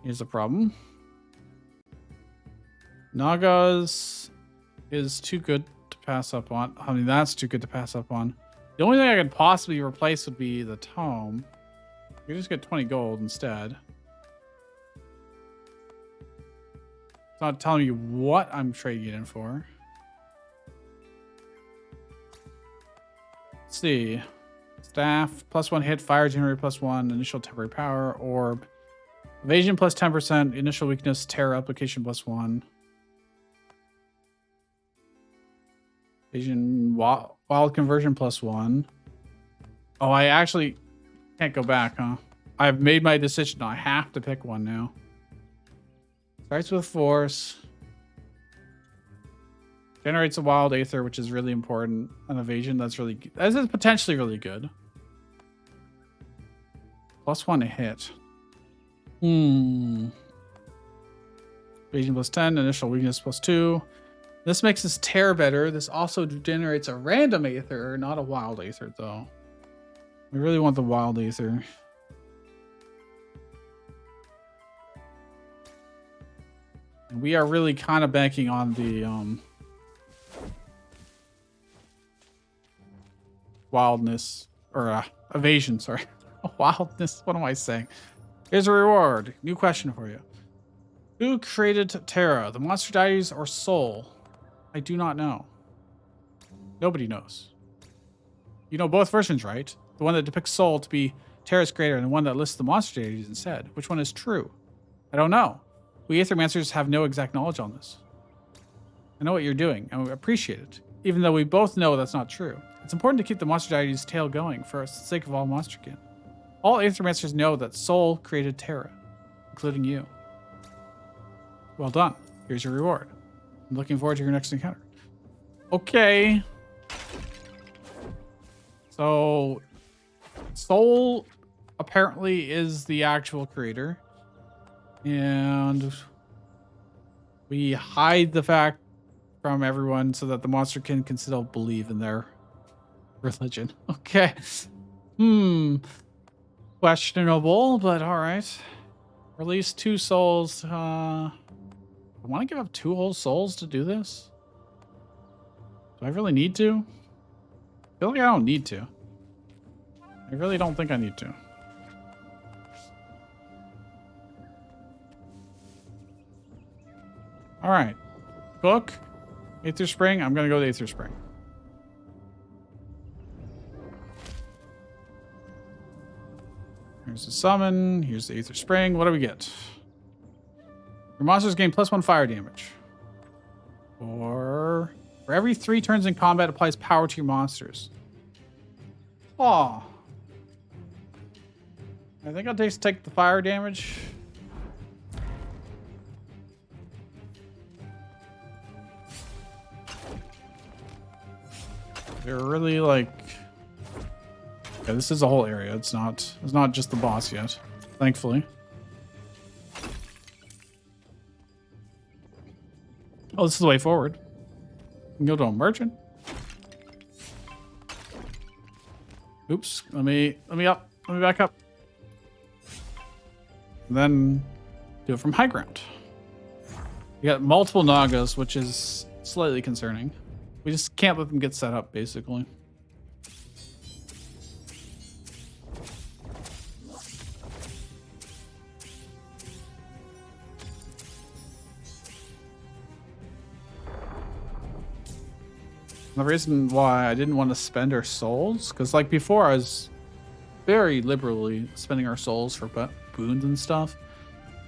Here's the problem. Naga's is too good to pass up on. I mean, that's too good to pass up on. The only thing I could possibly replace would be the tome. We just get 20 gold instead. It's not telling me what I'm trading it in for. Let's see. Staff, +1 hit, fire generator +1, initial temporary power, orb. Evasion +10%, initial weakness, terror application +1. Evasion, wild conversion +1. Oh, I actually can't go back, huh? I've made my decision. I have to pick one now. Starts with force. Generates a wild aether, which is really important. An evasion, that's really good. This is potentially really good. +1 to hit. Evasion +10, initial weakness +2. This makes his tear better. This also generates a random aether, not a wild aether, though. We really want the wild aether. And we are really kind of banking on the wildness, or evasion, sorry. Wildness, what am I saying? Here's a reward. New question for you. Who created Terra, the monster deities or Soul? I do not know. Nobody knows. You know both versions, right? The one that depicts Soul to be Terra's creator and the one that lists the monster deities instead. Which one is true? I don't know. We Aethermancers have no exact knowledge on this. I know what you're doing, and we appreciate it, even though we both know that's not true. It's important to keep the monster deity's tale going for the sake of all monsterkin. All Aethermancers know that Soul created Terra, including you. Well done. Here's your reward. I'm looking forward to your next encounter. Okay. So, Soul apparently is the actual creator. And we hide the fact from everyone so that the monster can still believe in their religion. Okay. Questionable, but all right. Release 2 souls. I want to give up 2 whole souls to do this. Do I really need to? I feel like I don't need to. I really don't think I need to. All right. Book. Aether Spring. I'm going to go to Aether Spring. Here's the summon. Here's the Aether Spring. What do we get? Your monsters gain +1 fire damage. Or for every 3 turns in combat, applies power to your monsters. Aw. I think I'll just take the fire damage. They're really like... Okay, this is a whole area. It's not just the boss yet, thankfully. Oh, this is the way forward. We can go to a merchant. Oops. Let me back up. And then do it from high ground. We got multiple Nagas, which is slightly concerning. We just can't let them get set up, basically. The reason why I didn't want to spend our souls, because like before I was very liberally spending our souls for boons and stuff.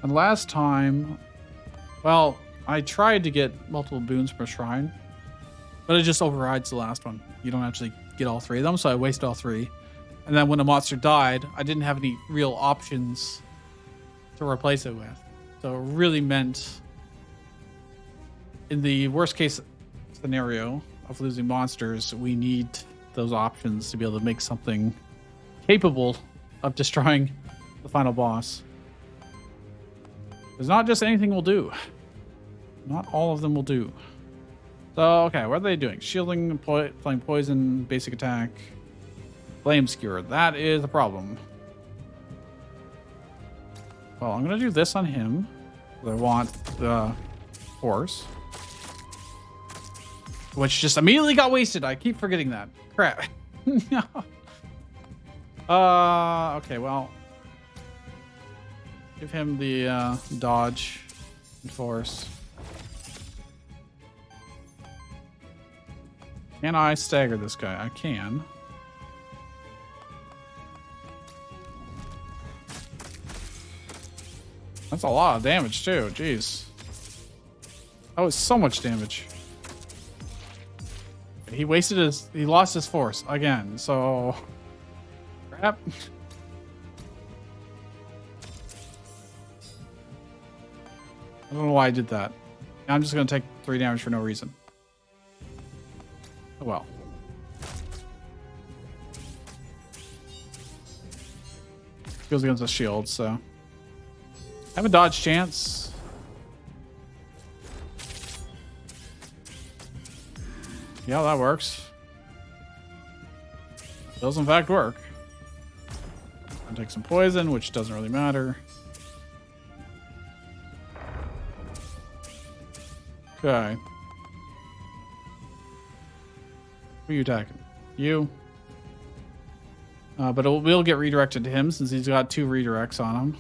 And last time, well, I tried to get multiple boons per shrine, but it just overrides the last one. You don't actually get all 3 of them, so I wasted all 3. And then when the monster died, I didn't have any real options to replace it with. So it really meant, in the worst case scenario of losing monsters, we need those options to be able to make something capable of destroying the final boss. There's not just anything will do. Not all of them will do. So, okay, what are they doing? Shielding, playing poison, basic attack, flame skewer. That is a problem. Well, I'm going to do this on him. I want the horse. Which just immediately got wasted. I keep forgetting that. Crap. Okay, well. Give him the dodge and force. Can I stagger this guy? I can. That's a lot of damage too. Jeez. That was so much damage. He lost his force again, so... Crap. I don't know why I did that. I'm just going to take 3 damage for no reason. Oh well. Goes against the shield, so... I have a dodge chance. Yeah, that works. Does in fact work. I'll take some poison, which doesn't really matter. Okay. Who are you attacking? You. But it will get redirected to him since he's got 2 redirects on him.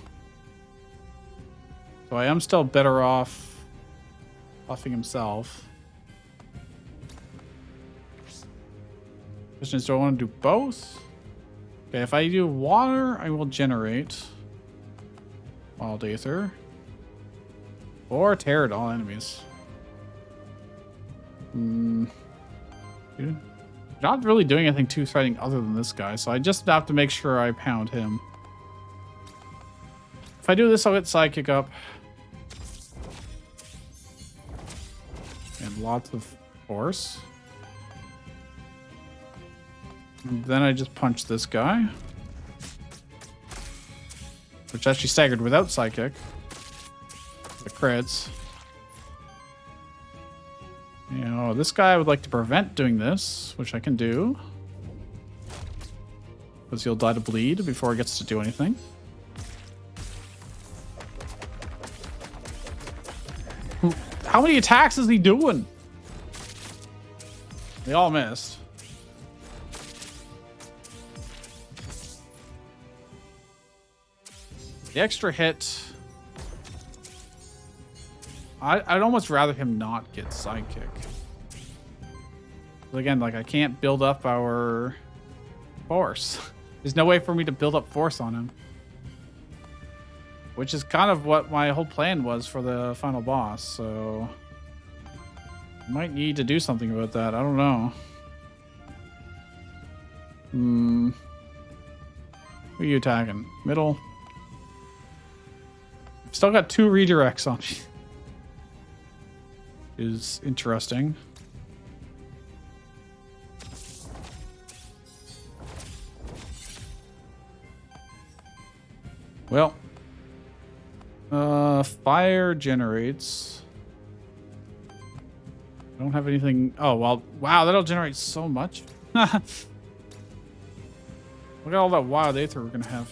So I am still better off buffing himself. Question is, do I want to do both? Okay, if I do water, I will generate Wild Aether. Or tear at all enemies. Not really doing anything too threatening other than this guy, so I just have to make sure I pound him. If I do this, I'll get Sidekick up. And lots of force. And then I just punch this guy. which actually staggered without Psychic. The crits. You know, this guy would like to prevent doing this, which I can do. Because he'll die to bleed before he gets to do anything. How many attacks is he doing? They all missed. The extra hit. I'd almost rather him not get Sidekick. But again, like I can't build up our force. There's no way for me to build up force on him. Which is kind of what my whole plan was for the final boss, so... I might need to do something about that. I don't know. Who are you attacking? Middle? Still got 2 redirects on me. Is interesting. Well, fire generates. I don't have anything. Oh, well, wow, that'll generate so much. Look at all that wild aether we're gonna have.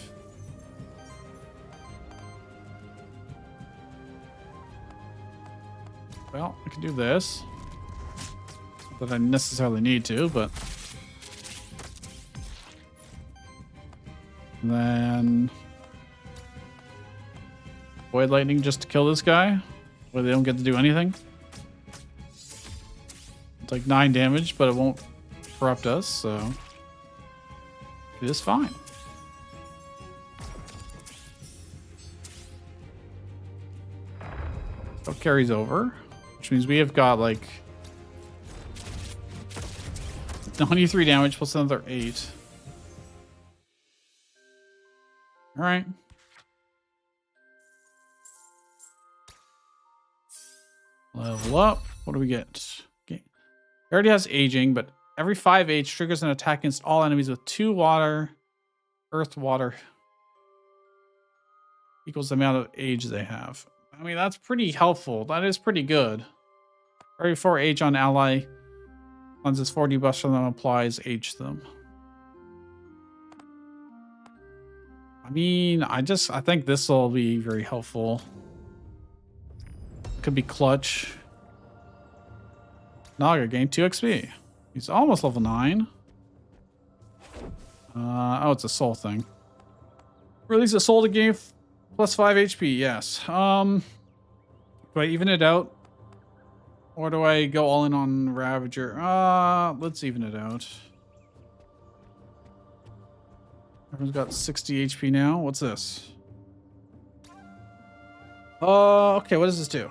Well, I can do this. Not that I necessarily need to, but... And then... Void Lightning just to kill this guy. Where they don't get to do anything. It's like 9 damage, but it won't corrupt us, so... It is fine. So it carries over. Which means we have got like 93 damage plus another 8. All right. Level up. What do we get? Okay. It already has aging, but every 5 age triggers an attack against all enemies with 2 water, earth, water equals the amount of age they have. I mean, that's pretty helpful. That is pretty good. Every 4 age on ally cleanses 4 debuffs from them, applies age to them. I mean, I think this will be very helpful. Could be clutch. Naga gained 2 XP. He's almost level 9. Oh, it's a soul thing. Release a soul to gain plus 5 HP. Yes. Do I even it out? Or do I go all in on Ravager? Let's even it out. Everyone's got 60 HP now. What's this? Okay, what does this do?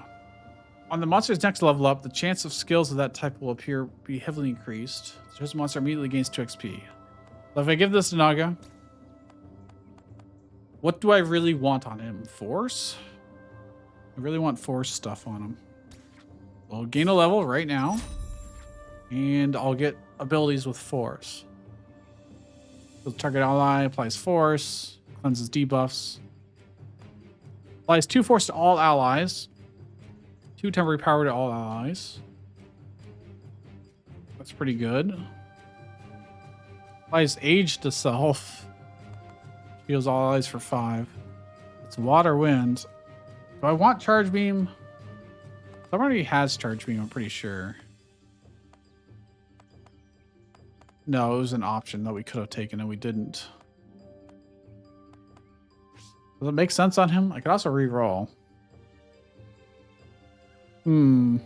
On the monster's next level up, the chance of skills of that type will be heavily increased. So this monster immediately gains 2 XP. So if I give this to Naga, what do I really want on him? Force? I really want force stuff on him. I'll gain a level right now, and I'll get abilities with force. So target ally applies force, cleanses debuffs, applies 2 force to all allies, 2 temporary power to all allies. That's pretty good. Applies age to self, heals all allies for 5. It's water wind. Do I want charge beam? Somebody has charge beam, I'm pretty sure. No, it was an option that we could have taken and we didn't. Does it make sense on him? I could also re-roll. Like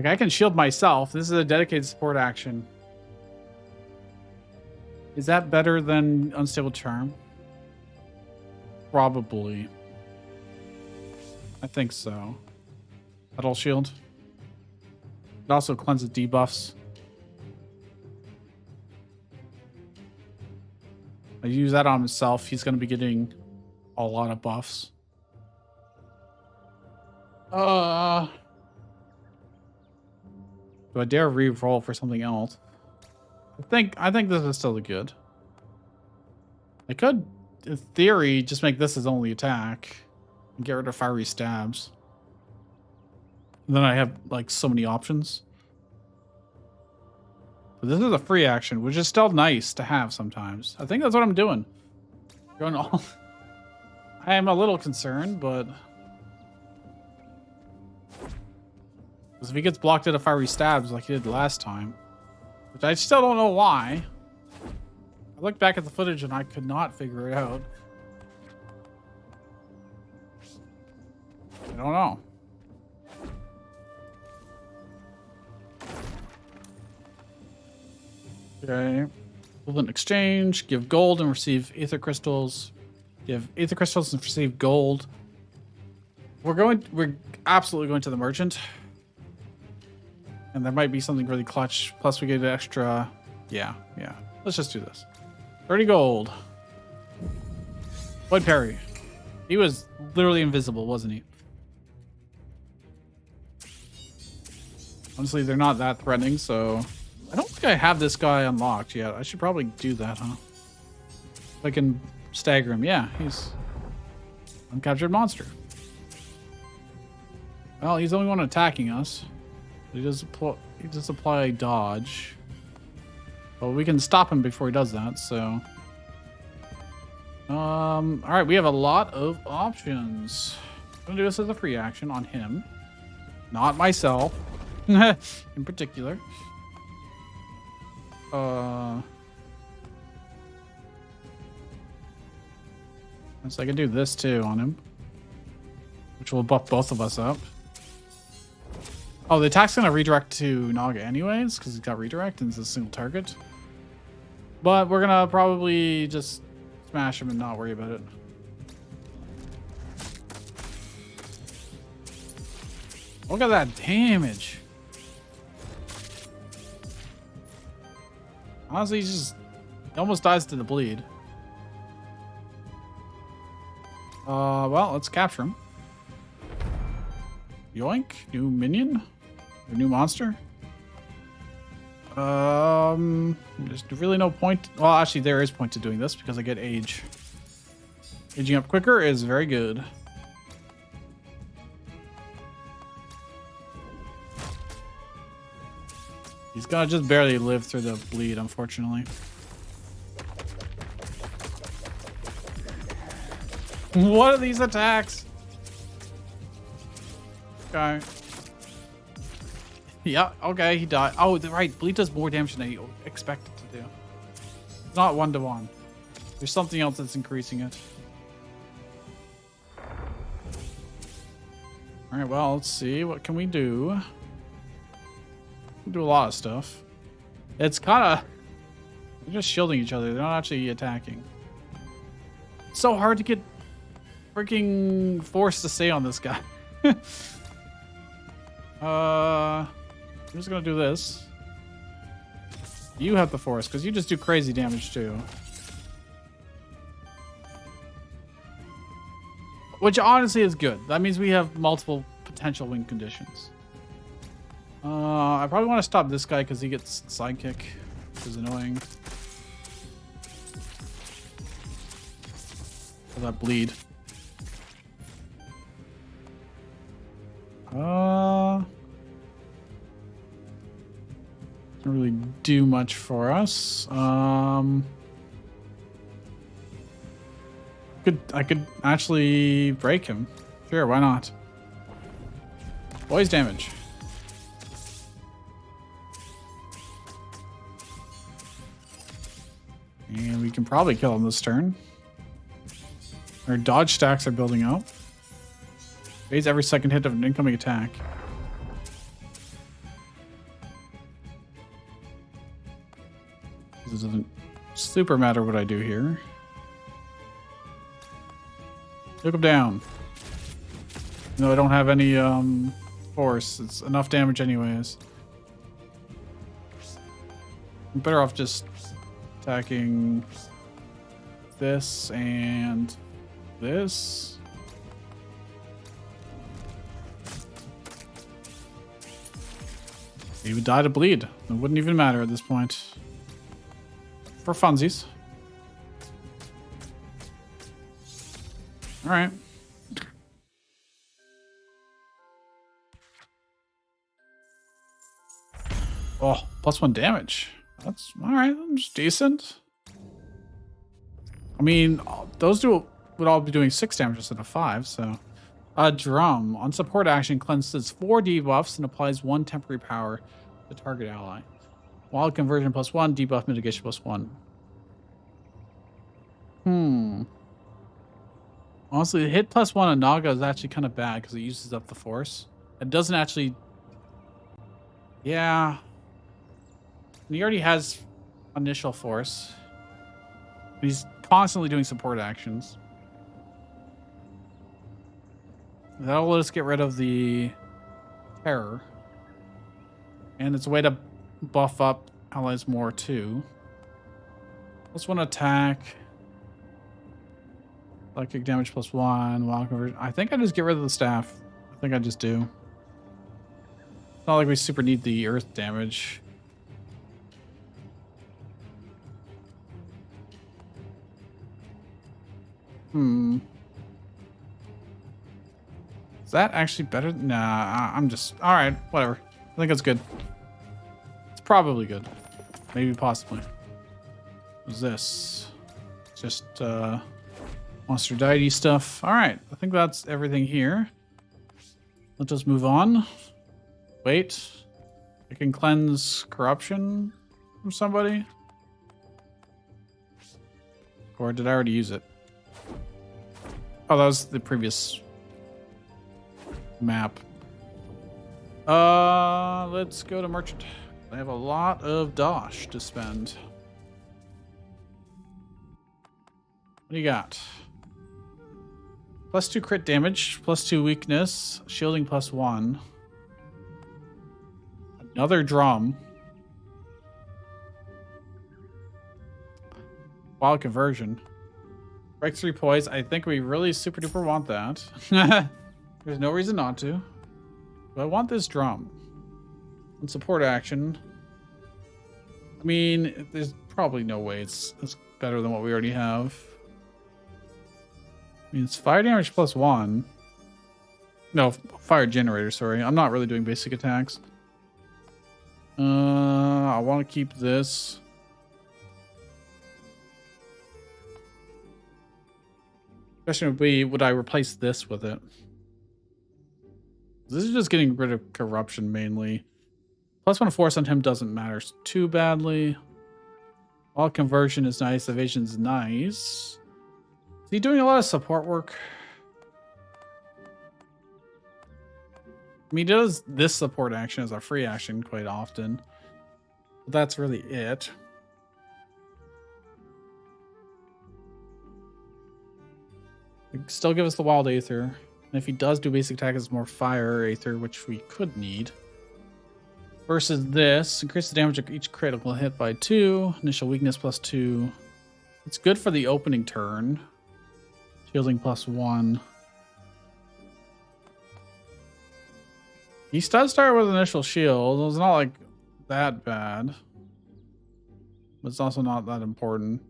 I can shield myself. This is a dedicated support action. Is that better than Unstable Charm? Probably. I think so. Metal Shield. It also cleanses debuffs. I use that on himself. He's going to be getting a lot of buffs. Do I dare re-roll for something else? I think this is still good. I could in theory, just make this his only attack. And get rid of fiery stabs. And then I have, like, so many options. But this is a free action, which is still nice to have sometimes. I think that's what I'm doing. Going all... I am a little concerned, but... Because if he gets blocked out of fiery stabs like he did last time, which I still don't know why. I looked back at the footage and I could not figure it out. I don't know. Okay. Equivalent exchange. Give gold and receive aether crystals. Give aether crystals and receive gold. We're absolutely going to the merchant. And there might be something really clutch. Plus we get an extra. Yeah. Let's just do this. 30 gold. Void parry. He was literally invisible, wasn't he? Honestly, they're not that threatening, so... I don't think I have this guy unlocked yet. I should probably do that, huh? If I can stagger him. Yeah, he's... uncaptured monster. Well, he's the only one attacking us. He does apply dodge. Well, we can stop him before he does that, so... Alright, we have a lot of options. I'm gonna do this as a free action on him. Not myself. In particular. So I can do this too on him. Which will buff both of us up. Oh, the attack's gonna redirect to Naga anyways, because he's got redirect and it's a single target. But we're gonna probably just smash him and not worry about it. Look at that damage. Honestly, he almost dies to the bleed. Well, let's capture him. Yoink, new minion? Or new monster? There's really no point. Well, actually, there is point to doing this because I get age. Aging up quicker is very good. He's gonna just barely live through the bleed, unfortunately. What are these attacks? Okay. Yeah, okay, he died. Oh, right. Bleed does more damage than I expected to do. It's not 1-to-1. There's something else that's increasing it. Alright, well, let's see. What can we do? We do a lot of stuff. It's kind of... They're just shielding each other. They're not actually attacking. It's so hard to get freaking force to stay on this guy. I'm just gonna do this. You have the force, because you just do crazy damage too. Which honestly is good. That means we have multiple potential win conditions. I probably want to stop this guy because he gets sidekick, which is annoying. For that bleed. Doesn't really do much for us. I could actually break him. Sure, why not? Boys damage. And we can probably kill him this turn. Our dodge stacks are building up. Phase every second hit of an incoming attack. This doesn't super matter what I do here. Took him down. No, I don't have any force. It's enough damage anyways. I'm better off just attacking this and this. He would die to bleed. It wouldn't even matter at this point. For funsies. All right. Oh, +1 damage. That's all right. That's decent. I mean, those two would all be doing 6 damage instead of 5. So, a drum on support action cleanses 4 debuffs and applies 1 temporary power to target ally. Wild conversion +1, debuff mitigation +1. Honestly, the hit +1 on Naga is actually kind of bad because it uses up the force. It doesn't actually. Yeah. And he already has initial force. He's constantly doing support actions. That'll let us get rid of the terror. And it's a way to buff up allies more too. +1 attack. Psychic damage +1. Wild conversion. I think I just get rid of the staff. I think I just do. It's not like we super need the earth damage. Is that actually better? Nah, I'm just... Alright, whatever. I think that's good. It's probably good. Maybe, possibly. What's this? Just, monster deity stuff. Alright, I think that's everything here. Let's just move on. Wait. I can cleanse corruption from somebody? Or did I already use it? Oh, that was the previous map. Let's go to merchant. I have a lot of dosh to spend. What do you got? +2 crit damage, +2 weakness, shielding +1. Another drum. Wild conversion. Break 3 poise. I think we really super duper want that. There's no reason not to. But I want this drum. And support action. I mean, there's probably no way it's better than what we already have. I mean, it's fire damage +1. No, fire generator, sorry. I'm not really doing basic attacks. I want to keep this. Question would be, would I replace this with it? This is just getting rid of corruption mainly. +1 force on him doesn't matter too badly. All conversion is nice. Evasion's nice. Is he doing a lot of support work? I mean, he does this support action as a free action quite often. But that's really it. Still give us the wild aether. And if he does do basic attack, it's more fire aether, which we could need. Versus this, increase the damage of each critical hit by 2. Initial weakness +2. It's good for the opening turn. Shielding +1. He does start with initial shield. It's not like that bad. But it's also not that important.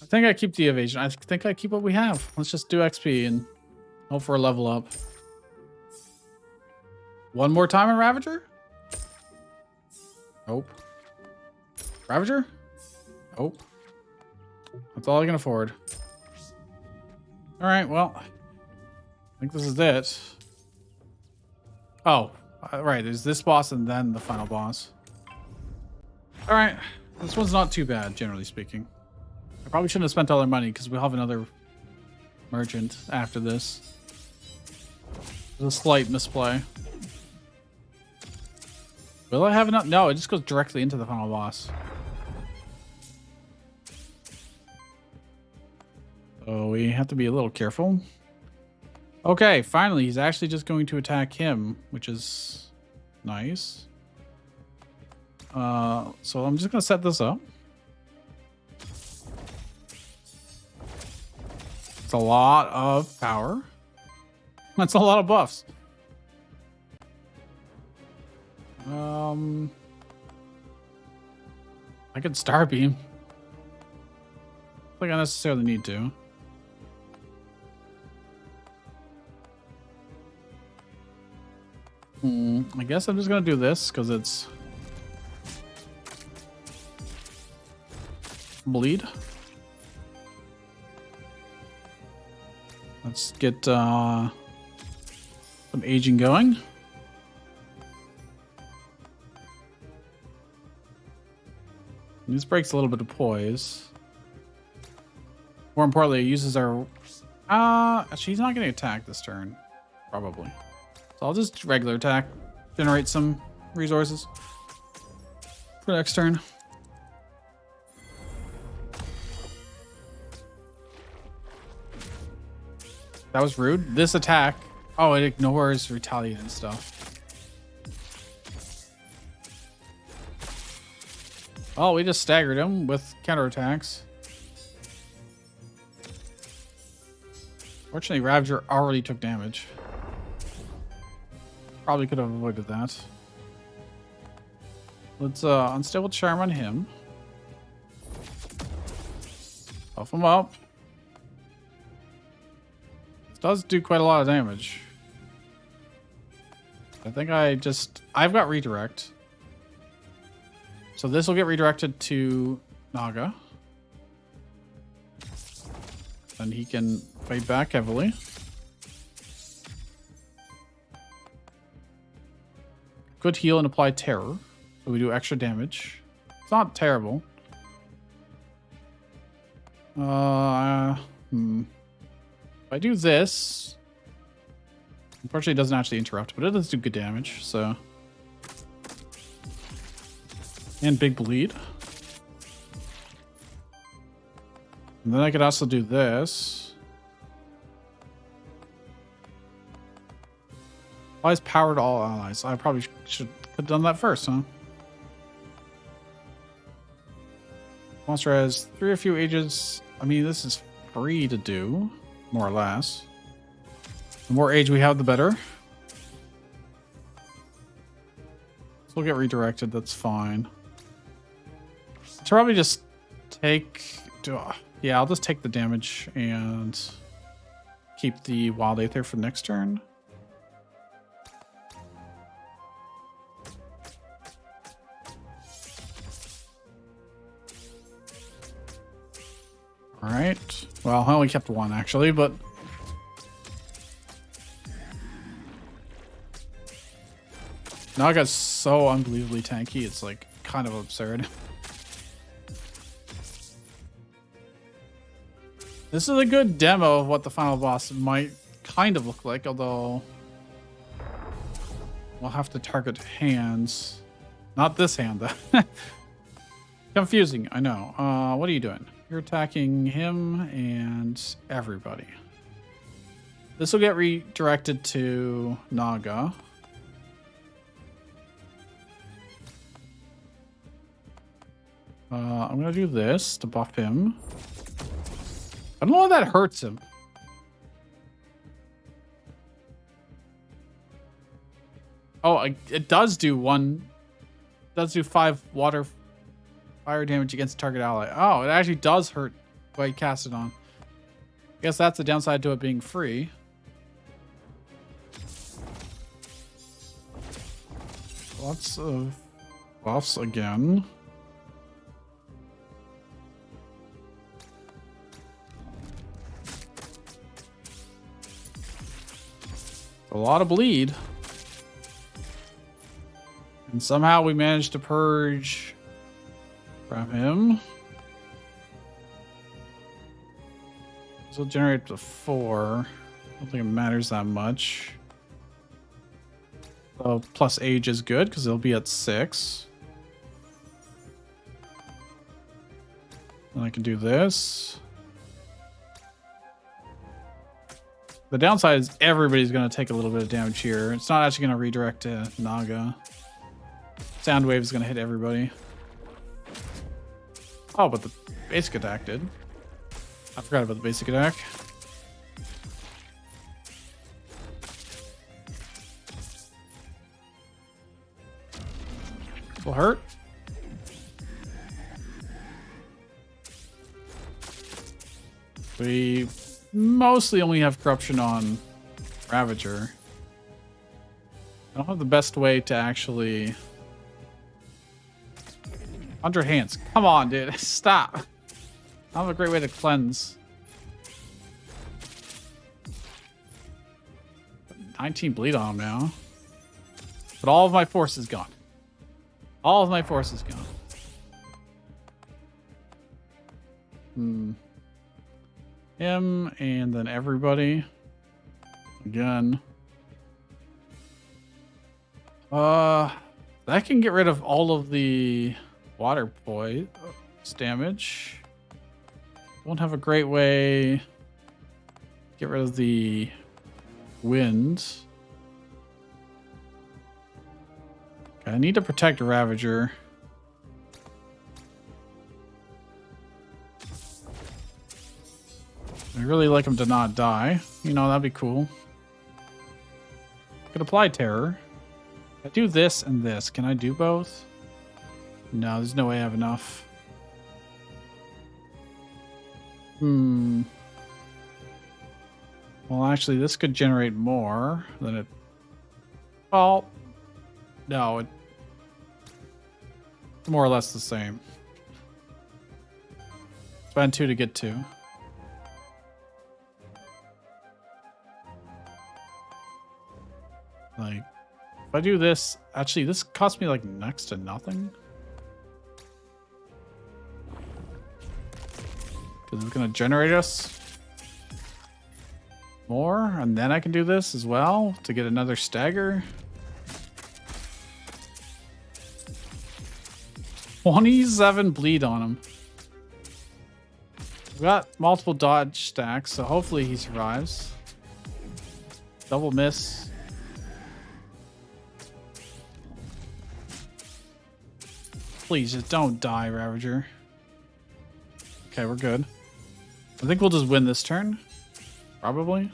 I think I keep the evasion. I think I keep what we have. Let's just do XP and hope for a level up. One more time in Ravager? Nope. Ravager? Nope. That's all I can afford. Alright, well. I think this is it. Oh, right. There's this boss and then the final boss. Alright. This one's not too bad, generally speaking. I probably shouldn't have spent all our money because we'll have another merchant after this. There's a slight misplay. Will I have enough? No, it just goes directly into the final boss. So we have to be a little careful. Okay, finally, he's actually just going to attack him, which is nice. So I'm just going to set this up. It's a lot of power. That's a lot of buffs. I could Starbeam. I don't think I necessarily need to. I guess I'm just gonna do this because it's bleed. Let's get some aging going. This breaks a little bit of poise. More importantly, it uses our... she's not going to attack this turn. Probably. So I'll just regular attack. Generate some resources for next turn. That was rude. This attack... Oh, it ignores retaliate and stuff. Oh, we just staggered him with counterattacks. Fortunately, Ravager already took damage. Probably could have avoided that. Let's unstable charm on him. Buff him up. This does do quite a lot of damage. I think I've got redirect. So this will get redirected to Naga. And he can fight back heavily. Could heal and apply terror. So we do extra damage. It's not terrible. If I do this... Unfortunately, it doesn't actually interrupt, but it does do good damage, so... And big bleed. And then I could also do this. Applies power to all allies. I probably should have done that first, huh? Monster has 3 or few ages. I mean, this is free to do, more or less. The more age we have, the better. So we'll get redirected. That's fine. I'll probably just take... Yeah, I'll just take the damage and keep the Wild Aether for next turn. Alright. Well, I only kept 1, actually, but... Naga's so unbelievably tanky, it's, like, kind of absurd. This is a good demo of what the final boss might kind of look like, although we'll have to target hands. Not this hand, though. Confusing, I know. What are you doing? You're attacking him and everybody. This will get redirected to Naga. I'm going to do this to buff him. I don't know why that hurts him. Oh, it does do 5 fire damage against target ally. Oh, it actually does hurt what you cast it on. I guess that's the downside to it being free. Lots of buffs again. A lot of bleed. And somehow we managed to purge from him. This will generate up to 4. I don't think it matters that much. So plus age is good because it'll be at 6. Then I can do this. The downside is everybody's going to take a little bit of damage here. It's not actually going to redirect to Naga. Sound wave is going to hit everybody. Oh, but the basic attack did. I forgot about the basic attack. This will hurt. We mostly only have corruption on Ravager. I don't have the best way to actually... 100 hands. Come on, dude. Stop. I don't have a great way to cleanse. 19 bleed on him now. But all of my force is gone. All of my force is gone. Him and then everybody. Again. That can get rid of all of the water poise damage. Won't have a great way to get rid of the wind. Okay, I need to protect Ravager. I really like him to not die. You know, that'd be cool. Could apply terror. I do this and this. Can I do both? No, there's no way I have enough. Well, actually, this could generate more than it... Well, no, it's more or less the same. Spend 2 to get 2. Like, if I do this, actually, this costs me like next to nothing. Because it's going to generate us more, and then I can do this as well to get another stagger. 27 bleed on him. We've got multiple dodge stacks, so hopefully he survives. Double miss. Please, just don't die, Ravager. Okay, we're good. I think we'll just win this turn. Probably.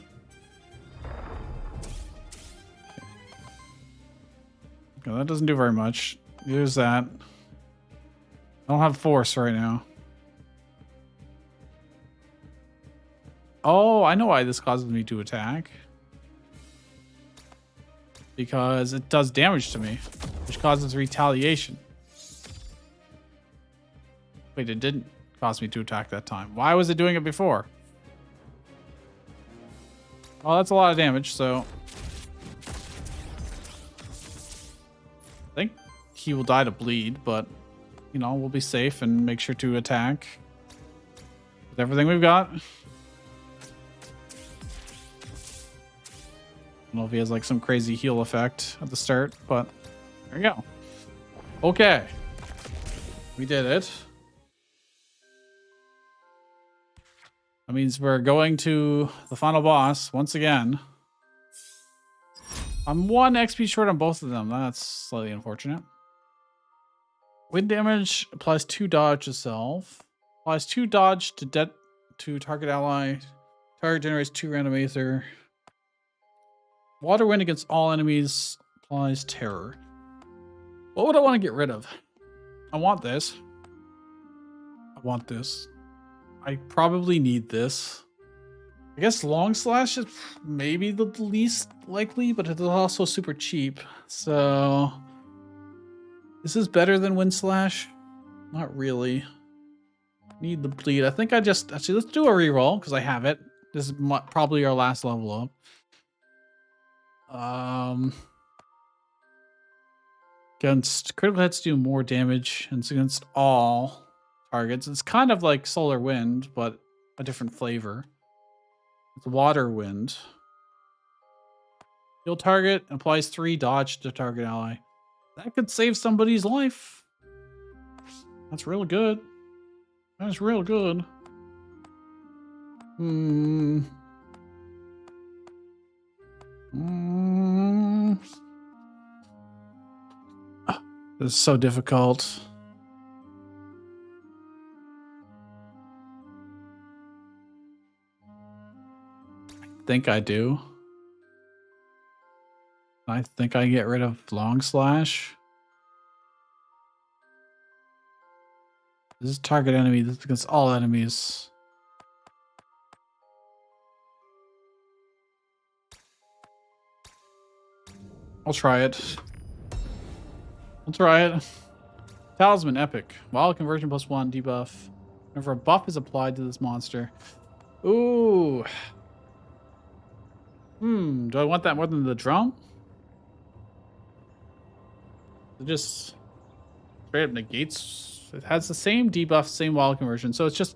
Okay, that doesn't do very much. There's that. I don't have force right now. Oh, I know why this causes me to attack. Because it does damage to me, which causes retaliation. Wait, it didn't cause me to attack that time. Why was it doing it before? Oh, that's a lot of damage, so... I think he will die to bleed, but, you know, we'll be safe and make sure to attack with everything we've got. I don't know if he has, like, some crazy heal effect at the start, but there we go. Okay. We did it. That means we're going to the final boss once again. I'm 1 XP short on both of them. That's slightly unfortunate. Wind damage applies 2 dodge to self. Applies 2 dodge to target ally. Target generates 2 random aether. Water wind against all enemies applies terror. What would I want to get rid of? I want this. I want this. I probably need this. I guess long slash is maybe the least likely, but it's also super cheap. So this is better than wind slash. Not really. Need the bleed. I think I just actually let's do a reroll because I have it. This is probably our last level up. Against critical hits do more damage, and it's against all targets. It's kind of like solar wind, but a different flavor. It's water wind. Heal target, applies 3 dodge to target ally. That could save somebody's life. That's real good. That's real good. This is so difficult. I think I do. I think I get rid of long slash. This is target enemy. This is against all enemies. I'll try it. I'll try it. Talisman epic. Wild conversion +1 debuff. Whenever a buff is applied to this monster. Ooh. Do I want that more than the drum? It just straight up negates. It has the same debuff, same wild conversion. So it's just,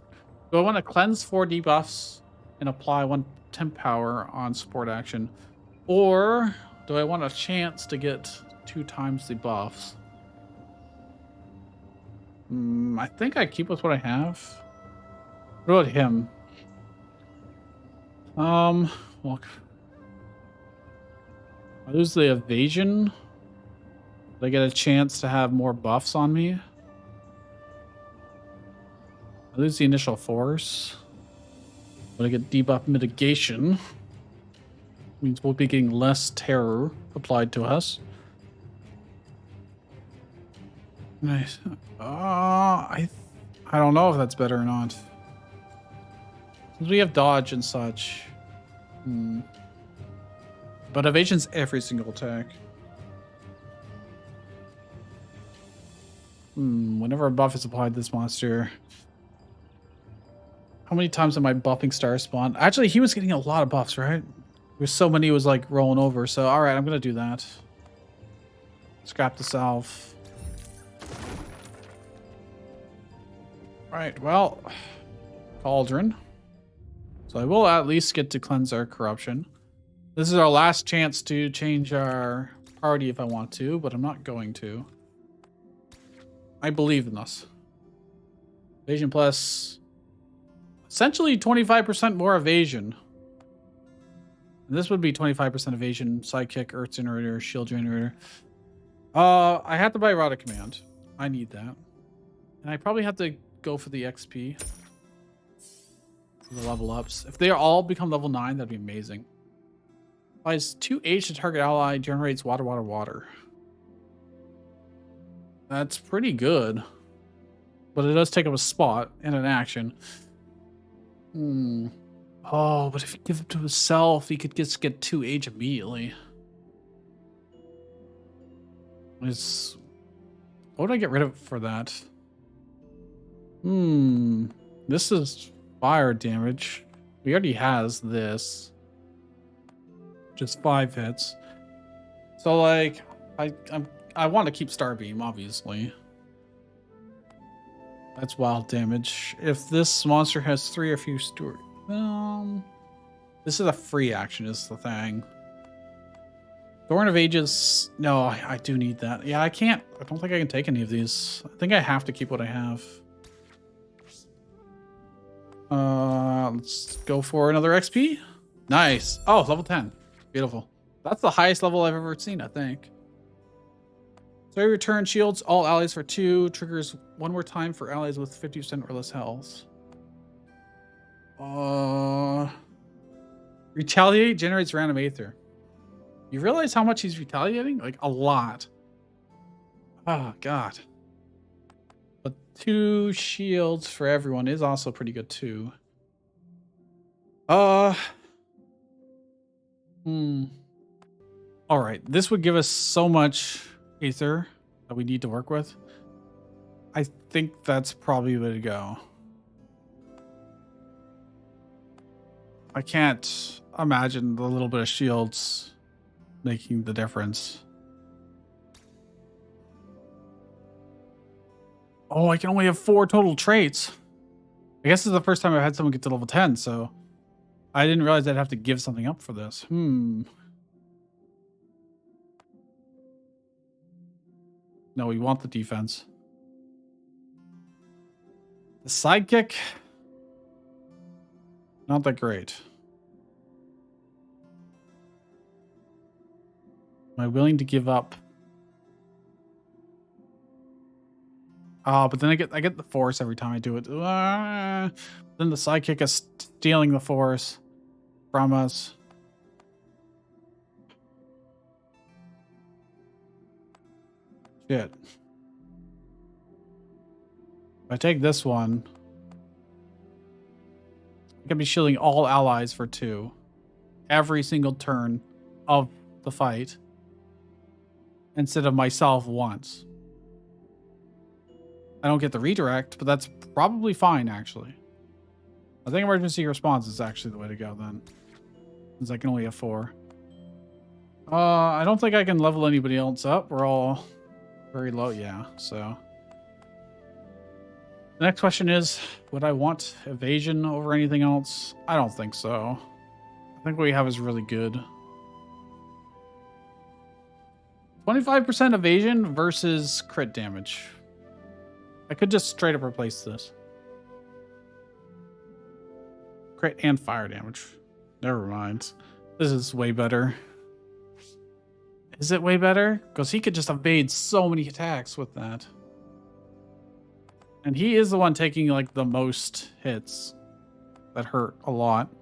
do I want to cleanse 4 debuffs and apply 1 temp power on support action? Or do I want a chance to get 2 times the buffs? I think I keep with what I have. What about him? Well, I lose the evasion. Do I get a chance to have more buffs on me? I lose the initial force. But I get debuff mitigation. Means we'll be getting less terror applied to us. Nice. I don't know if that's better or not. Since we have dodge and such. But evasion's every single attack. Whenever a buff is applied to this monster. How many times am I buffing Star Spawn? Actually, he was getting a lot of buffs, right? There's so many, it was like rolling over. So, alright, I'm going to do that. Scrap the salve. Alright, well. Cauldron. So I will at least get to cleanse our corruption. This is our last chance to change our party if I want to, but I'm not going to. I believe in us. Evasion plus essentially 25% more evasion. And this would be 25% evasion, sidekick, earth generator, shield generator. I have to buy Rod of Command. I need that. And I probably have to go for the XP. For the level ups. If they all become level 9, that'd be amazing. Applies 2H to target ally, generates water, water, water. That's pretty good. But it does take up a spot and an action. Oh, but if he gives it to himself, he could just get 2H immediately. What would I get rid of for that? This is fire damage. He already has this. Just 5 hits. So like I want to keep Starbeam, obviously. That's wild damage. If this monster has 3 or few steward. This is a free action is the thing. Thorn of Ages. No, I do need that. Yeah, I can't. I don't think I can take any of these. I think I have to keep what I have. Let's go for another XP. Nice. Oh, level 10. Beautiful. That's the highest level I've ever seen, I think. So you return shields all allies for 2. Triggers 1 more time for allies with 50% or less health. Retaliate generates random Aether. You realize how much he's retaliating? Like, a lot. Oh, God. But 2 shields for everyone is also pretty good, too. Alright, this would give us so much Aether that we need to work with. I think that's probably the way to go. I can't imagine the little bit of shields making the difference. Oh, I can only have 4 total traits. I guess this is the first time I've had someone get to level 10, so I didn't realize I'd have to give something up for this. No, we want the defense. The sidekick, not that great. Am I willing to give up? Oh, but then I get the force every time I do it. Then the sidekick is stealing the force from us. Shit. If I take this one, I can be shielding all allies for 2 every single turn of the fight. instead of myself once. I don't get the redirect, but that's probably fine, actually. I think emergency response is actually the way to go then, since I can only have 4. I don't think I can level anybody else up. We're all very low, yeah, so. The next question is, would I want evasion over anything else? I don't think so. I think what we have is really good. 25% evasion versus crit damage. I could just straight up replace this. Crit and fire damage. Never mind. This is way better. Is it way better? Because he could just evade so many attacks with that. And he is the one taking like the most hits that hurt a lot.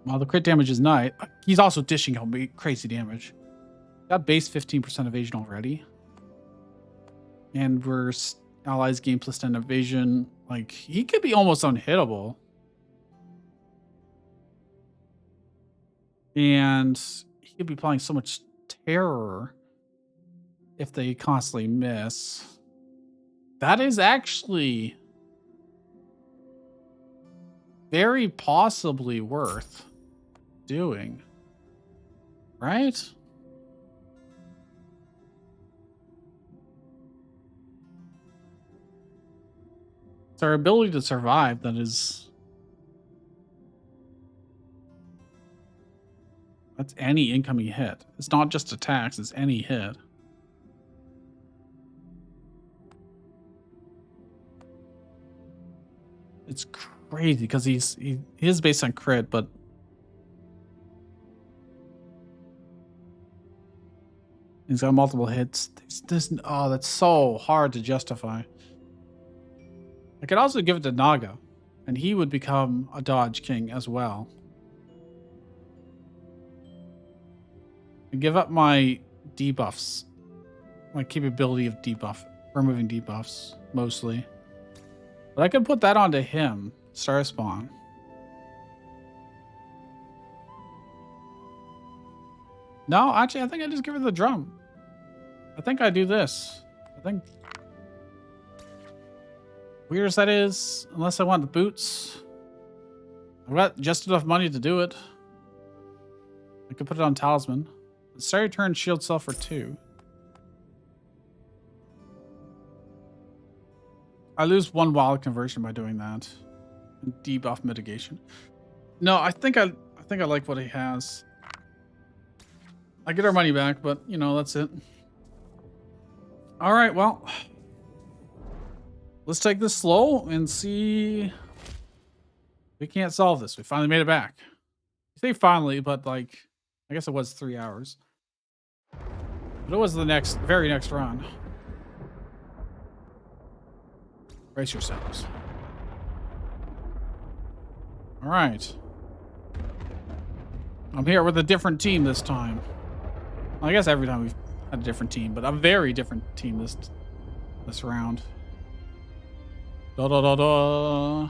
While the crit damage is not, he's also dishing out crazy damage. Got base 15% evasion already. And we're allies gain plus 10 evasion. Like, he could be almost unhittable. And he could be applying so much terror if they constantly miss. That is actually very possibly worth doing. Right? It's our ability to survive that is... That's any incoming hit. It's not just attacks, it's any hit. It's crazy because he is based on crit, but he's got multiple hits. Oh, that's so hard to justify. I could also give it to Naga, and he would become a dodge king as well. And give up my debuffs, my capability of debuff, removing debuffs mostly. But I could put that onto him, Star Spawn. No, actually, I think I just give her the drum. I think I do this. I think... Weird as that is, unless I want the boots. I've got just enough money to do it. I could put it on Talisman. Start your turn, shield cell for 2. I lose 1 wild conversion by doing that. And debuff mitigation. No, I think I like what he has. I get our money back, but you know, that's it. All right, well, let's take this slow and see. We can't solve this. We finally made it back. I say finally, but like, I guess it was 3 hours. But it was the very next round. Brace yourselves. All right. I'm here with a different team this time. Well, I guess every time we've had a different team, but a very different team this round. Da da da da.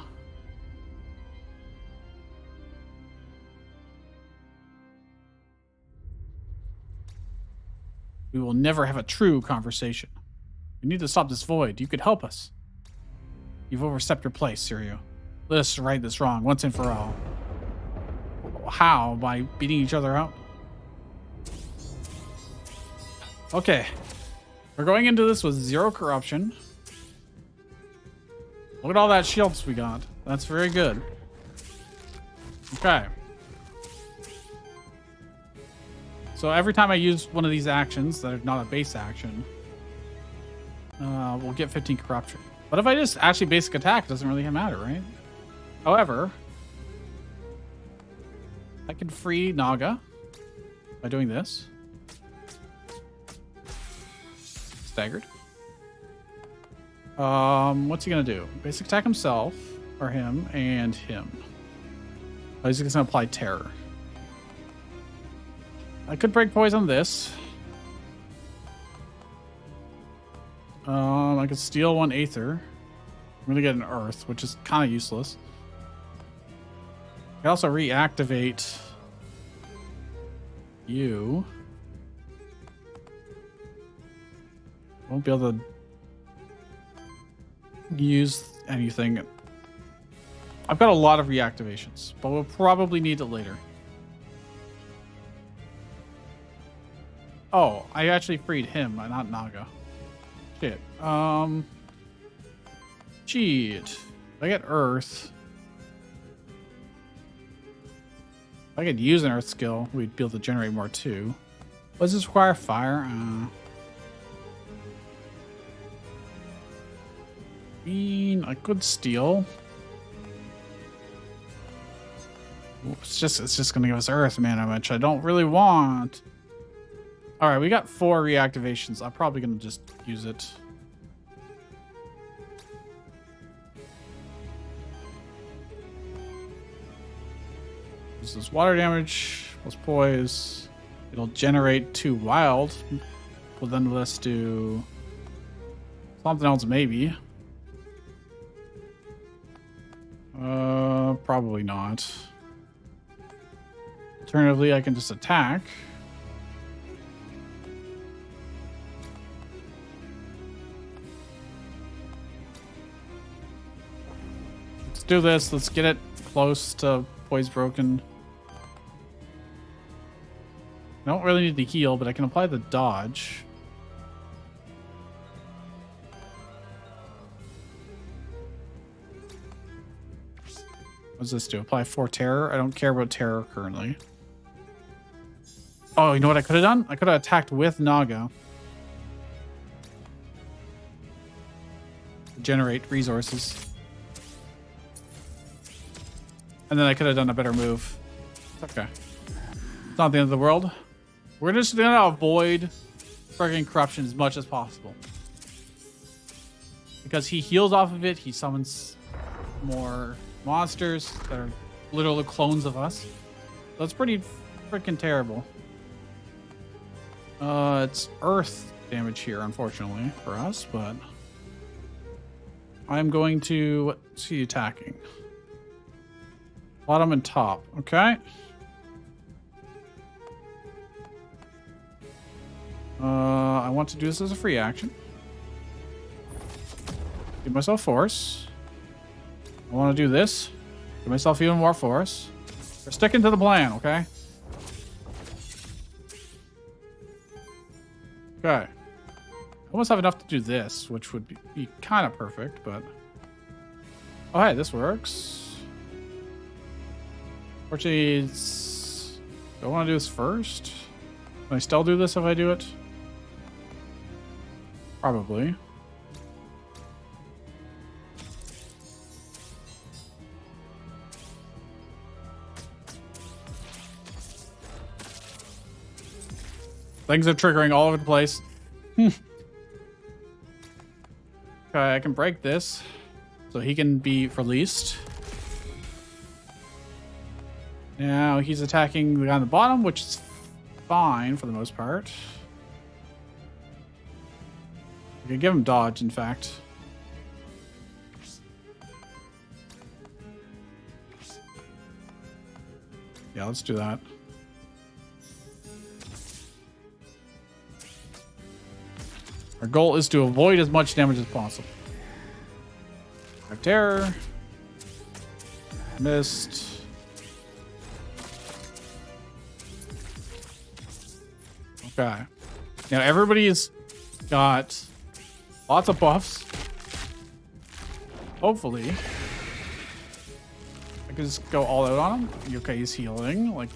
We will never have a true conversation. We need to stop this void. You could help us. You've overstepped your place, Sirio. Let us right this wrong once and for all. How? By beating each other up? Okay. We're going into this with 0 corruption. Look at all that shields we got. That's very good. Okay. So every time I use one of these actions that are not a base action, we'll get 15 corruption. But if I just actually basic attack, it doesn't really matter, right? However, I can free Naga by doing this. Staggered. What's he gonna do? Basic attack himself, or him, and him. Oh, he's just gonna apply terror. I could break poison this. I could steal 1 Aether. I'm gonna get an Earth, which is kind of useless. I can also reactivate you. Won't be able to use anything. I've got a lot of reactivations, but we'll probably need it later. Oh, I actually freed him, not Naga. Shit. Cheat. If I get Earth. If I could use an Earth skill, we'd be able to generate more too. Does this require fire? I could steal. It's just gonna give us Earth mana, which I don't really want. All right, we got 4 reactivations. I'm probably gonna just use it. This is water damage plus poise. It'll generate 2 wild. Well, then let's do something else, maybe. Probably not. Alternatively, I can just attack. Let's do this. Let's get it close to poise broken. I don't really need the heal, but I can apply the dodge. What does this do? Apply 4 terror? I don't care about terror currently. Oh, you know what I could have done? I could have attacked with Naga. Generate resources. And then I could have done a better move. It's okay. It's not the end of the world. We're just gonna avoid friggin' corruption as much as possible. Because he heals off of it, he summons more monsters that are literal clones of us. So it's pretty freaking terrible. It's earth damage here, unfortunately, for us, but I'm going to see attacking. Bottom and top, okay. I want to do this as a free action. Give myself force. I want to do this. Give myself even more force. We're sticking to the plan, okay? Okay. I almost have enough to do this, which would be kind of perfect, but... Oh, hey, this works. Fortunately, do I want to do this first? Can I still do this if I do it? Probably. Things are triggering all over the place. Okay, I can break this so he can be released. Now he's attacking the guy on the bottom, which is fine for the most part. I could give him dodge, in fact. Yeah, let's do that. Our goal is to avoid as much damage as possible. I have terror. Missed. Okay. Now everybody's got lots of buffs. Hopefully. I can just go all out on him. Okay, he's healing. Like.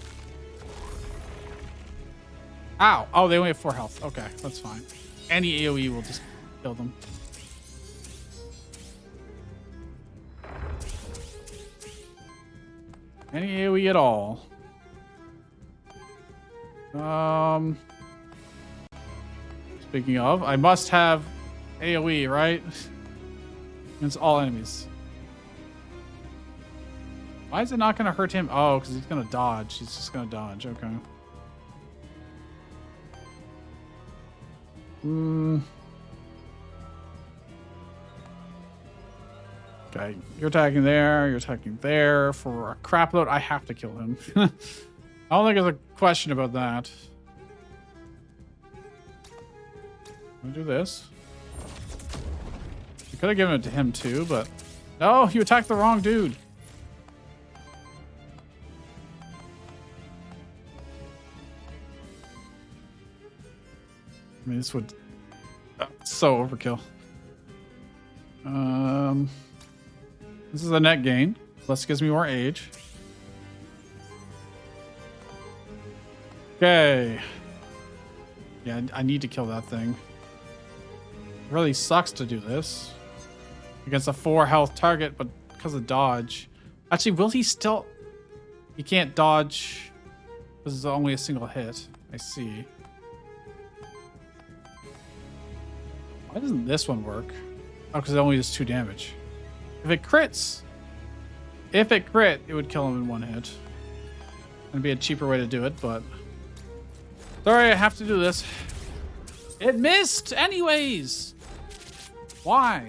Ow. Oh, they only have 4 health. Okay, that's fine. Any AoE will just kill them. Any AoE at all. Speaking of, I must have AoE, right? Against all enemies. Why is it not going to hurt him? Oh, because he's going to dodge. He's just going to dodge. Okay. Okay, you're attacking there, you're attacking there. For a crap load, I have to kill him. I don't think there's a question about that. I'm gonna do this. Could have given it to him too, but no, you attacked the wrong dude. I mean, this would so overkill. This is a net gain. Plus, gives me more age. Okay. Yeah, I need to kill that thing. It really sucks to do this against a 4 health target, but because of dodge. Actually, will he still? He can't dodge. This is only a single hit. I see. Why doesn't this one work? Oh, because it only does 2 damage. If it crits, it would kill him in 1 hit. It'd be a cheaper way to do it, but sorry, I have to do this. It missed anyways. Why?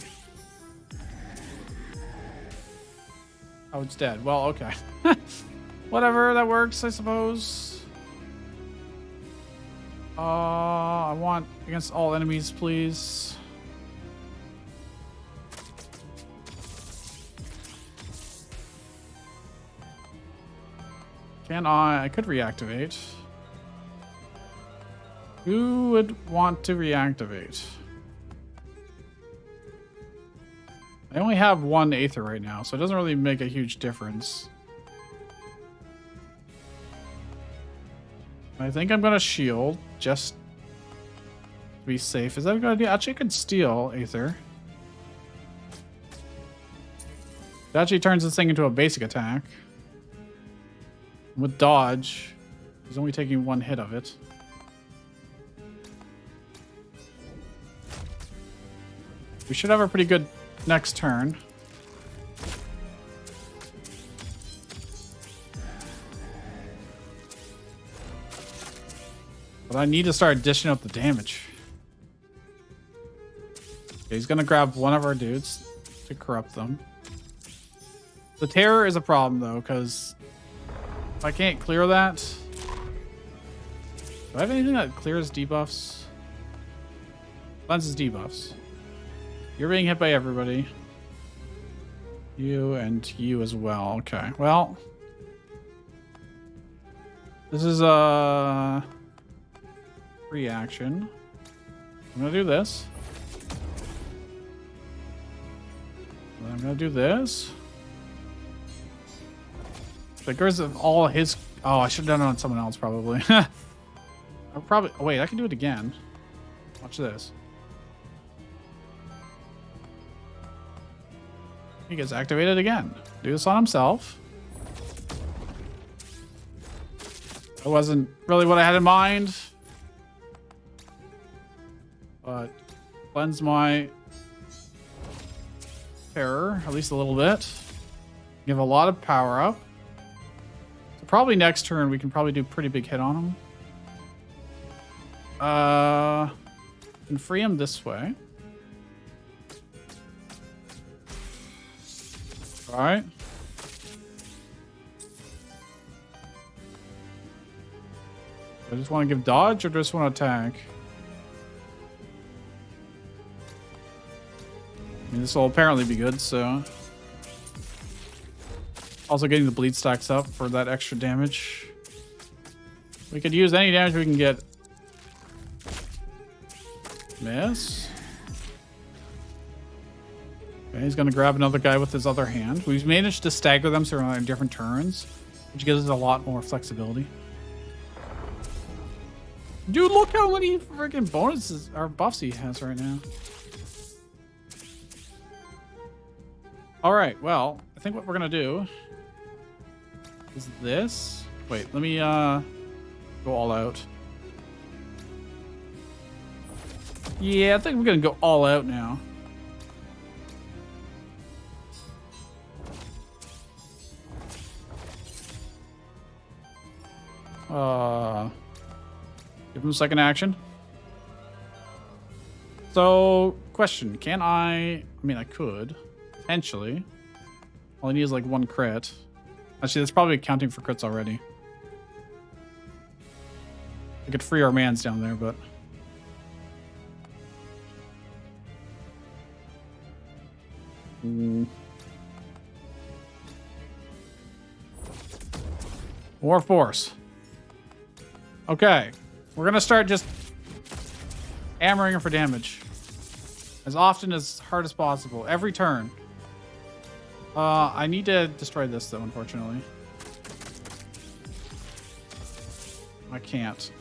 Oh, it's dead. Well, okay. Whatever, that works, I suppose. I want against all enemies, please. Can I could reactivate. Who would want to reactivate? I only have 1 Aether right now, so it doesn't really make a huge difference. I think I'm gonna shield just to be safe. Is that a good idea? Actually, I could steal Aether. It actually turns this thing into a basic attack. With dodge, he's only taking 1 hit of it. We should have a pretty good next turn. But I need to start dishing out the damage. Okay, he's gonna grab one of our dudes to corrupt them. The terror is a problem though, because if I can't clear that... Do I have anything that clears debuffs? Cleanses debuffs. You're being hit by everybody. You and you as well. Okay, well. This is a reaction. I'm gonna do this. I'm gonna do this. Triggers of all his... Oh, I should have done it on someone else probably. I'll probably... Oh, wait, I can do it again. Watch this. He gets activated again. Do this on himself. That wasn't really what I had in mind. But cleanse my terror, at least a little bit. Give a lot of power up. So probably next turn we can probably do a pretty big hit on him. Can free him this way. All right. I just want to give dodge or just want to attack? I mean, this will apparently be good, so. Also getting the bleed stacks up for that extra damage. We could use any damage we can get. Miss. Okay, he's going to grab another guy with his other hand. We've managed to stagger them so we're on different turns, which gives us a lot more flexibility. Dude, look how many freaking bonuses or buffs he has right now. All right, well, I think what we're going to do is this. Wait, let me go all out. Yeah, I think we're going to go all out now. Give him a second action. So, question. Can I mean, I could. Potentially. All I need is like 1 crit. Actually, that's probably accounting for crits already. I could free our mans down there, but... More force. Okay. We're going to start just hammering him for damage. As often as hard as possible. Every turn. I need to destroy this, though, unfortunately. I can't.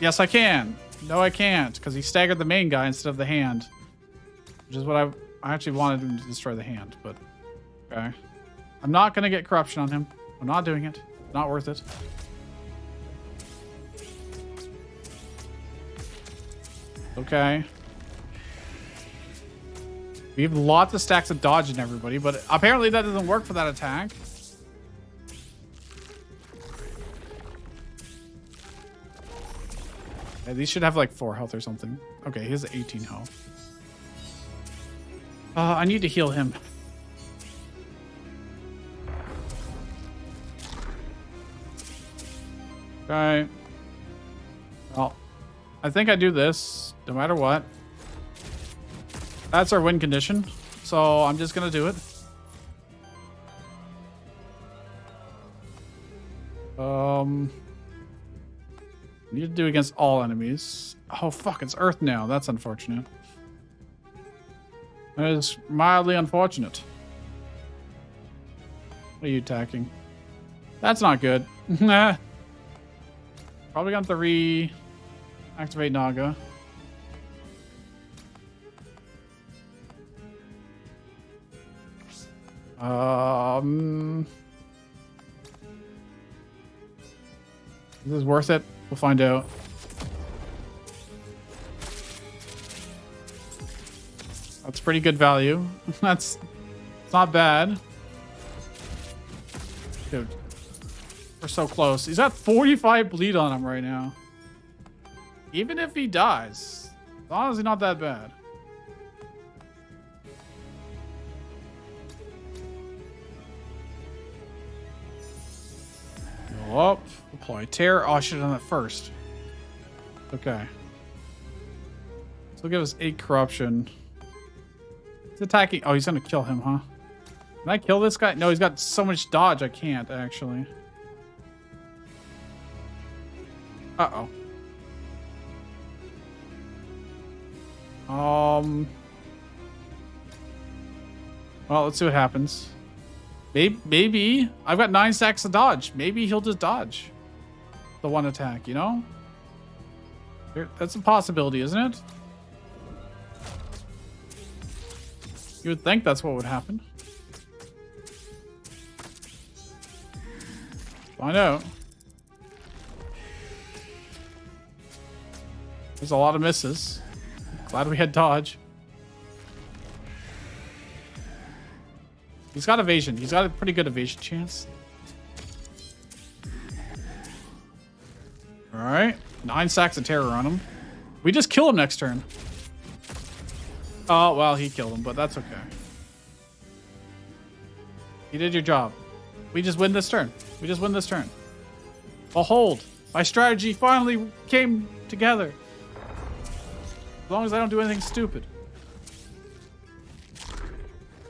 Yes, I can. No, I can't, because he staggered the main guy instead of the hand. Which is what I actually wanted him to destroy the hand, but... Okay. I'm not going to get corruption on him. I'm not doing it. Not worth it. Okay. We have lots of stacks of dodge in everybody, but apparently that doesn't work for that attack. Yeah, these should have like 4 health or something. Okay, he has 18 health. I need to heal him. Okay. Well, I think I do this no matter what. That's our win condition. So I'm just going to do it. Need to do against all enemies. Oh, fuck. It's Earth now. That's unfortunate. That is mildly unfortunate. What are you attacking? That's not good. Nah. Probably got to reactivate Naga. Is this worth it? We'll find out. That's pretty good value. It's not bad. Dude, we're so close. He's got 45 bleed on him right now. Even if he dies, it's honestly not that bad. Go up, apply tear. Oh, I should have done that first. Okay. So he'll give us 8 corruption. He's attacking. Oh, he's gonna kill him, huh? Can I kill this guy? No, he's got so much dodge, I can't actually. Uh-oh. Well, let's see what happens. Maybe I've got 9 stacks of dodge. Maybe he'll just dodge the one attack, you know? That's a possibility, isn't it? You would think that's what would happen. Find out. There's a lot of misses. Glad we had dodge. He's got evasion. He's got a pretty good evasion chance. Alright. 9 stacks of terror on him. We just kill him next turn. Oh, well, he killed him, but that's okay. You did your job. We just win this turn. We just win this turn. Behold, my strategy finally came together. As long as I don't do anything stupid.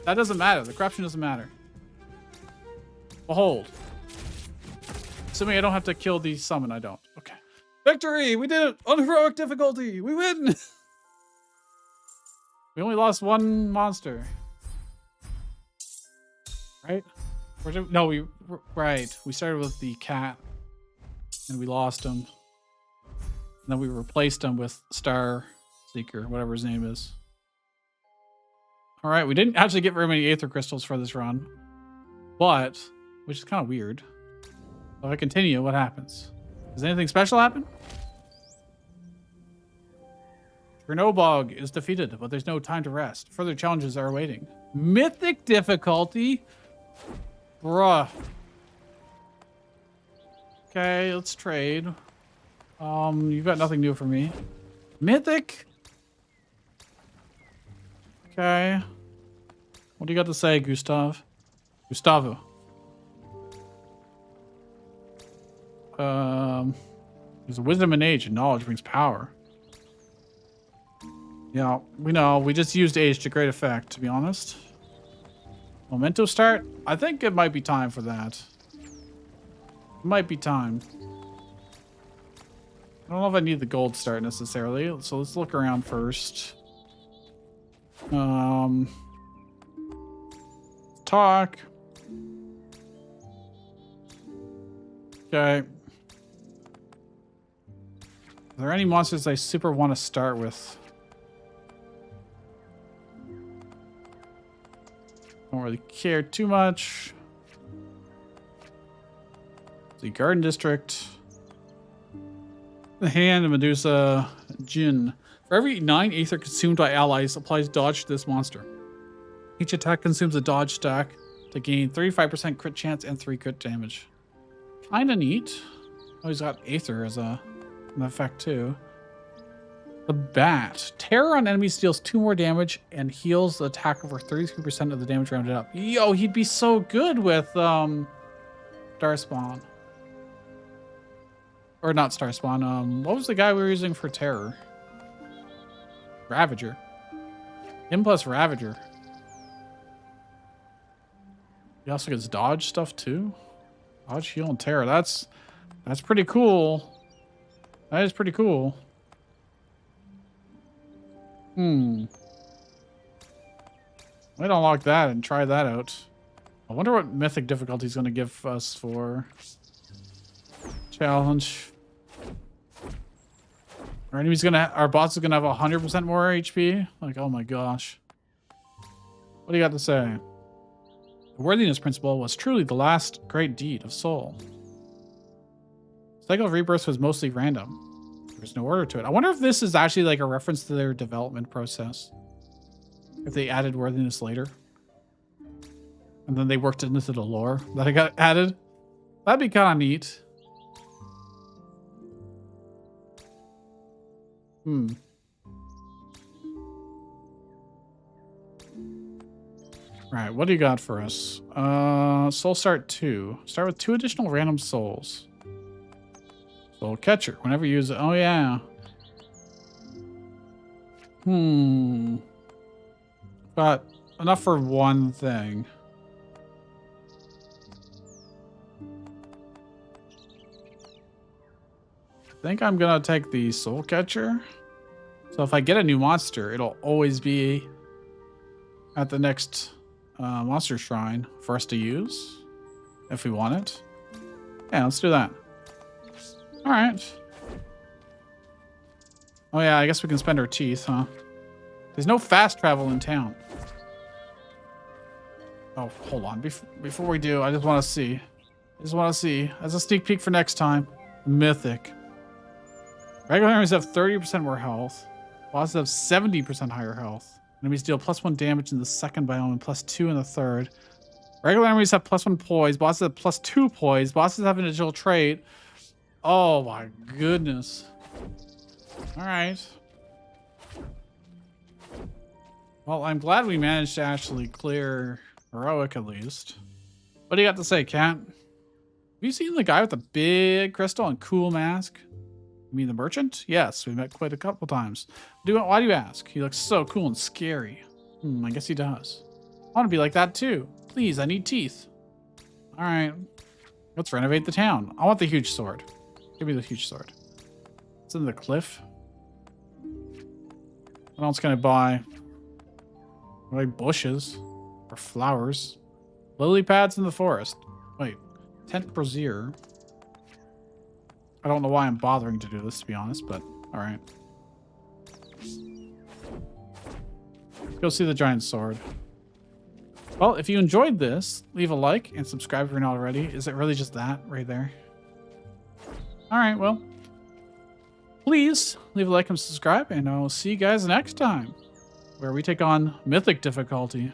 That doesn't matter. The corruption doesn't matter. Behold. Assuming I don't have to kill the summon, I don't. Okay. Victory! We did it! On heroic difficulty! We win! We only lost 1 monster. Right? No, right. We started with the cat. And we lost him. And then we replaced him with Star Seeker, whatever his name is. Alright, we didn't actually get very many Aether Crystals for this run. But, which is kind of weird. So if I continue, what happens? Does anything special happen? Chernobog is defeated, but there's no time to rest. Further challenges are awaiting. Mythic difficulty? Bruh. Okay, let's trade. You've got nothing new for me. Mythic? Okay. What do you got to say, Gustavo? There's a wisdom and age, and knowledge brings power. Yeah, we know. We just used age to great effect, to be honest. Memento start? I think it might be time for that. Might be time. I don't know if I need the gold start necessarily, so let's look around first. Talk. Okay. Are there any monsters I super want to start with? Don't really care too much. The Garden District. The Hand of Medusa Jin. For every 9 Aether consumed by allies, applies dodge to this monster. Each attack consumes a dodge stack to gain 35% crit chance and 3 crit damage. Kinda neat. Oh, he's got Aether as an effect too. The Bat. Terror on enemies deals 2 more damage and heals the attacker for 33% of the damage rounded up. Yo, he'd be so good with Starspawn. Or not Starspawn. What was the guy we were using for Terror? Ravager. Him plus Ravager. He also gets dodge stuff too. Dodge, heal, and Terror. That's pretty cool. That is pretty cool. Might unlock that and try that out. I wonder what mythic difficulty is going to give us for challenge. Our boss is gonna have 100% more HP. Like, oh my gosh. What do you got to say? The worthiness principle was truly the last great deed of Soul. Cycle of Rebirth was mostly random. There was no order to it. I wonder if this is actually like a reference to their development process. If they added worthiness later. And then they worked into the lore that I got added. That'd be kind of neat. Right, what do you got for us? Soul Start 2. Start with 2 additional random souls. Soul Catcher, whenever you use it. Oh, yeah. Got enough for one thing. I think I'm gonna take the Soul Catcher. So if I get a new monster, it'll always be at the next monster shrine for us to use. If we want it. Yeah, let's do that. Alright. Oh yeah, I guess we can spend our teeth, huh? There's no fast travel in town. Oh, hold on. Before we do, I just want to see. As a sneak peek for next time. Mythic. Regular enemies have 30% more health. Bosses have 70% higher health. Enemies deal +1 damage in the second biome and +2 in the third. Regular enemies have +1 poise. Bosses have +2 poise. Bosses have an additional trait. Oh my goodness. Alright. Well, I'm glad we managed to actually clear Heroic at least. What do you got to say, Cat? Have you seen the guy with the big crystal and cool mask? You mean the merchant? Yes, we met quite a couple times. Why do you ask? He looks so cool and scary. I guess he does. I want to be like that too. Please, I need teeth. Alright. Let's renovate the town. I want the huge sword. Give me the huge sword. It's in the cliff. What else can I buy? Buy bushes. Or flowers. Lily pads in the forest. Wait. Tent brazier. I don't know why I'm bothering to do this, to be honest, but alright. Let's go see the giant sword. Well, if you enjoyed this, leave a like and subscribe if you're not already. Is it really just that right there? Alright, well. Please leave a like and subscribe, and I'll see you guys next time, where we take on mythic difficulty.